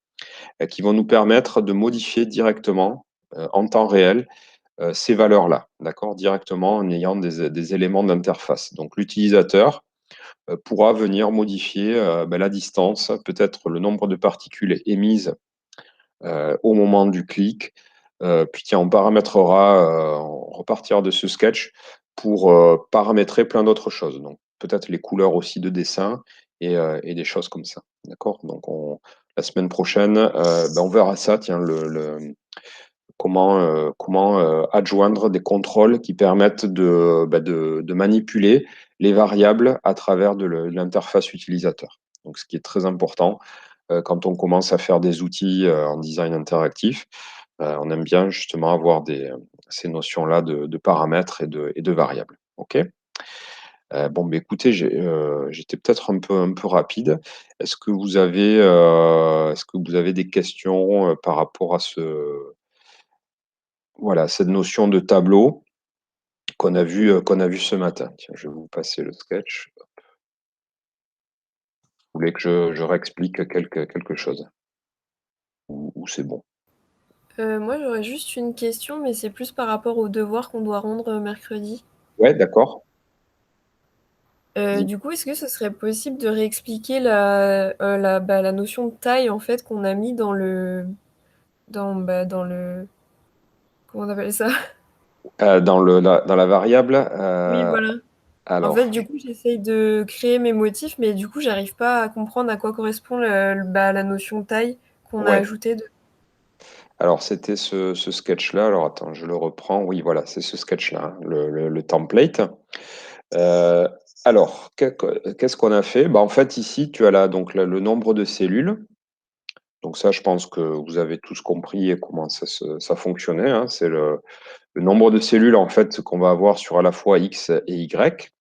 [SPEAKER 1] qui vont nous permettre de modifier directement en temps réel ces valeurs-là, d'accord, directement en ayant des éléments d'interface. Donc l'utilisateur pourra venir modifier ben, la distance, peut-être le nombre de particules émises au moment du clic. Puis tiens, on repartira de ce sketch pour paramétrer plein d'autres choses. Donc peut-être les couleurs aussi de dessin et des choses comme ça. D'accord. Donc la semaine prochaine, ben, on verra ça. Tiens, comment adjoindre des contrôles qui permettent de manipuler les variables à travers de l'interface utilisateur. Donc, ce qui est très important quand on commence à faire des outils en design interactif, on aime bien justement avoir ces notions-là de paramètres et de variables. OK. Bon, mais écoutez, j'étais peut-être un peu rapide. Est-ce que vous avez des questions par rapport à voilà, cette notion de tableau qu'on a vu ce matin. Tiens, je vais vous passer le sketch. Vous voulez que je réexplique quelque chose ou c'est bon?
[SPEAKER 2] Moi, j'aurais juste une question, mais c'est plus par rapport aux devoirs qu'on doit rendre mercredi.
[SPEAKER 1] Ouais, d'accord.
[SPEAKER 2] Du coup, est-ce que ce serait possible de réexpliquer la notion de taille en fait qu'on a mis dans le comment on appelle ça?
[SPEAKER 1] Dans la variable,
[SPEAKER 2] Oui, voilà. En fait,
[SPEAKER 1] alors,
[SPEAKER 2] du coup, j'essaye de créer mes motifs, mais du coup, j'arrive pas à comprendre à quoi correspond la notion de taille qu'on a
[SPEAKER 1] ouais.
[SPEAKER 2] ajoutée.
[SPEAKER 1] Alors, c'était ce sketch-là. Alors, attends, je le reprends. Oui, voilà, c'est ce sketch-là, hein, le template. Euh, alors, qu'est-ce qu'on a fait? Bah, en fait, ici, tu as là, donc, le nombre de cellules. Donc ça, je pense que vous avez tous compris comment ça fonctionnait, hein. C'est le nombre de cellules en fait qu'on va avoir sur à la fois X et Y.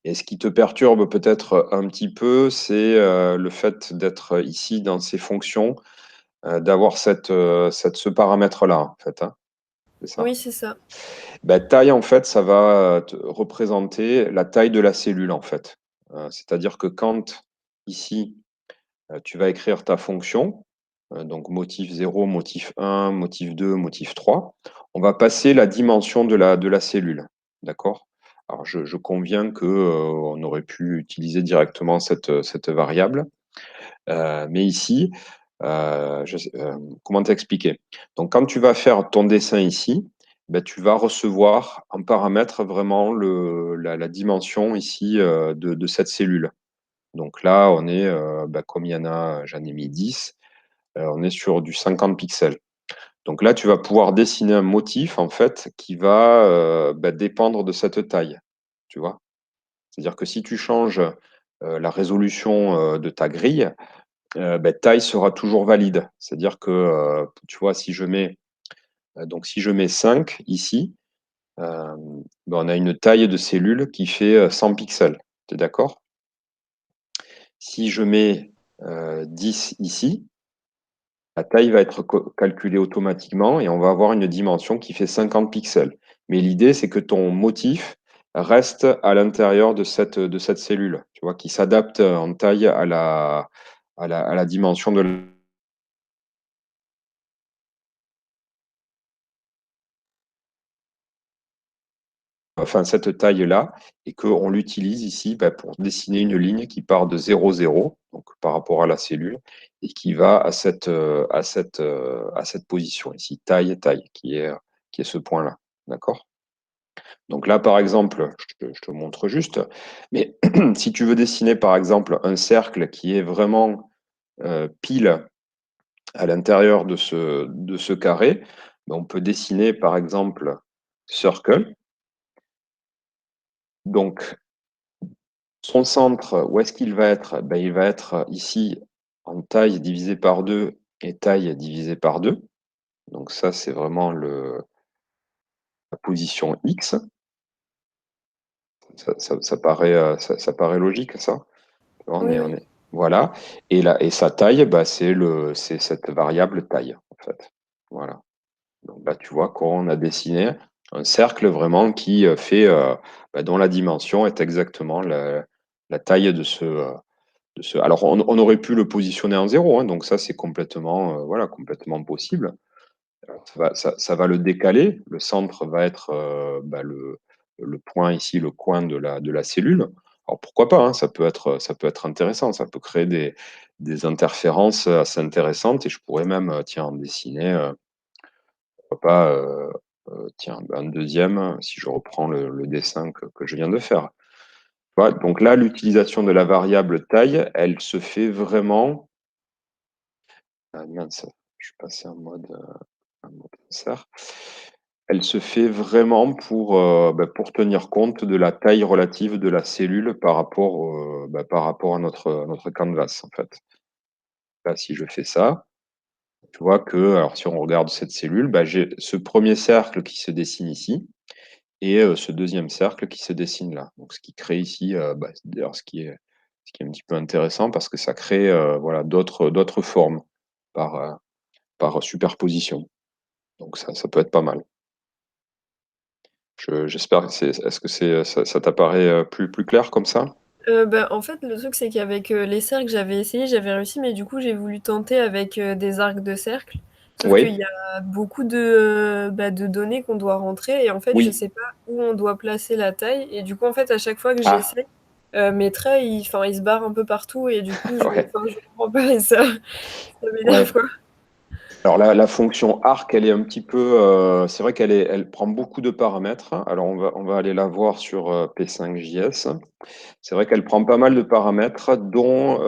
[SPEAKER 1] Et ce qui te perturbe peut-être un petit peu, c'est le fait d'être ici dans ces fonctions, d'avoir ce paramètre-là, en fait, hein. C'est ça.
[SPEAKER 2] Oui, c'est ça.
[SPEAKER 1] Ben, taille, en fait, ça va te représenter la taille de la cellule, en fait. C'est-à-dire que quand ici, tu vas écrire ta fonction, donc motif 0, motif 1, motif 2, motif 3. On va passer la dimension de la cellule. D'accord? Alors, je conviens que, on aurait pu utiliser directement cette variable. Mais ici, comment t'expliquer? Donc, quand tu vas faire ton dessin ici, ben, tu vas recevoir en paramètre vraiment la dimension ici de cette cellule. Donc là, on est, ben, comme il y en a, j'en ai mis 10, on est sur du 50 pixels. Donc là, tu vas pouvoir dessiner un motif en fait qui va bah, dépendre de cette taille. Tu vois? C'est-à-dire que si tu changes la résolution de ta grille, bah, taille sera toujours valide. C'est-à-dire que tu vois, si je mets 5 ici, bah, on a une taille de cellule qui fait 100 pixels. Tu es d'accord? Si je mets 10 ici, la taille va être calculée automatiquement et on va avoir une dimension qui fait 50 pixels. Mais l'idée, c'est que ton motif reste à l'intérieur de cette cellule, tu vois, qui s'adapte en taille à la dimension de enfin, cette taille-là, et qu'on l'utilise ici bah, pour dessiner une ligne qui part de 0, 0, donc par rapport à la cellule, et qui va à cette position ici, taille, taille, qui est ce point-là. D'accord? Donc là, par exemple, je te montre juste, mais si tu veux dessiner, par exemple, un cercle qui est vraiment pile à l'intérieur de ce carré, ben, on peut dessiner, par exemple, circle. Donc, son centre, où est-ce qu'il va être? Ben, il va être ici en taille divisé par 2 et taille divisé par 2. Donc ça, c'est vraiment la position X. Ça paraît logique, ça.
[SPEAKER 2] Oui,
[SPEAKER 1] On
[SPEAKER 2] oui.
[SPEAKER 1] est, voilà. Et sa taille, bah, c'est cette variable taille, en fait. Voilà. Donc là, tu vois qu'on a dessiné un cercle vraiment qui fait, bah, dont la dimension est exactement la taille de ce. Alors, on aurait pu le positionner en zéro, hein, donc ça, c'est complètement, voilà, complètement possible. Alors, ça va le décaler. Le centre va être bah, le point ici, le coin de la cellule. Alors pourquoi pas, hein, ça peut être intéressant, ça peut créer des interférences assez intéressantes et je pourrais même tiens, en dessiner, pourquoi pas, tiens, un deuxième, si je reprends le dessin que je viens de faire. Voilà, donc là, l'utilisation de la variable taille, elle se fait vraiment. Ah, mince, je suis passé en mode insert. Elle se fait vraiment bah, pour tenir compte de la taille relative de la cellule bah, par rapport à notre canvas, en fait. Là, si je fais ça, tu vois que, alors si on regarde cette cellule, bah, j'ai ce premier cercle qui se dessine ici et ce deuxième cercle qui se dessine là. Donc, ce qui crée ici, bah, d'ailleurs, ce qui est un petit peu intéressant parce que ça crée voilà, d'autres formes par, par superposition. Donc, ça peut être pas mal. J'espère que est-ce que ça t'apparaît plus clair comme ça?
[SPEAKER 2] Bah, en fait, le truc, c'est qu'avec les cercles, j'avais essayé, j'avais réussi, mais du coup, j'ai voulu tenter avec des arcs de cercle. Sauf qu'il
[SPEAKER 1] Oui,
[SPEAKER 2] y a beaucoup bah, de données qu'on doit rentrer, et en fait, je
[SPEAKER 1] oui.
[SPEAKER 2] sais pas où on doit placer la taille. Et du coup, en fait, à chaque fois que
[SPEAKER 1] Ah,
[SPEAKER 2] j'essaie, mes traits, enfin, ils se barrent un peu partout, et du coup,
[SPEAKER 1] ouais,
[SPEAKER 2] enfin, je comprends pas, et ça m'énerve,
[SPEAKER 1] ouais.
[SPEAKER 2] quoi.
[SPEAKER 1] Alors la fonction arc, elle est un petit peu, c'est vrai elle prend beaucoup de paramètres. Alors on va aller la voir sur P5JS. C'est vrai qu'elle prend pas mal de paramètres, dont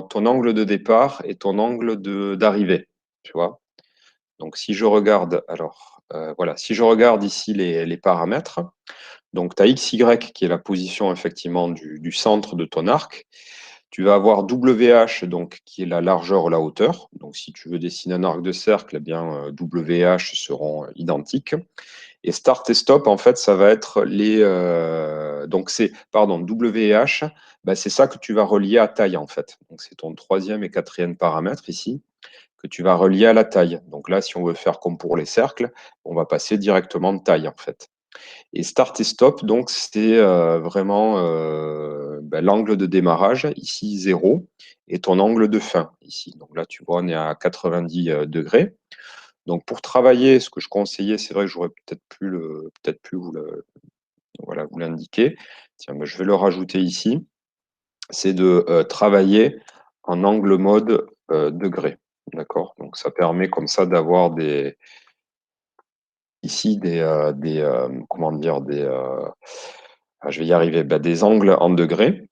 [SPEAKER 1] ton angle de départ et ton angle d'arrivée. Tu vois. Donc si je regarde, alors voilà, si je regarde ici les paramètres, donc tu as XY qui est la position effectivement du centre de ton arc. Tu vas avoir WH, donc, qui est la largeur ou la hauteur. Donc, si tu veux dessiner un arc de cercle, eh bien, WH seront identiques. Et start et stop, en fait, ça va être donc, pardon, WH, bah, c'est ça que tu vas relier à taille, en fait. Donc, c'est ton troisième et quatrième paramètre ici que tu vas relier à la taille. Donc là, si on veut faire comme pour les cercles, on va passer directement de taille, en fait. Et start et stop, donc c'est vraiment bah, l'angle de démarrage, ici 0, et ton angle de fin, ici. Donc là, tu vois, on est à 90 degrés. Donc pour travailler, ce que je conseillais, c'est vrai que j'aurais peut-être pu voilà, vous l'indiquer. Tiens, bah, je vais le rajouter ici. C'est de travailler en angle mode degré. D'accord? Donc ça permet comme ça d'avoir ici comment dire, je vais y arriver, bah, des angles en degrés.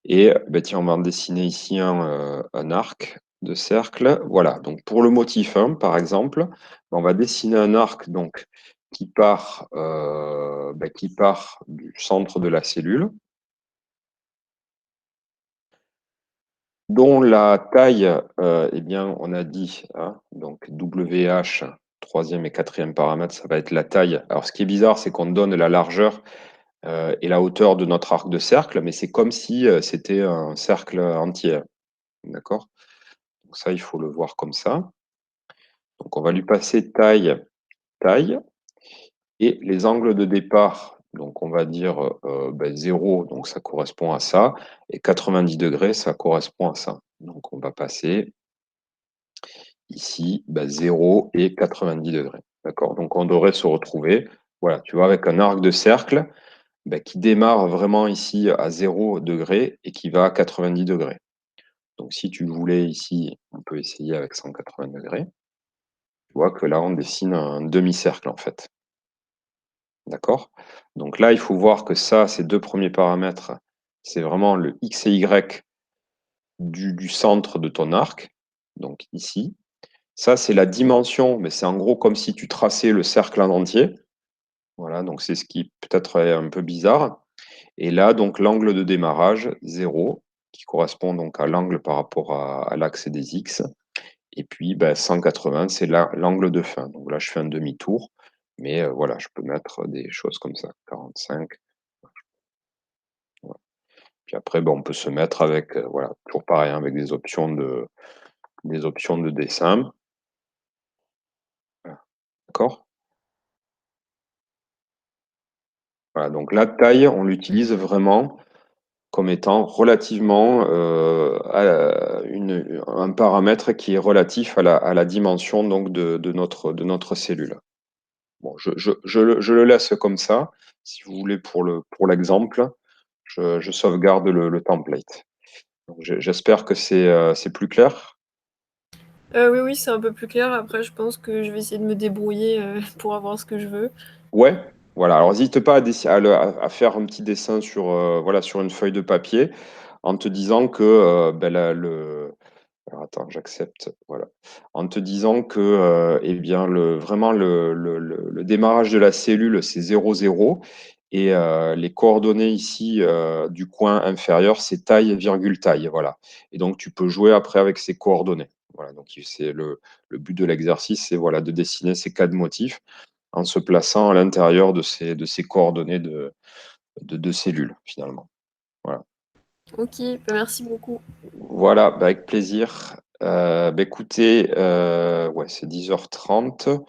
[SPEAKER 1] Et bah, tiens, on va en dessiner ici un arc de cercle. Voilà, donc pour le motif 1, par exemple, on va dessiner un arc donc, qui part du centre de la cellule, dont la taille, eh bien, on a dit, hein, donc WH, troisième et quatrième paramètre, ça va être la taille. Alors, ce qui est bizarre, c'est qu'on donne la largeur et la hauteur de notre arc de cercle, mais c'est comme si c'était un cercle entier. D'accord? Donc ça, il faut le voir comme ça. Donc on va lui passer taille, taille, et les angles de départ, donc on va dire 0, donc ça correspond à ça, et 90 degrés, ça correspond à ça. Donc on va passer ici 0 et 90 degrés. D'accord? Donc on devrait se retrouver, voilà, tu vois, avec un arc de cercle qui démarre vraiment ici à 0 degré et qui va à 90 degrés. Donc si tu le voulais ici, on peut essayer avec 180 degrés. Tu vois que là, on dessine un demi-cercle en fait. D'accord? Donc là, il faut voir que ça, ces deux premiers paramètres, c'est vraiment le X et Y du centre de ton arc, donc ici. Ça, c'est la dimension, mais c'est en gros comme si tu traçais le cercle en entier. Voilà, donc c'est ce qui peut-être est un peu bizarre. Et là, donc l'angle de démarrage, 0, qui correspond donc à l'angle par rapport à l'axe des X. Et puis, 180, c'est l'angle de fin. Donc là, je fais un demi-tour. Mais voilà, je peux mettre des choses comme ça, 45. Voilà. Puis après, on peut se mettre avec, voilà, toujours pareil, hein, avec des options de dessin. Voilà. D'accord? Voilà, donc la taille, on l'utilise vraiment comme étant relativement un paramètre qui est relatif à la dimension donc, de notre cellule. Bon, je le laisse comme ça. Si vous voulez, pour l'exemple, je sauvegarde le template. Donc, j'espère que c'est plus clair.
[SPEAKER 2] Oui, oui, c'est un peu plus clair. Après, je pense que je vais essayer de me débrouiller pour avoir ce que je veux.
[SPEAKER 1] Ouais, voilà. Alors, n'hésite pas à faire un petit dessin sur, voilà, sur une feuille de papier en te disant que alors attends, j'accepte. Voilà. En te disant que eh bien, vraiment le démarrage de la cellule, c'est 0, 0. Et les coordonnées ici du coin inférieur, c'est taille, virgule, taille. Voilà. Et donc, tu peux jouer après avec ces coordonnées. Voilà. Donc, c'est le but de l'exercice, c'est voilà, de dessiner ces quatre motifs en se plaçant à l'intérieur de ces coordonnées de cellules, finalement. Voilà.
[SPEAKER 2] Ok, merci beaucoup.
[SPEAKER 1] Voilà, avec plaisir. Écoutez, ouais, c'est 10h30.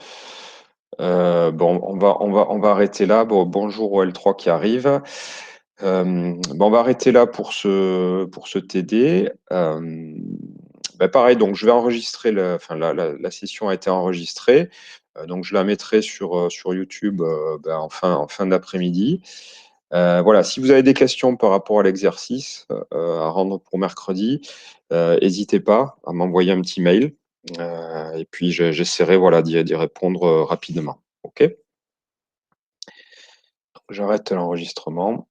[SPEAKER 1] Bon, on va arrêter là. Bon, bonjour au L3 qui arrive. On va arrêter là pour ce TD. Pareil, donc je vais enregistrer, enfin, la session a été enregistrée. Donc je la mettrai sur YouTube en fin d'après-midi. Voilà, si vous avez des questions par rapport à l'exercice à rendre pour mercredi, n'hésitez pas à m'envoyer un petit mail et puis j'essaierai voilà, d'y répondre rapidement. OK? J'arrête l'enregistrement.